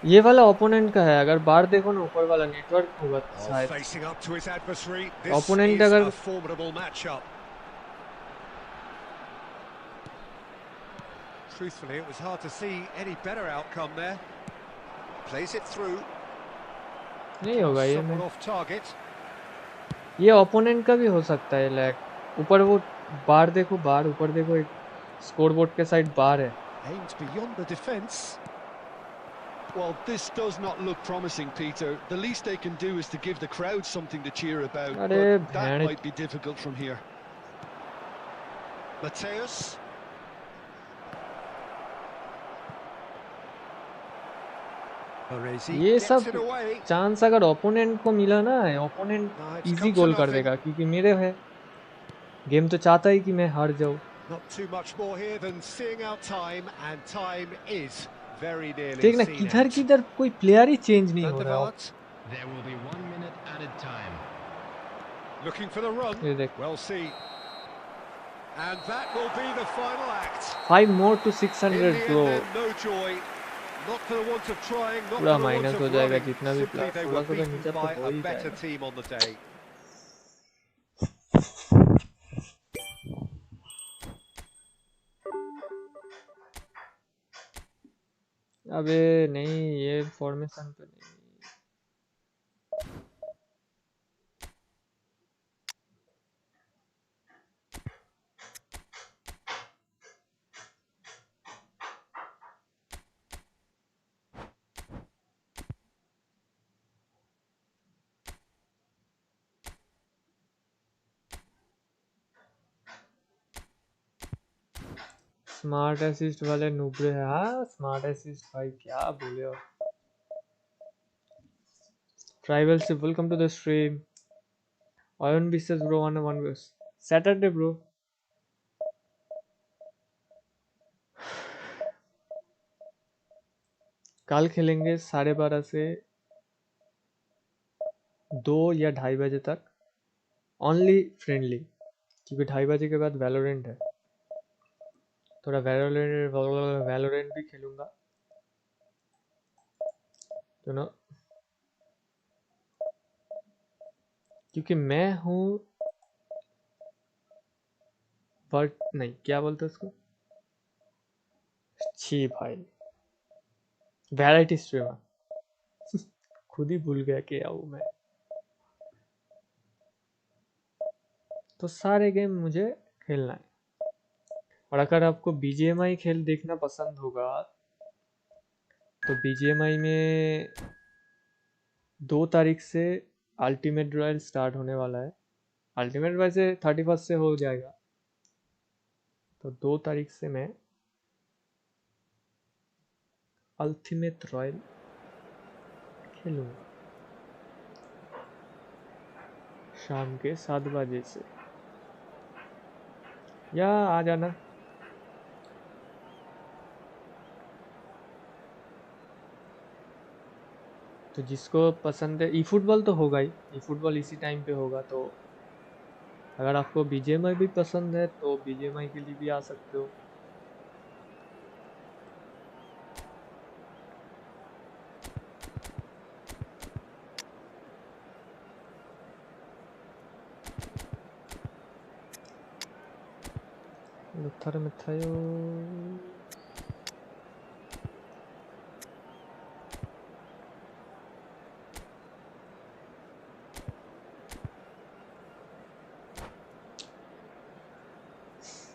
ये वाला opponent का है. अगर बाहर देखो ना ऊपर वाला नेटवर्क होगा शायद. Facing up to his adversary. This Opponent is अगर a formidable matchup. Truthfully, it was hard to see any better outcome there. Plays it through. नहीं होगा ये. Somewhat off target. ये ओपोनेंट का भी हो सकता है लैग. ऊपर वो बार देखो बार ऊपर देखो एक स्कोरबोर्ड के साइड बार है. Aimed beyond the defence. Well, this does not look promising, Peter. The least they can do is to give the crowd something to cheer about, but that might be difficult from here. Mateus. ये सब chance अगर opponent को मिला ना opponent easy गोल कर देगा क्योंकि मेरे है गेम तो चाहता ही कि मैं हार जाऊं। Not too much more here than seeing out time, and time is very nearly देखना seen किधर out. किधर कोई प्लेयर ही चेंज नहीं Van हो der रहा है। Vaart There will be 1 minute added time. looking for the run. ये देख Well seen. And that will be the final act. 5 more to In 600 the bro. end, then, no joy. Not for the want of trying, not पूरा for the want minus हो of जाएगा running. जितना भी Simply they 1600 were के beaten नीचे तो by हो a he better जाएगा। team on the day. अबे नहीं ये फॉर्मेशन पे नहीं। स्मार्ट असिस्ट वाले नूबरे हैं। हाँ स्मार्ट असिस्ट भाई क्या बोले। और ट्राइबल से वेलकम टू द स्ट्रीम। ऑयन बिसेस ब्रो 1 वर्स सैटरडे ब्रो। कल खेलेंगे 12:30 से 2 या 2:30 बजे तक। ओनली फ्रेंडली क्योंकि 2:30 बजे के बाद वैलोरेंट है। थोड़ा वैलोरेंट भी खेलूंगा तो ना, क्योंकि मैं हूँ बट नहीं क्या बोलते उसको। छी भाई वैराइटी स्ट्रीमर खुद ही भूल गया क्या हूँ मैं। तो सारे गेम मुझे खेलना है। और अगर आपको बीजीएमआई खेल देखना पसंद होगा तो बीजीएमआई में 2 तारीख से अल्टीमेट रॉयल स्टार्ट होने वाला है। अल्टीमेट वैसे 31 से हो जाएगा तो 2 तारीख से मैं अल्टीमेट रॉयल खेलूंगा शाम के 7 बजे से। या आ जाना। तो जिसको पसंद है eFootball तो होगा ही। eFootball इसी टाइम पे होगा। तो अगर आपको बीजीएमआई भी पसंद है तो बीजीएमआई के लिए भी आ सकते हो। लुथर में थायो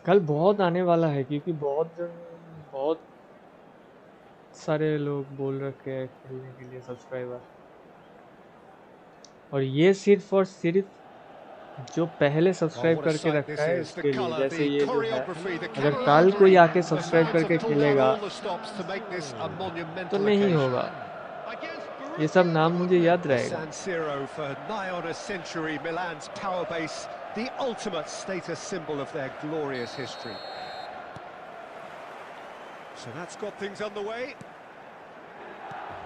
कल बहुत आने वाला है क्योंकि बहुत सारे लोग बोल रखे हैं खेलने के लिए सब्सक्राइबर। और ये सिर्फ और सिर्फ जो पहले Oh, सब्सक्राइब what a करके sight रखा this है is. The उसके लिए। colour, जैसे the ये जो है choreography, the अगर कल कोई camaraderie. आके The सब्सक्राइब fans करके have pulled out खेलेगा all the stops to make this a तो monumental नहीं occasion. होगा। ये सब नाम मुझे याद The रहेगा। San Siro for nigh on a century, Milan's power base, the ultimate status symbol of their glorious history. So that's got things underway.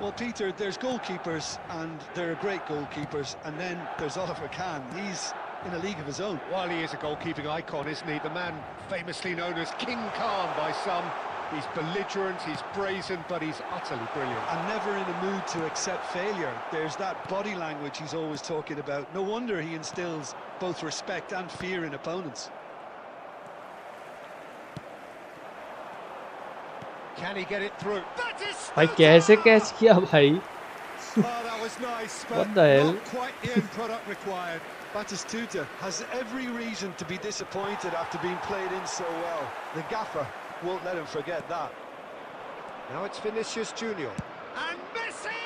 Well, Peter, there's goalkeepers, and there are great goalkeepers, and then there's Oliver Kahn. He's in a league of his own. While he is a goalkeeping icon, isn't he? The man famously known as King Khan by some. He's belligerent, he's brazen, but he's utterly brilliant. And never in a mood to accept failure. There's that body language he's always talking about. No wonder he instills both respect and fear in opponents. Can he get it through? That is भाई कैसे catch किया भाई। Oh, that was nice, but What the hell? not quite the end product required. Batistuta has every reason to be disappointed after being played in so well. The gaffer won't let him forget that. Now it's Vinicius Junior. And Messi!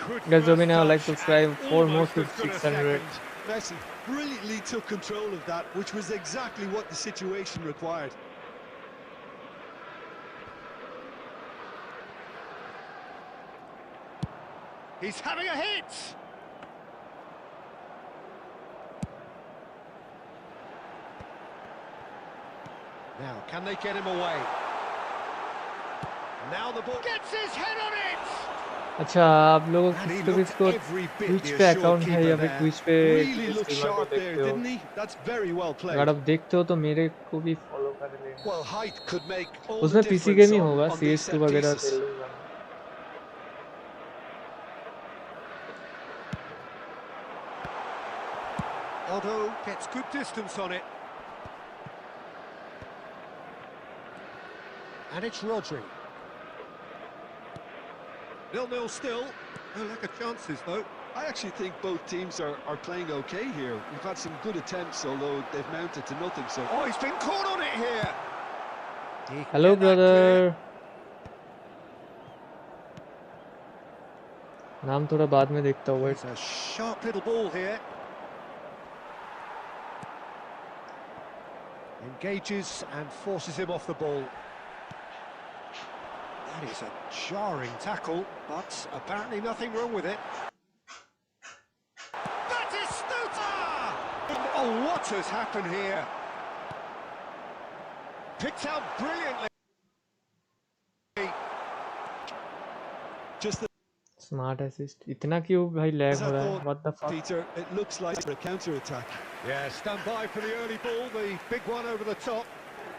Good Guys, first now like touch subscribe and 4 more almost to as good a 600. second. Messi brilliantly took control of that, which was exactly what the situation required. He's having a hit! Now, can they get him away? Now the ball gets his head on it! अच्छा आप लोगों को Twitch पे account है या फिर Twitch पे streamer को देखते हो? अगर आप देखते हो तो मेरे को भी फॉलो कर लेना। उसमें पीसी गेम ही होगा, CS2 वगैरह खेल लूंगा मैं। Otto gets good distance on it. And it's Rodri. 0-0 still. No lack of chances, though. I actually think both teams are playing okay here. We've had some good attempts, although they've mounted to nothing. So, oh, he's been caught on it here. Hello, brother. नाम थोड़ा बाद में देखता हूँ। It's a sharp little ball here. Engages and forces him off the ball. That is a jarring tackle, but apparently nothing wrong with it. Oh, what has happened here? Picked out brilliantly. Just the smart assist. इतना क्यों भाई lag हो रहा है? What the fuck? Peter, it looks like a counter attack. Yeah, stand by for the early ball, the big one over the top.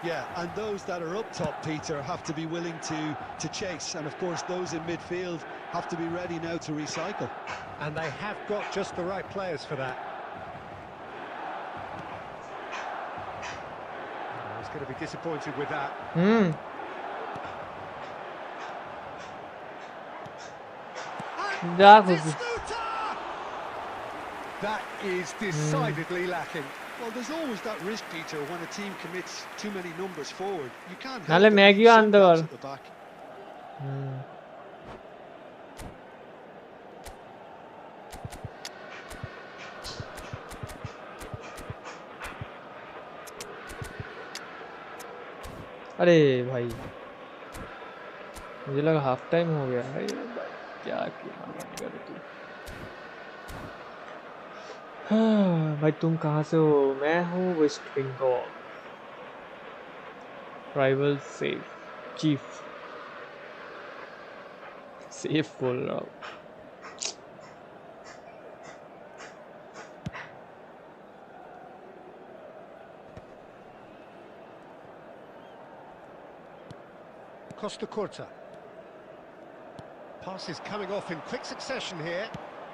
Yeah, and those that are up top, Peter, have to be willing to chase, and of course those in midfield have to be ready now to recycle. And they have got just the right players for that. I was going to be disappointed with that. That is decidedly lacking. Well, there's always that risk, Peter, when a team commits too many numbers forward. You can't help but leave some gaps at the back. अरे भाई मुझे लगा half time हो गया। अरे भाई क्या किया तू? हाँ, भाई तुम कहाँ से हो? मैं हूँ West Bengal. Rival chief safe बोल रहा हूँ। Costa Curta. Pass is coming off in quick succession here.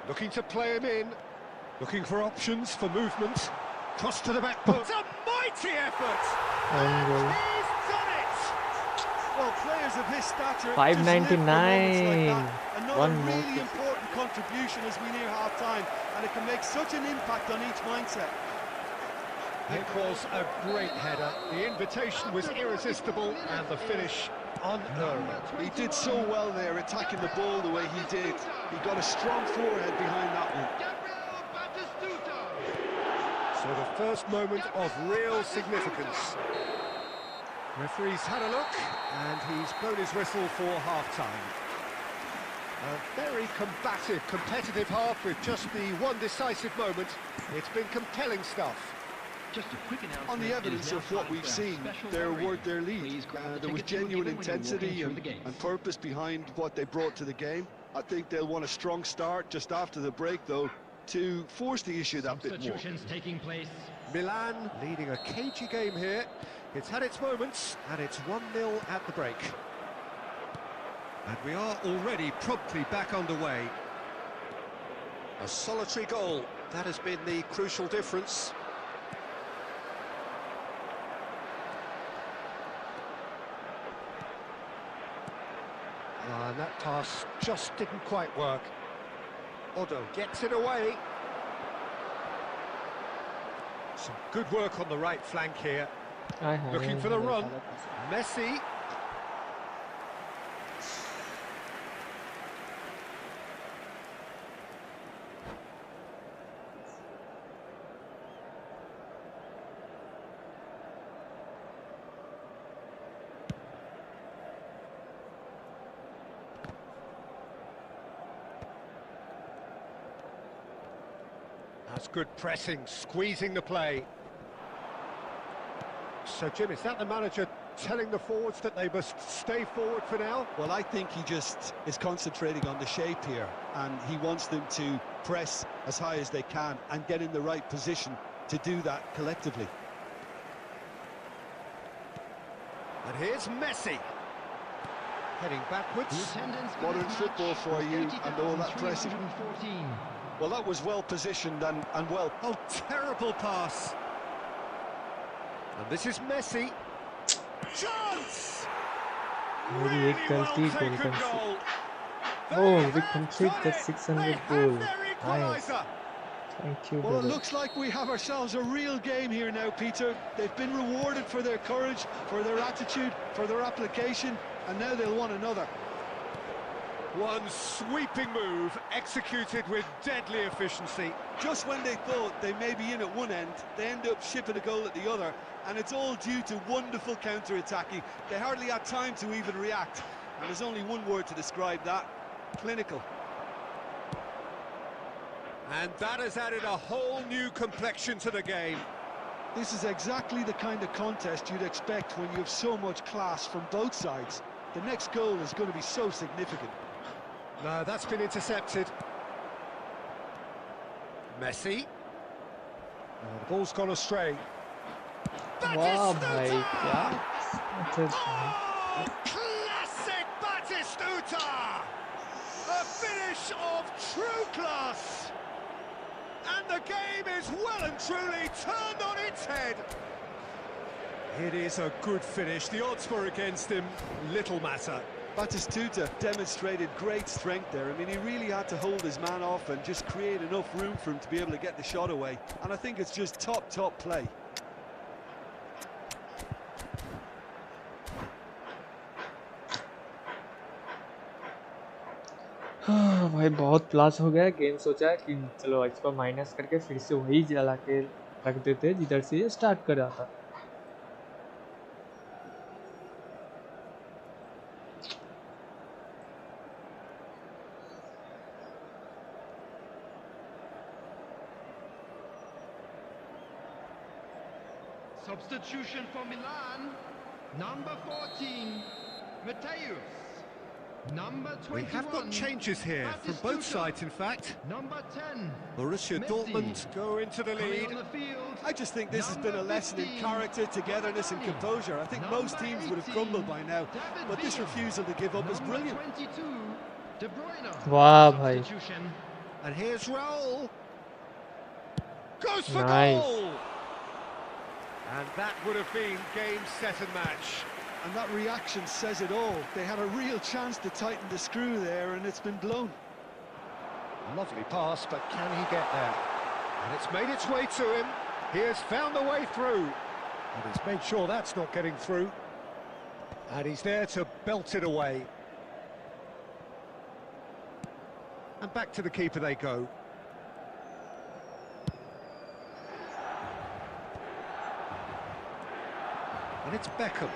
Looking to play him in. Looking for options for movement. Cross to the back post. It's a mighty effort! And he's done it! Well, players of his stature 599. Like another really important contribution as we near half-time, and it can make such an impact on each mindset. It was a great header. The invitation was irresistible, and the finish unearned. He did so well there, attacking the ball the way he did. He got a strong forehead behind that one. So the first moment of real significance. Referee's had a look, and he's blown his whistle for half-time. A very combative, competitive half with just the one decisive moment. It's been compelling stuff. Just a quick announcement. On the evidence of what we've seen, they're worth their lead. There was genuine intensity and purpose behind what they brought to the game. I think they'll want a strong start just after the break, though, to force the issue that bit more. Substitutions taking place. Milan leading a cagey game here. It's had its moments, and it's 1-0 at the break. And we are already promptly back underway. A solitary goal, that has been the crucial difference. And that pass just didn't quite work. Otto gets it away. Some good work on the right flank here. Looking for the run. Messi. That's good pressing, squeezing the play. So, Jim, is that the manager telling the forwards that they must stay forward for now? Well, I think he just is concentrating on the shape here, and he wants them to press as high as they can and get in the right position to do that collectively. And here's Messi. Heading backwards. Modern football for you and all that pressing. Well, that was well positioned and well. Oh, terrible pass. And this is Messi. Chance! Really well taken goal. Oh, we complete the 600 goal. Nice. Thank you. Well, it looks like we have ourselves a real game here now, Peter. They've been rewarded for their courage, for their attitude, for their application, and now they'll want another. One sweeping move, executed with deadly efficiency. Just when they thought they may be in at one end, they end up shipping a goal at the other, and it's all due to wonderful counter-attacking. They hardly had time to even react, and there's only one word to describe that: clinical. And that has added a whole new complexion to the game. This is exactly the kind of contest you'd expect when you have so much class from both sides. The next goal is going to be so significant. No, that's been intercepted. Messi. Oh, the ball's gone astray. Wow, bhai, kya? Oh, classic Batistuta! A finish of true class! And the game is well and truly turned on its head. It is a good finish. The odds were against him. Little matter. Batistuta demonstrated great strength there. I mean, he really had to hold his man off and just create enough room for him to be able to get the shot away. And I think it's just top play. भाई बहुत plus हो गया game. सोचा है कि चलो इसको minus करके फिर से वही जला के रख देते जिधर से ये स्टार्ट कर रहा था। Substitution for Milan, number 14, Matthäus. Number 21. We have got changes here from both sides, in fact. Number 10. Borussia Dortmund go into the lead. I just think this has been a lesson in character, togetherness and composure. I think most teams would have crumbled by now, but this refusal to give up is brilliant. Wow, bhai. And here's Raul. Goes for Nice. goal! And that would have been game, set and match. And that reaction says it all. They had a real chance to tighten the screw there, and it's been blown. Lovely pass, but can he get there? And it's made its way to him. He has found the way through. And he's made sure that's not getting through. And he's there to belt it away. And back to the keeper they go. And it's Beckham.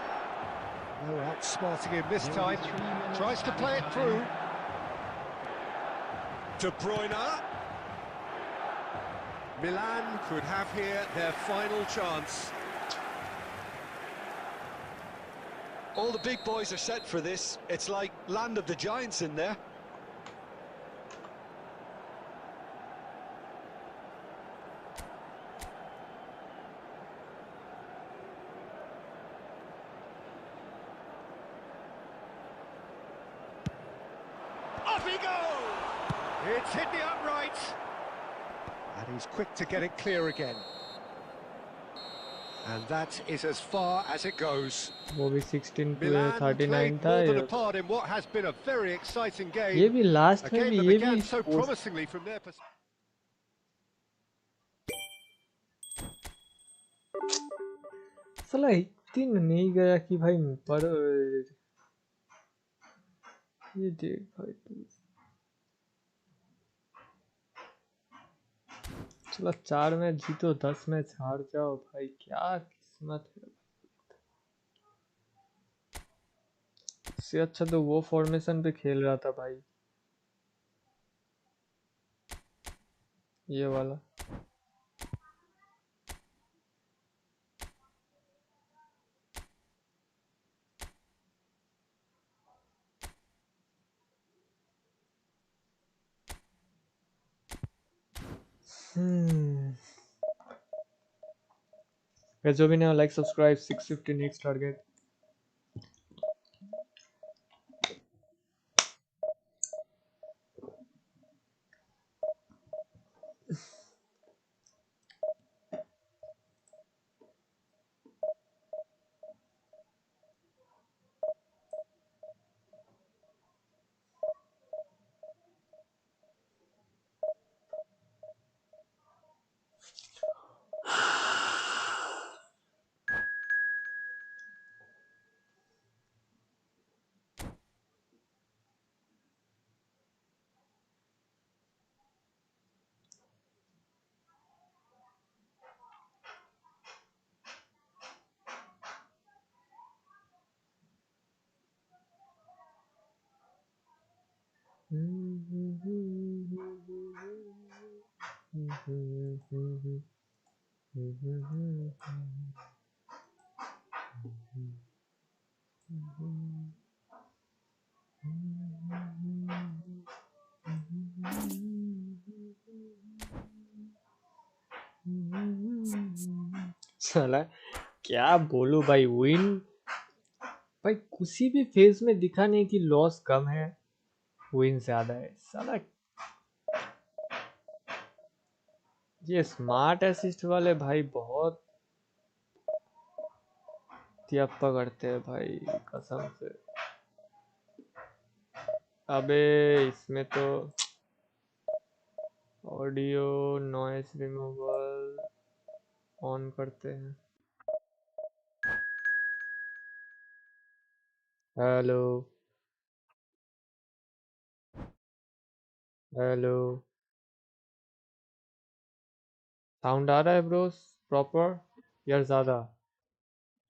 No outsmarting him this time. Tries to play it through. De Bruyne. Milan could have here their final chance. All the big boys are set for this. It's like land of the giants in there. Off he goes! It's hit the upright. And he's quick to get it clear again. And that is as far as it goes. वो भी 16 to Milan 39 played था more than ये। a part in what has been a very exciting game. ये भी last A में game भी that ये began भी so promisingly from their perspective. साला एक दिन नहीं गया कि भाई पर ये देख भाई तू चलो 4 मैच जीतो 10 मैच हार जाओ भाई क्या किस्मत है। इससे अच्छा तो वो फॉर्मेशन पे खेल रहा था भाई ये वाला। Guys, जो भी नया like subscribe 650 next target. साला क्या बोलूं भाई, विन भाई किसी भी फेज में दिखा नहीं कि लॉस कम है विन ज्यादा है साला। ये स्मार्ट असिस्ट वाले भाई बहुत तियप्पा करते हैं भाई कसम से। अबे इसमें तो ऑडियो नॉइस रिमूवल ऑन करते हैं। हेलो हेलो, साउंड आ रहा है ब्रोस प्रॉपर यार ज्यादा?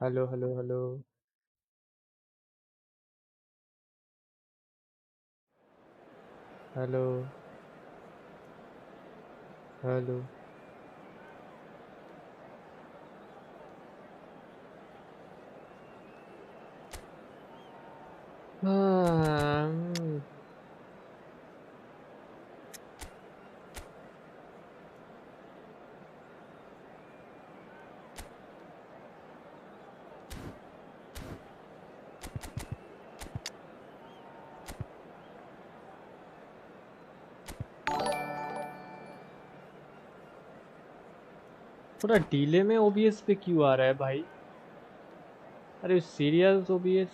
Hello hello hello hello hello. हाँ, थोड़ा डीले में ओबीएस पे क्यों आ रहा है भाई? अरे सीरियस ओबीएस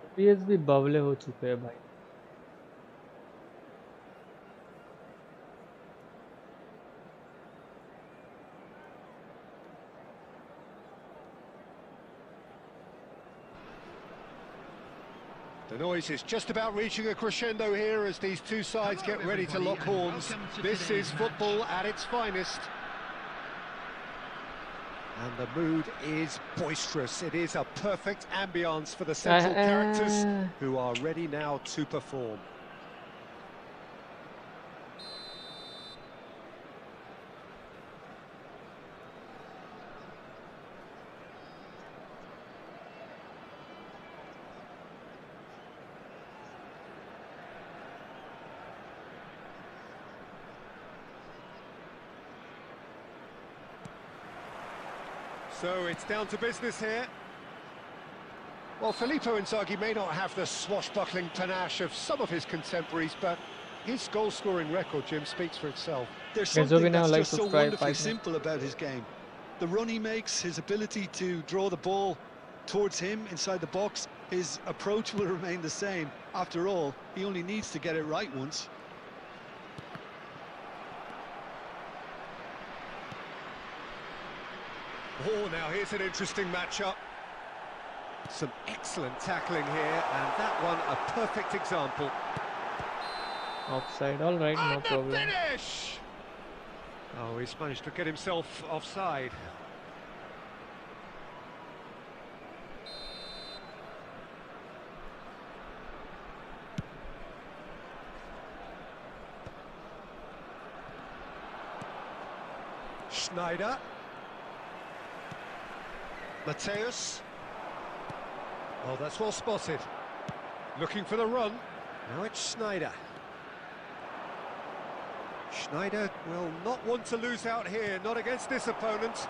ओबीएस भी बवले हो चुके हैं भाई। The noise is just about reaching a crescendo here as these two sides get ready to lock horns. This is football at its finest. And the mood is boisterous. It is a perfect ambience for the central characters who are ready now to perform. So it's down to business here. Well, Filippo Inzaghi may not have the swashbuckling panache of some of his contemporaries, but his goal-scoring record, Jim, speaks for itself. There's something that's just so wonderfully simple about his game. The run he makes, his ability to draw the ball towards him inside the box, his approach will remain the same. After all, he only needs to get it right once. Oh, now here's an interesting matchup. Some excellent tackling here, and that one a perfect example. Offside, all right, no problem. Finish! Oh, he's managed to get himself offside. Schneider. Mateus. Oh, that's well spotted. Looking for the run. Now it's Schneider. Schneider will not want to lose out here, not against this opponent.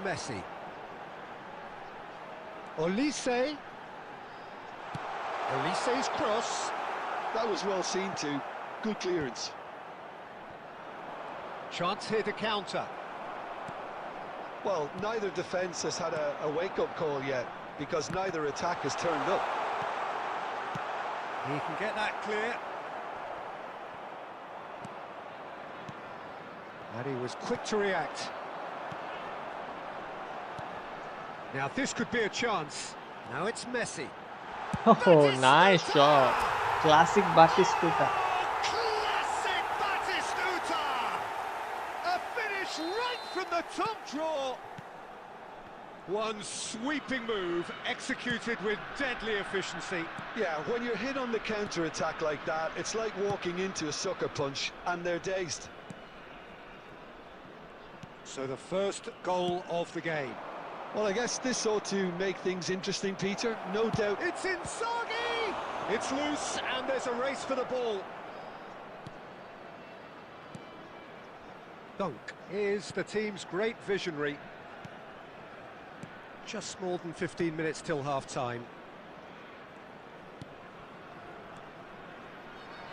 Messi. Olise. Olise's cross. That was well seen too. Good clearance. Chance here to counter. Well, neither defence has had a wake-up call yet, because neither attack has turned up. He can get that clear. And he was quick to react. Now this could be a chance. Now it's Messi. Oh, nice shot. Classic Batistuta. Classic Batistuta! A finish right from the top draw. One sweeping move, executed with deadly efficiency. Yeah, when you're hit on the counter-attack like that, it's like walking into a sucker punch, and they're dazed. So the first goal of the game. Well, I guess this ought to make things interesting, Peter. No doubt. It's Inzaghi! It's loose, and there's a race for the ball. Dunk is the team's great visionary. Just more than 15 minutes till half-time.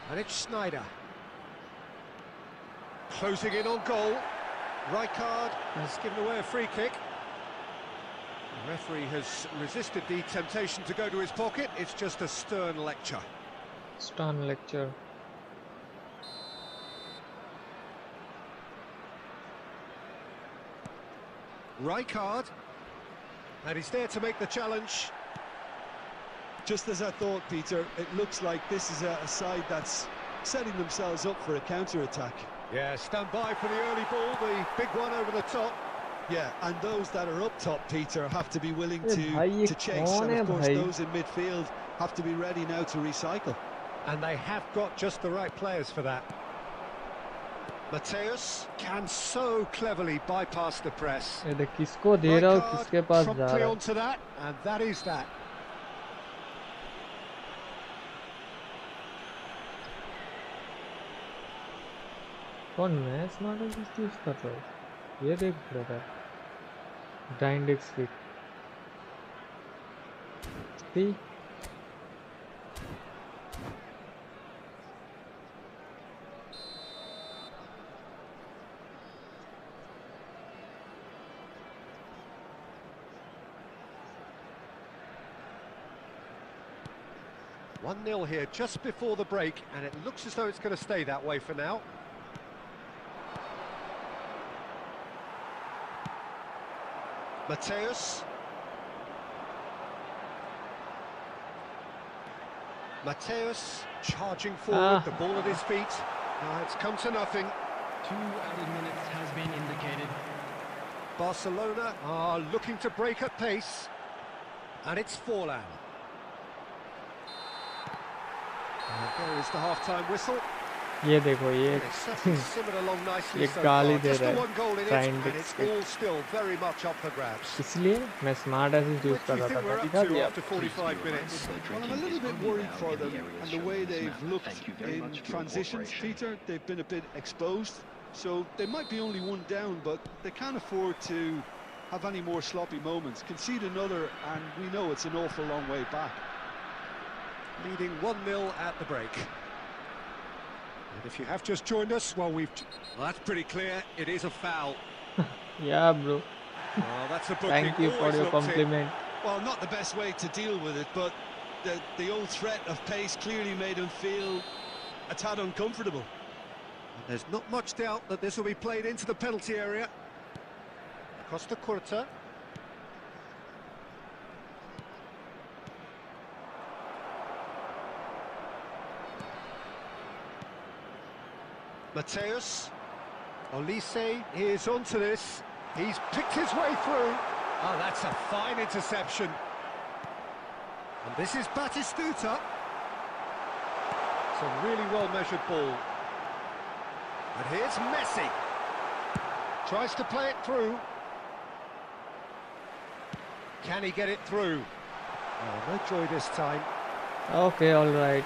And it's Schneider. Closing in on goal. Rijkaard has given away a free kick. The referee has resisted the temptation to go to his pocket. It's just a stern lecture. Stern lecture. Rijkaard. And he's there to make the challenge. Just as I thought, Peter, it looks like this is a side that's setting themselves up for a counter-attack. Yeah, stand by for the early ball, the big one over the top. Yeah, and those that are up top, Peter, have to be willing bhai, to chase. And of course, those in midfield have to be ready now to recycle. And they have got just the right players for that. Mateus can so cleverly bypass the press. ये देख किसको दे रहा हूँ किसके पास जा Promptly रहा है onto that, and that is that. कौन मैं स्मार्ट एसिस्ट यूज कर रहा हूँ ये देख ब्रदर डाइंडेक्स फिट सी 1-0 here just before the break, and it looks as though it's going to stay that way for now. Mateus. Mateus charging forward, the ball at his feet. It's come to nothing. 2 added minutes has been indicated. Barcelona are looking to break at pace, and it's Forlan. And there is the half-time whistle. ये देखो ये Simmered along nicely ये so गाली far. दे Just रहा the है one goal in it, and it's all still very much up for grabs. इसलिए मैं smart assist use What कर do you रहा think we're था up दिखा to दिया after 45 minutes? Well, I'm a little bit worried for them and the way they've looked in transitions, Peter. They've been a bit exposed, so they might be only one down, but they can't afford to have any more sloppy moments. Concede another, and we know it's an awful long way back. Leading 1-0 at the break. And if you have just joined us, well, that's pretty clear. It is a foul. yeah bro Well, that's a booking. thank you for Always your looked in. compliment Well, not the best way to deal with it, but the old threat of pace clearly made him feel a tad uncomfortable. And there's not much doubt that this will be played into the penalty area. Costa Curta. Mateus. Olise is onto this. He's picked his way through. Oh, that's a fine interception. And this is Batistuta. It's a really well-measured ball. And here's Messi. Tries to play it through. Can he get it through? Oh, no joy this time. okay all right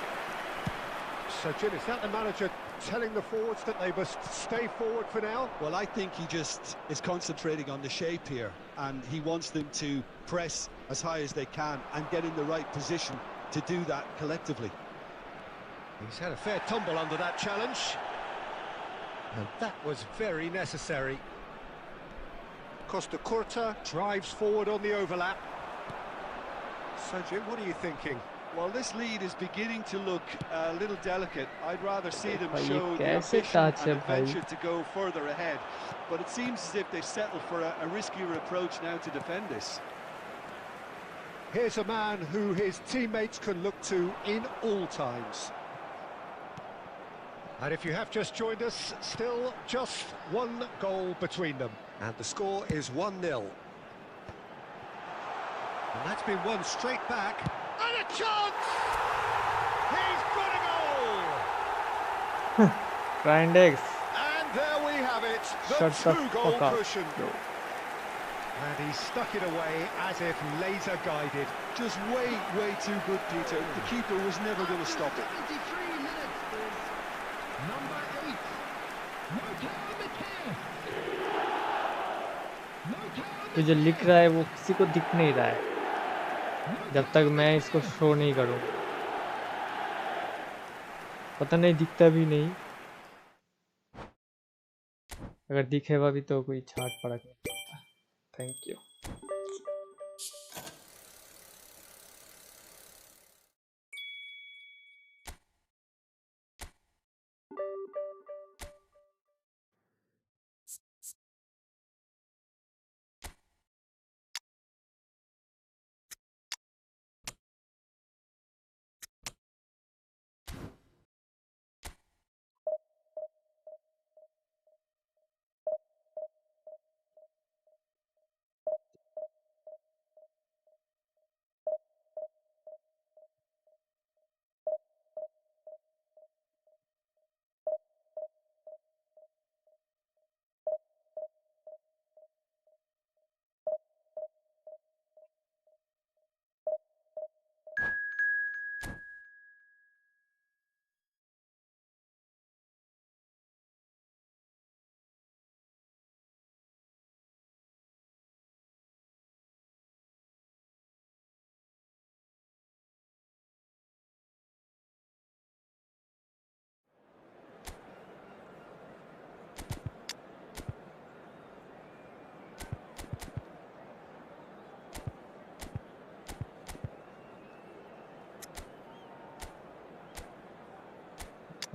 So, Jim, is that the manager telling the forwards that they must stay forward for now? Well, I think he just is concentrating on the shape here, and he wants them to press as high as they can and get in the right position to do that collectively. He's had a fair tumble under that challenge. And that was very necessary. Costa Curta drives forward on the overlap. So, Jim, what are you thinking? Well, this lead is beginning to look a little delicate. I'd rather see them भाई, show the कैसे ambition touch and है भाई? adventure to go further ahead. But it seems as if they've settled for a riskier approach now to defend this. Here's a man who his teammates can look to in all times. And if you have just joined us, still just one goal between them. And the score is 1-0. And that's been won straight back. And a chance! He's got a goal! Grindex. And there we have it, the Shut the two-goal fuck up. cushion. And he stuck it away as if laser guided. Just way too good, Peter. The keeper was never going to stop it. 73 minutes is number 8. No time to care. No time तो जो लिख रहा है वो किसी को दिख नहीं रहा है जब तक मैं इसको शो नहीं करूं। पता नहीं दिखता भी नहीं, अगर दिखेगा भी तो कोई छाट फड़क नहीं पड़ता। Thank you.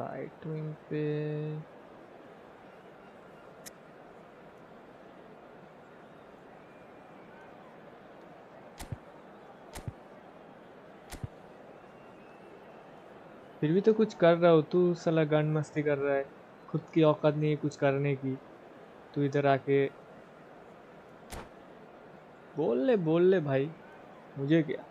राइट विंग पे फिर भी तो कुछ कर रहा हो तू, साला गन मस्ती कर रहा है, खुद की औकात नहीं है कुछ करने की, तू इधर आके बोल ले भाई, मुझे क्या।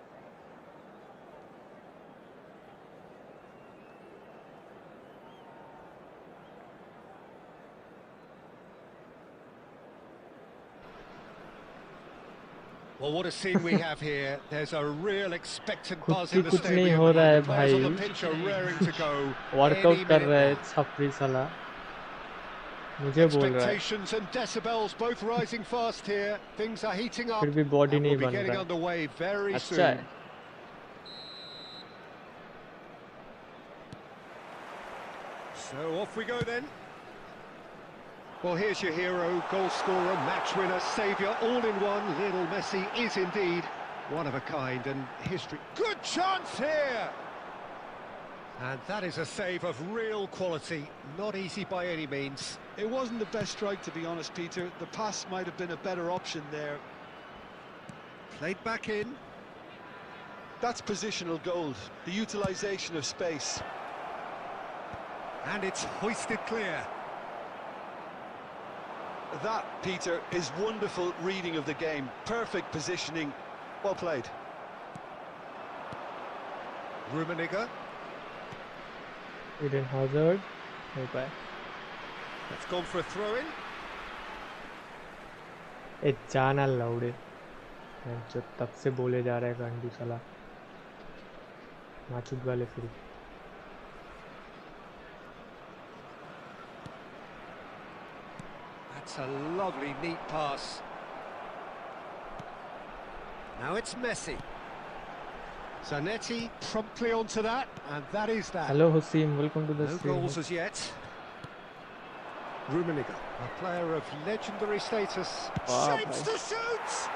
Well, what a scene we have here. There's a real expectant buzz in the कुछ नहीं stadium. हो रहा है The players on the भाई, pitch are raring to go. Workout Any कर minute रहा है now. छपरी साला, मुझे बोल रहा है। Expectations and decibels both rising fast here. Things are heating up. फिर भी बॉडी And नहीं we'll be बन getting रहा है। underway very अच्छा soon. है। So off we go then. Well, here's your hero, goal scorer, match winner, saviour, all in one. Lionel Messi is indeed one of a kind, and history. Good chance here! And that is a save of real quality, not easy by any means. It wasn't the best strike, to be honest, Peter. The pass might have been a better option there. Played back in. That's positional gold, the utilisation of space. And it's hoisted clear. That, Peter, is wonderful reading of the game. Perfect positioning. Well played. Rummenigge. Eden Hazard नहीं पाए। It's gone for a throw-in. ए जाना लाउडे, जो तब से बोले जा रहा है गांडू साला, माचुद वाले फिर। That's a lovely, neat pass. Now it's Messi. Zanetti promptly onto that, and that is that. Hello Hossein, welcome to the No stream. goals as yet. Rummenigge, a player of legendary status. Wow, Shapes bhai. to shoot!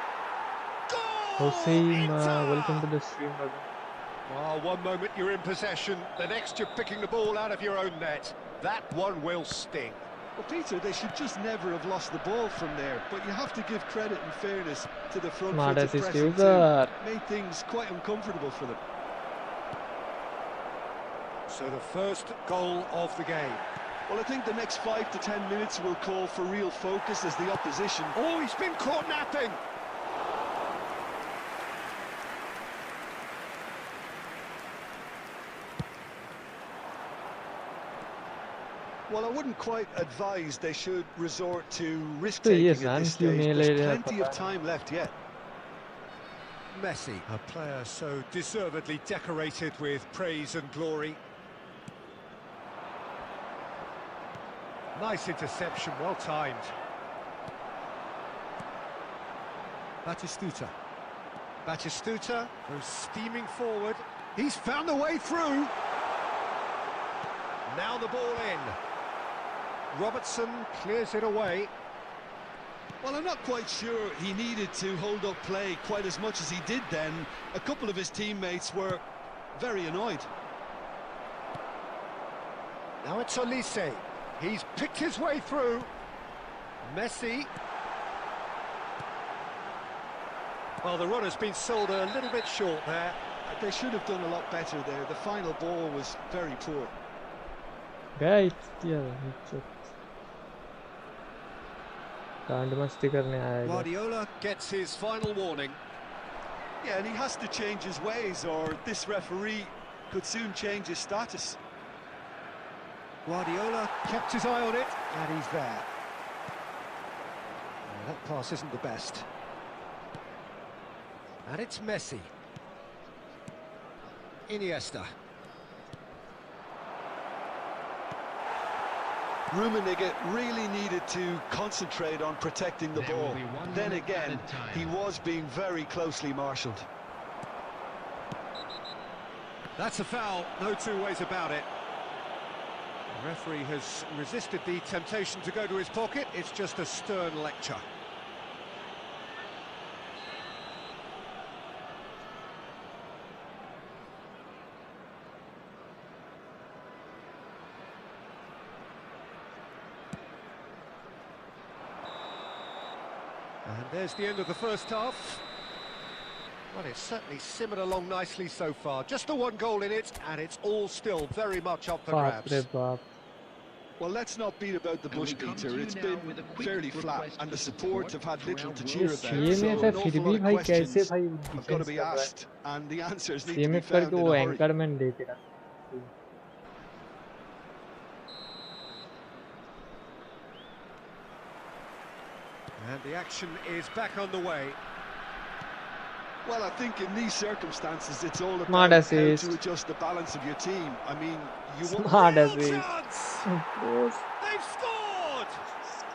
Goal! Hossein, Inter! welcome to the stream, brother. Oh, one moment you're in possession, the next you're picking the ball out of your own net. That one will sting. Well, Peter, they should just never have lost the ball from there, but you have to give credit and fairness to the front Smart foot assist pressing user. team. Made things quite uncomfortable for them. So the first goal of the game. Well, I think the next 5 to 10 minutes will call for real focus as the opposition. Oh, he's been caught napping. Well, I wouldn't quite advise they should resort to तो ये risk-taking at run this क्यों stage. नहीं ले There's रहे हैं plenty of पता time left yet. Messi, a player so deservedly decorated with praise and glory. Nice interception, well timed. Batistuta. Batistuta goes steaming forward. He's found the way through. Now the ball in. Robertson clears it away. Well, I'm not quite sure he needed to hold up play quite as much as he did then. A couple of his teammates were very annoyed. Now it's Olise. He's picked his way through. Messi. Well, the run has been sold a little bit short there. They should have done a lot better there. The final ball was very poor. Guys यार कांड मस्ती करने आया है Guardiola gets his final warning. Yeah, and he has to change his ways or this referee could soon change his status. Guardiola kept his eye on it, and he's there. That pass isn't the best. And it's Messi. Iniesta. Rummenigge really needed to concentrate on protecting the There will ball. be 1 Then minute again, added time. he was being very closely marshalled. That's a foul, no two ways about it. The referee has resisted the temptation to go to his pocket. It's just a stern lecture. And there's the end of the first half. Well, it's certainly simmered along nicely so far. Just the one goal in it, and it's all still very much up for बाप रे grabs. बाप Well, let's not beat about the And bush, we come Peter. to you It's now been with a quick fairly flat, request and the to support have support had little to for cheer ये about. CMF है an फिर awful भी lot भाई of कैसे questions भाई have got to defence be कर रहा है asked, and the answers need to be CMF found करके in वो a hurry. एंकरमैन दे तेरा And the action is back underway. Well, I think in these circumstances, it's all Smart about how assist. to adjust the balance of your team. I mean, you want... Smart Real assist. chance! बस They've scored!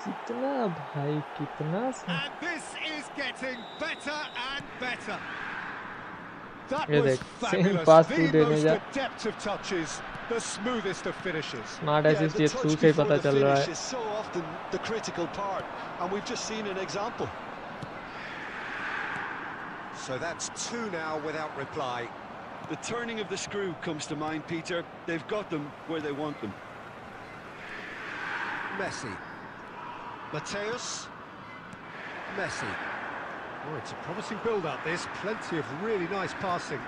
कितना भाई कितना And this is getting better and better. That ये was देख, same fabulous. pass The तू देने most जा। adept of touches, the smoothest of finishes. Smart Yeah, assist the ये touch तू से ही before पता the चल रहा finish है is so often the critical part, and we've just seen an example. So that's two now without reply. The turning of the screw comes to mind, Peter. They've got them where they want them. Messi. Mateus. Messi. Oh, it's a promising build-up, this. Plenty of really nice passing.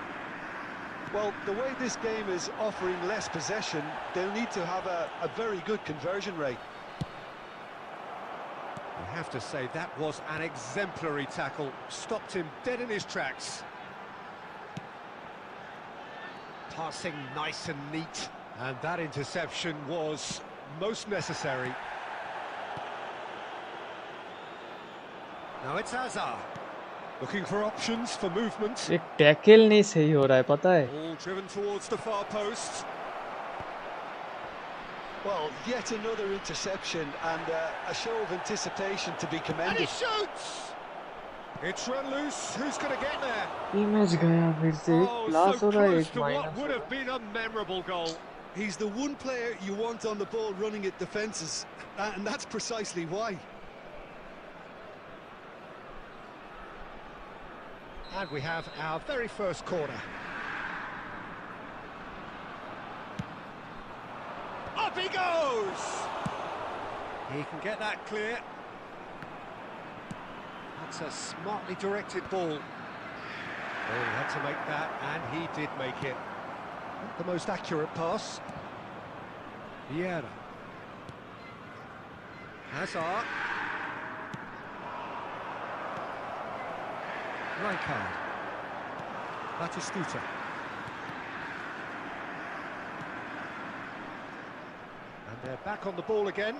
Well, the way this game is offering less possession, they'll need to have a very good conversion rate. I have to say, that was an exemplary tackle. Stopped him dead in his tracks. Passing nice and neat. And that interception was most necessary. Now it's Hazard. Looking for options for movement. एक tackle नहीं सही हो रहा है पता है All driven towards the far post. Well, yet another interception and a show of anticipation to be And commended. he shoots! It's run loose. Who's going to get there? ये match गया फिर से एक Oh, प्लस so हो रहा है close एक to what minus would हो have रहा है. been a memorable goal. He's the one player you want on the ball running at defences, and that's precisely why. And we have our very first corner. Up he goes! He can get that clear. That's a smartly directed ball. Oh, he had to make that, and he did make it. Not the most accurate pass. Vieira. Hazard. Rijkaard. Batistuta. And they're back on the ball again.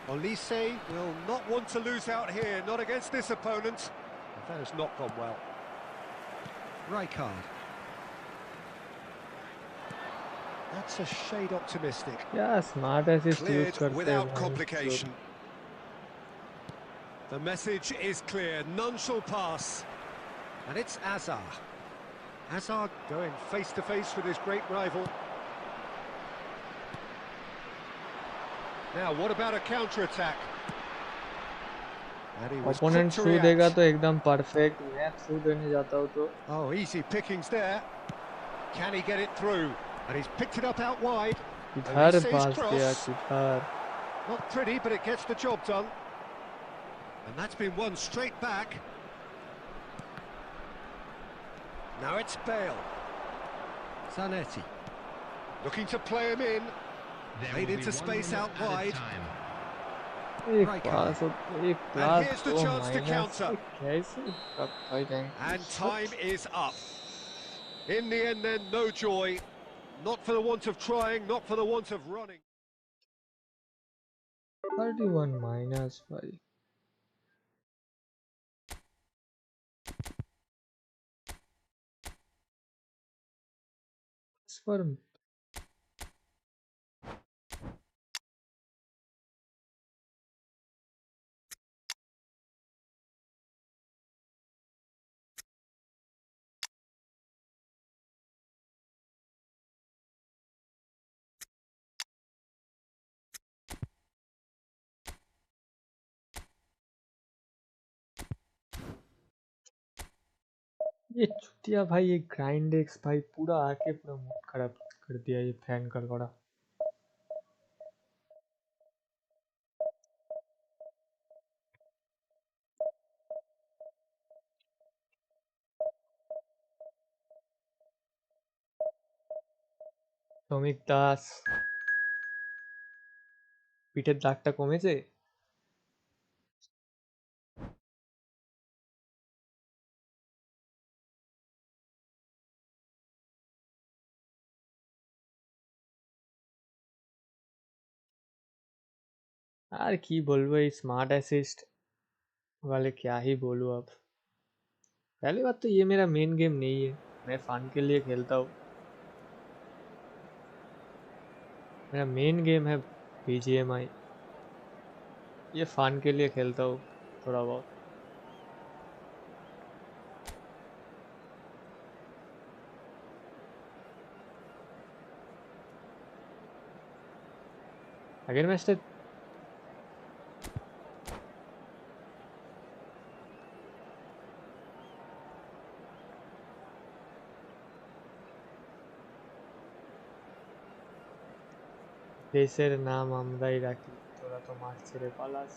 Olise will not want to lose out here, not against this opponent. But that has not gone well. Rijkaard. That's a shade optimistic. क्या smart assist use Cleared करते हैं without भाई. complication. The message is clear, none shall pass. And it's Azar. Azar going face to face with his great rival. Now, what about a counter-attack? And he was opponent quick to through देगा react. तो एकदम perfect. मैं through देने जाता हूँ तो Oh, easy pickings there. Can he get it through? And he's picked it up out wide. किधर Olise's पास cross. किया किधर. Not pretty, but it gets the job done. And that's been won straight back. Now it's Bale. Zanetti. Looking to play him in. There Played will be into one space minute out added wide. time. एक Rijkaard. पास एक And plus here's the दो chance to minus. counter. कैसे कब भाई जाएंगे. And time is up. In the end then, no joy. Not for the want of trying, not for the want of running. 31 minus भाई. इस पर ये चुतिया भाई ये ग्राइंडेक्स भाई पूरा आके पूरा मूड खराब कर दिया ये फैन का बड़ा. শ্রমিক দাস পিঠের দাগটা কমেছে. यार की बोलबो ये स्मार्ट असिस्ट वाले क्या ही बोलूं अब. पहली बात तो ये मेरा मेन गेम नहीं है. मैं फन के लिए खेलता हूँ. मेरा मेन गेम है BGMI. ये फन के लिए खेलता हूँ थोड़ा बहुत. আগের ম্যাচটা দেশের নাম আমরাই রাখি, তোরা তো মাঠ ছেড়ে পালাস.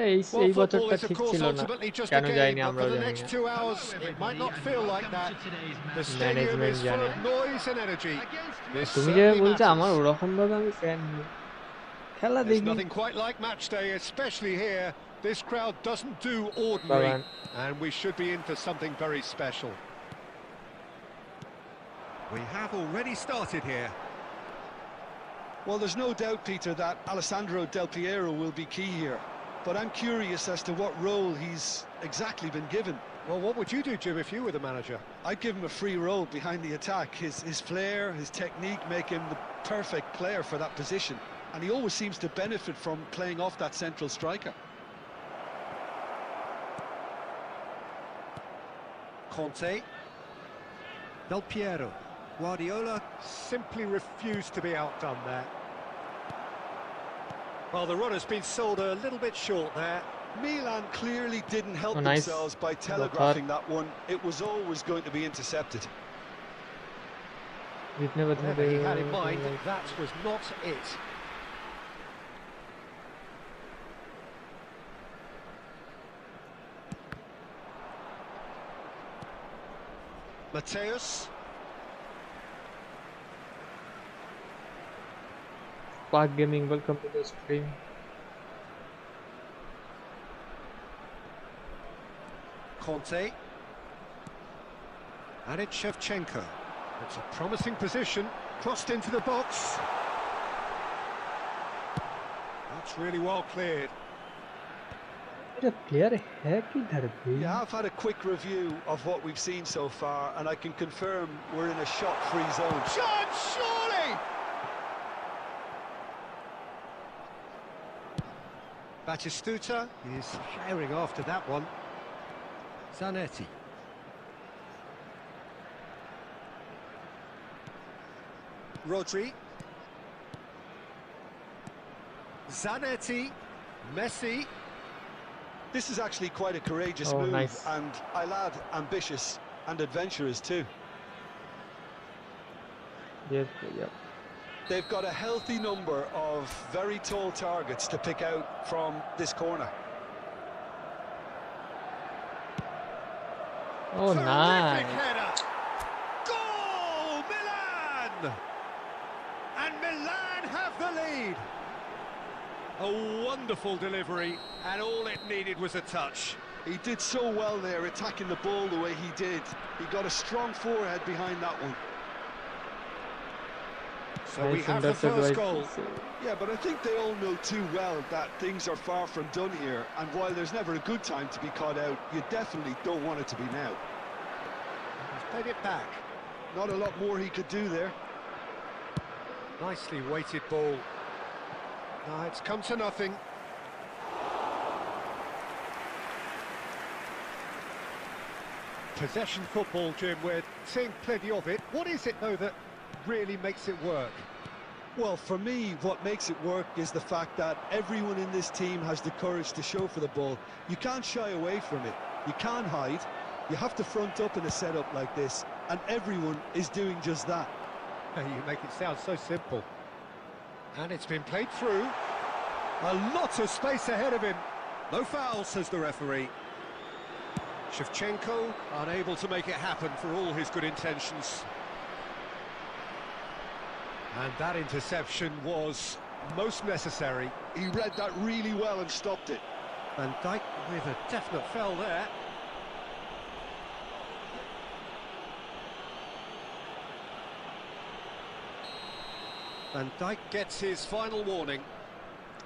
এই Well, বছরটা football is, of ঠিক course, ছিল না. ultimately just a কেন game, যায়নি but আমরাও for the জানি next না. 2 hours, it might not feel like that. The stadium is full of noise and energy. This তুমি যে certainly বলছো আমার matters. ওরকম ভাবে আমি ফ্যান নই. খেলা There's দেখি. nothing quite like match day, especially here. This crowd doesn't do ordinary, Bye-bye. and we should be in for something very special. We have already started here. Well, there's no doubt, Peter, that Alessandro Del Piero will be key here. But I'm curious as to what role he's exactly been given. Well, what would you do, Jim, if you were the manager? I'd give him a free role behind the attack. His flair, his technique make him the perfect player for that position. And he always seems to benefit from playing off that central striker. Conte. Del Piero. Guardiola simply refused to be outdone there. Well, the run has been sold a little bit short there. Milan clearly didn't help nice. themselves by telegraphing that one. It was always going to be intercepted. Whatever he had in mind, that was not it. Mateus. Spark Gaming, welcome to the stream. Conte. And it's Shevchenko. It's a promising position. Crossed into the box. That's really well cleared. Yeah, I've had a quick review of what we've seen so far, and I can confirm we're in a shot-free zone. Chance, surely! Batistuta is firing after that one. Zanetti. Rodri. Zanetti. Messi. This is actually quite a courageous move, nice. And I'll add ambitious and adventurous too. Yes, yep. They've got a healthy number of very tall targets to pick out from this corner. Oh, Terrific nice. header. Goal, Milan! And Milan have the lead. A wonderful delivery, and all it needed was a touch. He did so well there, attacking the ball the way he did. He got a strong forehead behind that one. So we have the first goal. Yeah, but I think they all know too well that things are far from done here, and while there's never a good time to be caught out, you definitely don't want it to be now. He's played it back. Not a lot more he could do there. Nicely weighted ball. No, it's come to nothing. Possession football, Jim, we're seeing plenty of it. What is it, though, that really makes it work? Well, for me, what makes it work is the fact that everyone in this team has the courage to show for the ball. You can't shy away from it. You can't hide. You have to front up in a setup like this, and everyone is doing just that. You make it sound so simple. And it's been played through. A lot of space ahead of him. No foul, says the referee. Shevchenko unable to make it happen for all his good intentions. And that interception was most necessary. He read that really well and stopped it. Van Dijk with a definite foul there. Van Dijk gets his final warning.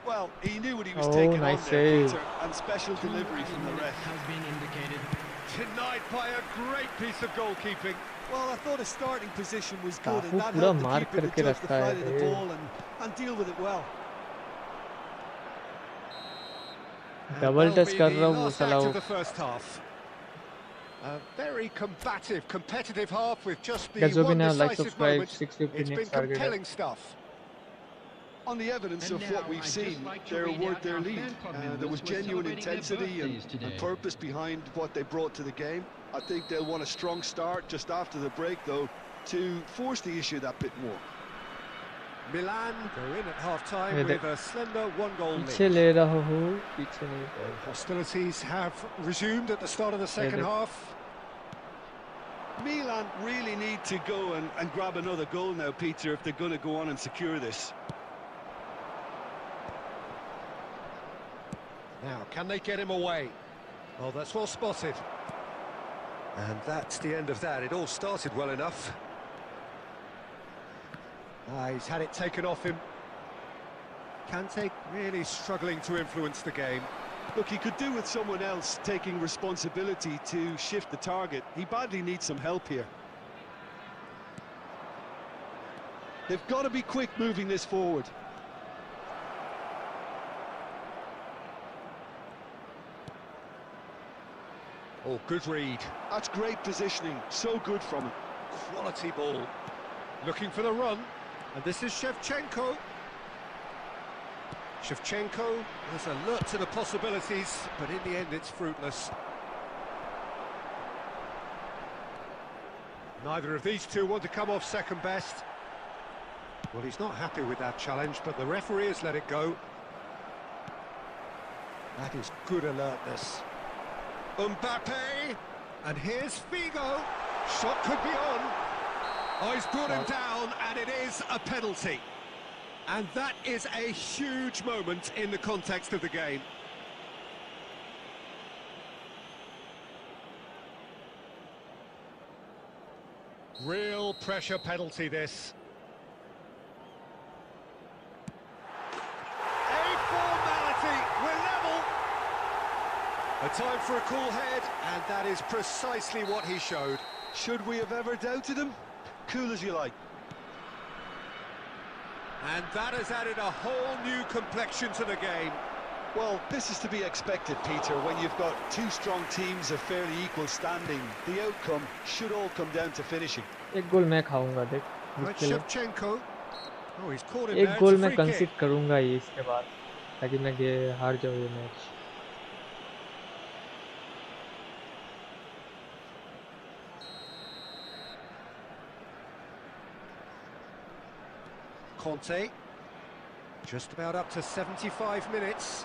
Well, he knew what he was Oh, taking nice on there, save. Peter, and special delivery from the ref. Has been indicated. Denied by a great piece of goalkeeping. Well, I thought his starting position was good, काफू and that पूरा helped the मार keeper to करके judge the रखा flight of the है ball and deal with it well. Double touch कर रहा हूँ वो Last साला act वो of the first half. A very combative, competitive half with just the guys will be one now like decisive subscribe moment. 650 It's been next target compelling stuff. On the evidence And of now what we've I'd seen, just like to they're read worth out their our lead. fan club There members was who are genuine celebrating their intensity birthdays today. and purpose behind what they brought to the game. I think they'll want a strong start just after the break, though, to force the issue that bit more. Milan go in at half-time Yeah, with a slender one-goal पीछे lead. ले रहा हूँ पीछे नहीं Hostilities have resumed at the start of the second they- half. Milan really need to go and grab another goal now, Peter, if they're going to go on and secure this. Now, can they get him away? Well, that's well spotted. And that's the end of that. It all started well enough. He's had it taken off him. Kante really struggling to influence the game. Look, he could do with someone else taking responsibility to shift the target. He badly needs some help here. They've got to be quick moving this forward. Oh, good read. That's great positioning. So good from him. Quality ball. Looking for the run. And this is Shevchenko. Shevchenko is alert to the possibilities, but in the end it's fruitless. Neither of these two want to come off second best. Well, he's not happy with that challenge, but the referee has let it go. That is good alertness. Mbappe, and here's Figo. Shot could be on. Oh, he's brought him down, and it is a penalty. And that is a huge moment in the context of the game. Real pressure penalty, this. A formality, we're level. A time for a cool head, and that is precisely what he showed. Should we have ever doubted him? Cool as you like. And that has added a whole new complexion to the game. Well, this is to be expected, Peter, when you've got two strong teams of fairly equal standing. The outcome should all come down to finishing. एक गोल मैं खाऊंगा देख Right, इसके लिए Shevchenko. Oh, he's caught him एक there. Goal It's a मैं free kick. कंसीड करूंगा ही इसके बाद ताकि मैं हार जाऊं ये match Conte, just about up to 75 minutes.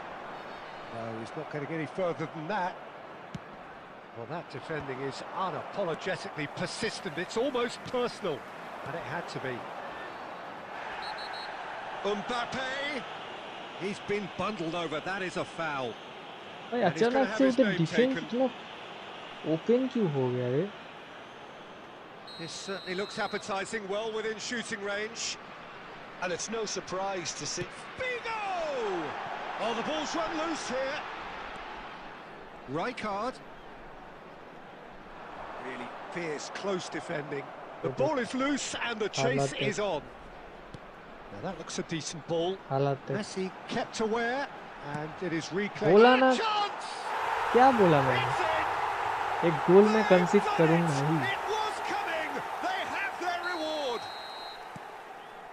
No, he's not going to get any further than that. Well, that defending is unapologetically persistent. It's almost personal, and it had to be. Mbappe, he's been bundled over. That is a foul. भाई And he's gonna अचानक have से his उधर name defence taken. इतना open क्यों हो गया रे This certainly looks appetising, well within shooting range. And it's no surprise to see... Figo! Oh, the ball's run loose here. Rijkaard. Really fierce, close defending. The ball is loose and the chase is on. Now that looks a decent ball. हालात है Messi kept aware, and it is reclaimed. बोला And a ना chance! क्या बोला मैंने It's in! एक गोल मैं They've कंसीड done करूंगा it! He It was coming! They have their reward!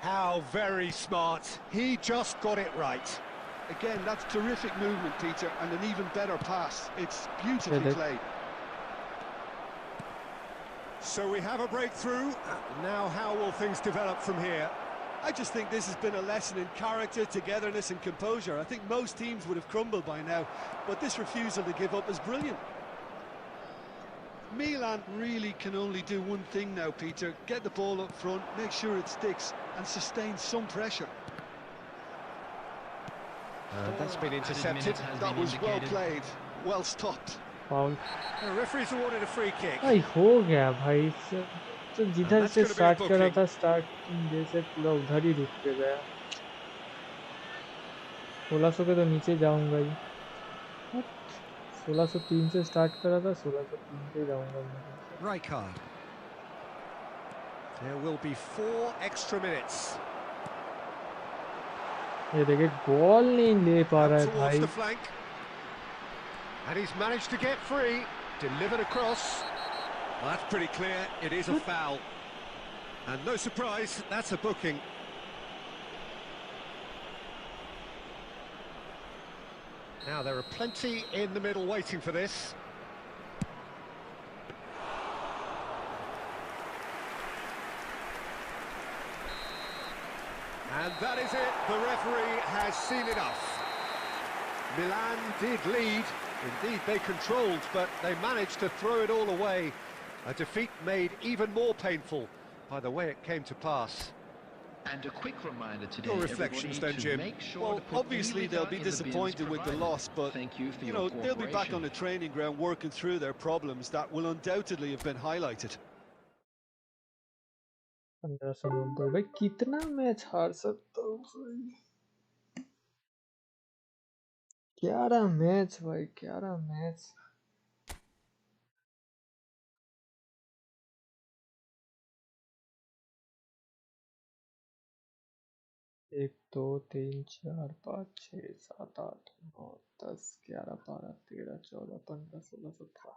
How very smart. He just got it right. Again, that's terrific movement, Peter, and an even better pass. It's beautifully played. So we have a breakthrough. Now how will things develop from here? I just think this has been a lesson in character, togetherness and composure. I think most teams would have crumbled by now, but this refusal to give up is brilliant. Milan really can only do one thing now, Peter. Get the ball up front, make sure it sticks, and sustain some pressure. That's been intercepted. That was well played, well stopped. Foul The referee's awarded a free kick. भाई हो गया भाई तो जिधर that's से gonna be a start करा booking. था starting जैसे पूरा उधर ही रुक के गया 1600 के तो नीचे जाऊंगा ही 1603 से स्टार्ट करा था 1603 पे जाऊंगा मैं Rijkaard. There will be 4 extra minutes. ये देखिए बॉल नहीं ले पा रहा Up है towards भाई the flank. And he's managed to get free. Delivered across. Well, that's pretty clear. It is a foul. And no surprise, that's a booking. Now, there are plenty in the middle waiting for this. And that is it. The referee has seen enough. Milan did lead. Indeed, they controlled, but they managed to throw it all away. A defeat made even more painful by the way it came to pass. And a quick reminder today, Your reflections everybody, then, to Jim. make sure Well, to put obviously any they'll litter be in the bins disappointed with the provided. loss, but Thank you for you your know, they'll be back cooperation. on the training ground working through their problems that will undoubtedly have been highlighted. 1590 भाई कितना match हार सकता हूँ भाई 11 match भाई, 11 match. 1 2 3 4 5 6 7 8 9 10 11 12 13 14 15 16 17।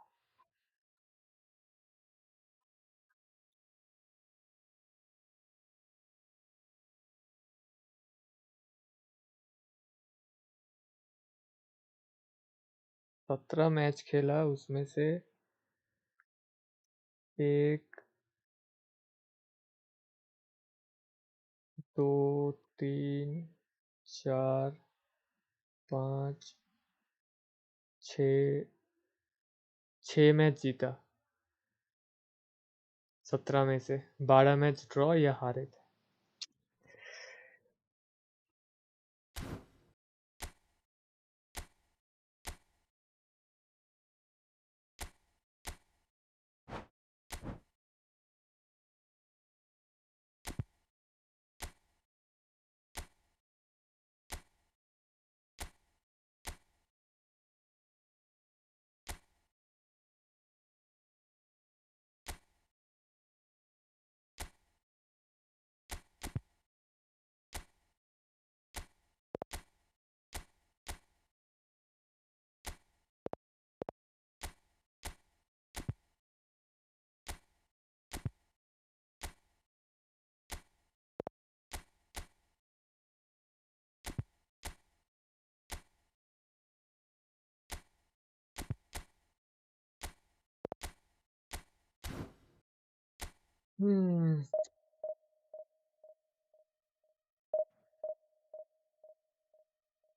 17 match खेला, उसमें से 1 2 3 4 5 6 मैच जीता। 17 में से 12 मैच ड्रॉ या हारे थे।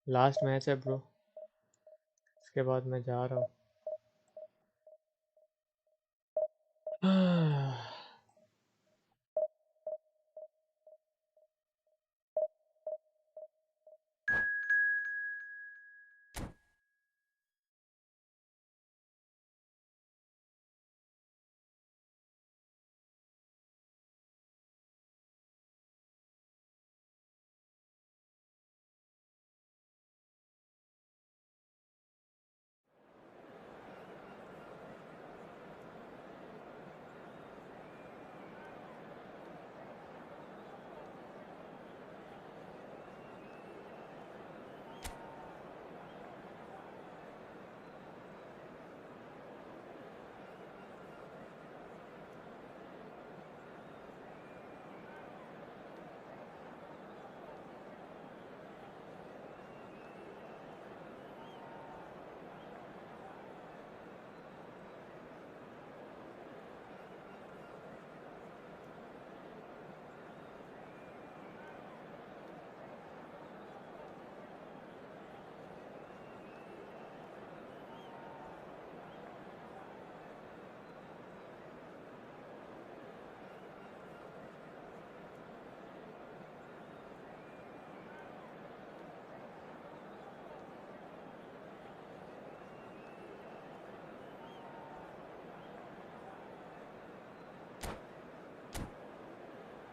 लास्ट मैच है ब्रो, इसके बाद मैं जा रहा हूँ।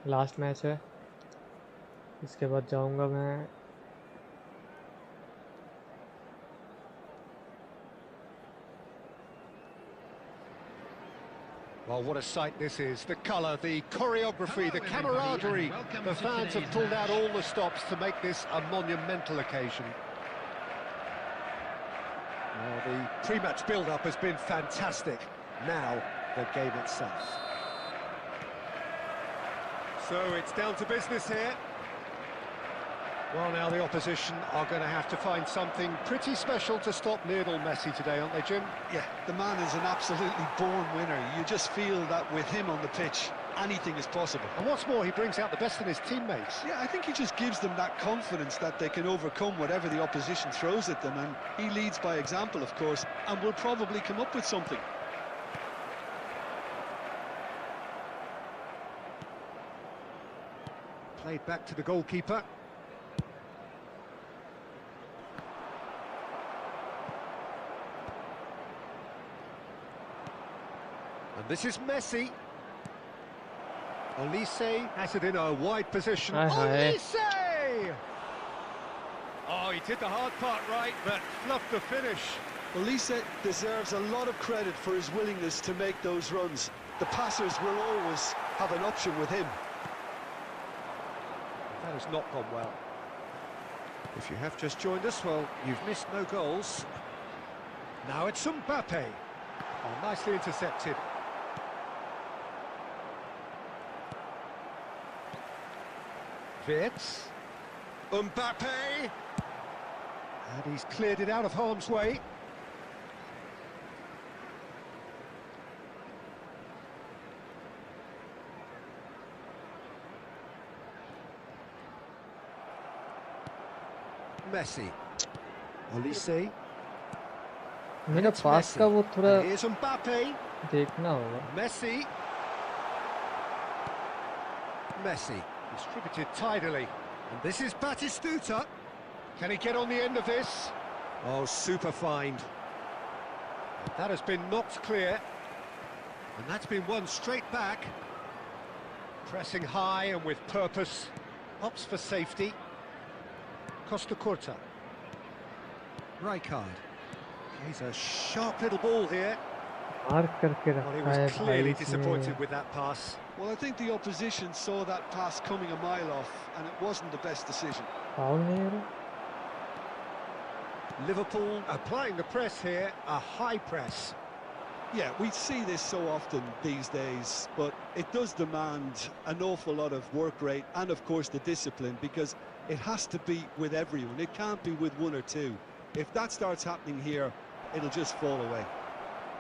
लास्ट मैच है, इसके बाद जाऊंगा मैं। Well, what a sight this is. The colour, the choreography, the camaraderie. The fans have pulled out all the stops to make this a monumental occasion. Well, the pre-match build-up has been fantastic. Now, the game itself. So it's down to business here. Well, now the opposition are going to have to find something pretty special to stop Lionel Messi today, aren't they, Jim? Yeah, the man is an absolutely born winner. You just feel that with him on the pitch, anything is possible. And what's more, he brings out the best in his teammates. Yeah, I think he just gives them that confidence that they can overcome whatever the opposition throws at them, and he leads by example, of course, and will probably come up with something. Played back to the goalkeeper. And this is Messi. Olise has it in a wide position. Olise! Oh, he did the hard part right, but fluffed the finish. Well, Lisa deserves a lot of credit for his willingness to make those runs. The passers will always have an option with him. That has not gone well. If you have just joined us, well, you've missed no goals. Now it's Mbappe. Oh, nicely intercepted. Wirtz. Mbappe. And he's cleared it out of harm's way. Messi. Olise. मेरा पास का वो थोड़ा Here's Mbappe. देखना होगा. Messi. Messi. Distributed tidily. And this is Batistuta. Can he get on the end of this? Oh, super find. And that has been knocked clear. And that's been won straight back. Pressing high and with purpose. Opts for safety. Costa Curta. Rijkaard. He's a sharp little ball here. मार करके Well, he रखा was है clearly भाई disappointed इसने. with that pass. Well, I think the opposition saw that pass coming a mile off, and it wasn't the best decision. Foul नहीं है रे. Liverpool applying the press here, a high press. Yeah, we see this so often these days, but it does demand an awful lot of work rate and, of course, the discipline, because it has to be with everyone. It can't be with one or two. If that starts happening here, it'll just fall away.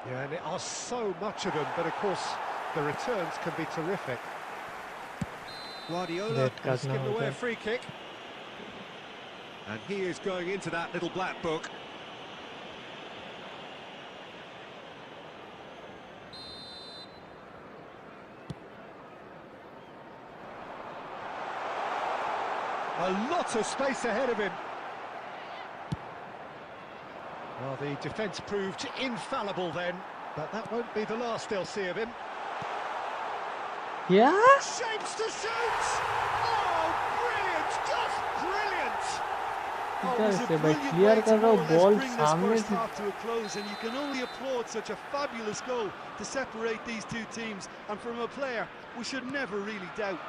Yeah, and there are so much of them, but of course the returns can be terrific. Guardiola has given away a free kick. And he is going into that little black book. A lot of space ahead of him. Well, the defence proved infallible then, but that won't be the last they'll see of him. क्या? Shapes to shoot! Oh, brilliant! Just brilliant! इधर से भाई clear कर रहा हूँ ball सामने से. To a close, and you can only applaud such a fabulous goal to separate these two teams, and from a player we should never really doubt.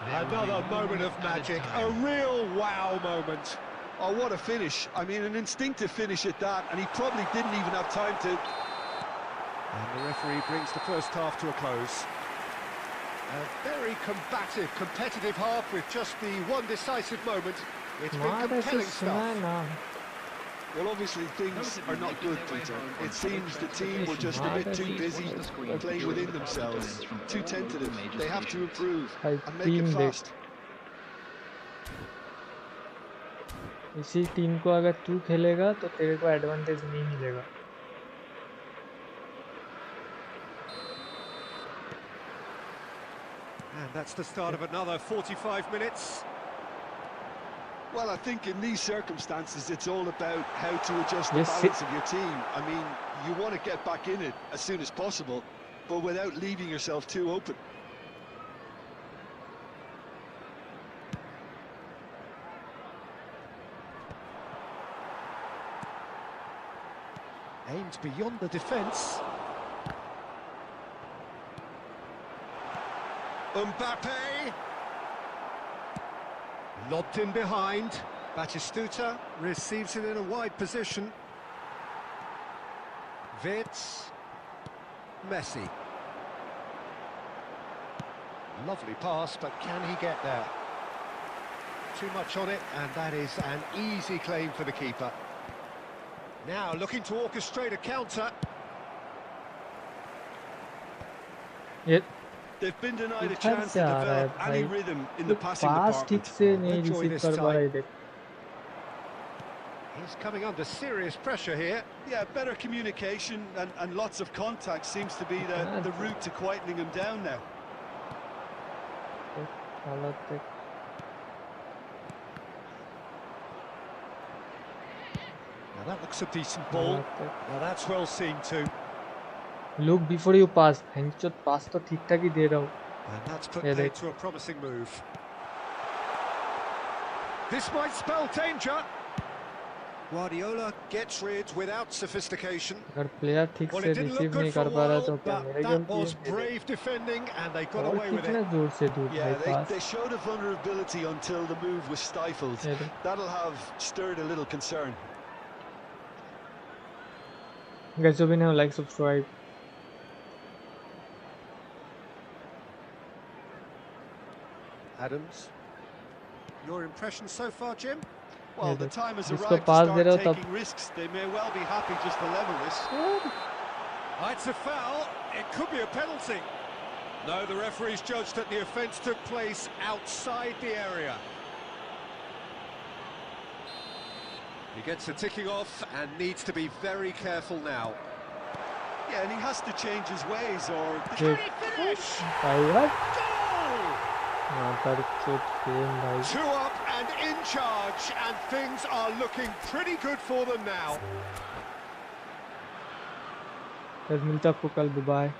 Another moment of magic, a real wow moment. Oh, what a finish. I mean, an instinctive finish at that, and he probably didn't even have time to... And the referee brings the first half to a close. A very combative, competitive half with just the one decisive moment. It's been compelling stuff. Well, obviously things are not good, Peter. It seems the team were just a bit too busy playing within themselves, too tentative. They have to improve and make it fast. इसी team को अगर तू खेलेगा तो तेरे को advantage नहीं मिलेगा. And that's the start of another 45 minutes. Well, I think in these circumstances, it's all about how to adjust the balance of your team. I mean, you want to get back in it as soon as possible, but without leaving yourself too open. Aimed beyond the defence. Mbappe! Lobbed in behind. Batistuta receives it in a wide position. Wirtz. Messi. Lovely pass, but can he get there? Too much on it, and that is an easy claim for the keeper. Now looking to orchestrate a counter. They've been denied a chance to develop any rhythm in the passing department. He's coming under serious pressure here. Yeah, better communication and lots of contact seems to be the route to quietening him down now. Now that looks a decent ball. Now that's well seen too. Look before you pass. हैंचोट पास तो ठीक ठाक ही दे रहा हूँ. And that's put paid to a promising move. This might spell danger. Guardiola gets rid without sophistication. अगर player ठीक Well, से it didn't look receive good नहीं for कर a पा रहा while, तो क्या but मेरी that गलती was है? brave defending, and they got और away with कितना it. जोर से दूर भाई Yeah, pass. they showed a vulnerability until the move was stifled. ये देख। That'll have stirred a little concern. Guys, if you have like, subscribe. Adams, your impression so far, Jim? Well, the time has जिसको arrived to पास दे रहे start हो taking risks. They may well be happy just to level this. It's a foul. It could be a penalty. No, the referee's judged that the offence took place outside the area. He gets a ticking off and needs to be very careful now. Yeah, and he has to change his ways or... Can he finish? भाई Goal! यार भाई 2 up and in charge, and things are looking pretty good for them now. फिर मिलता आपको कल, bye.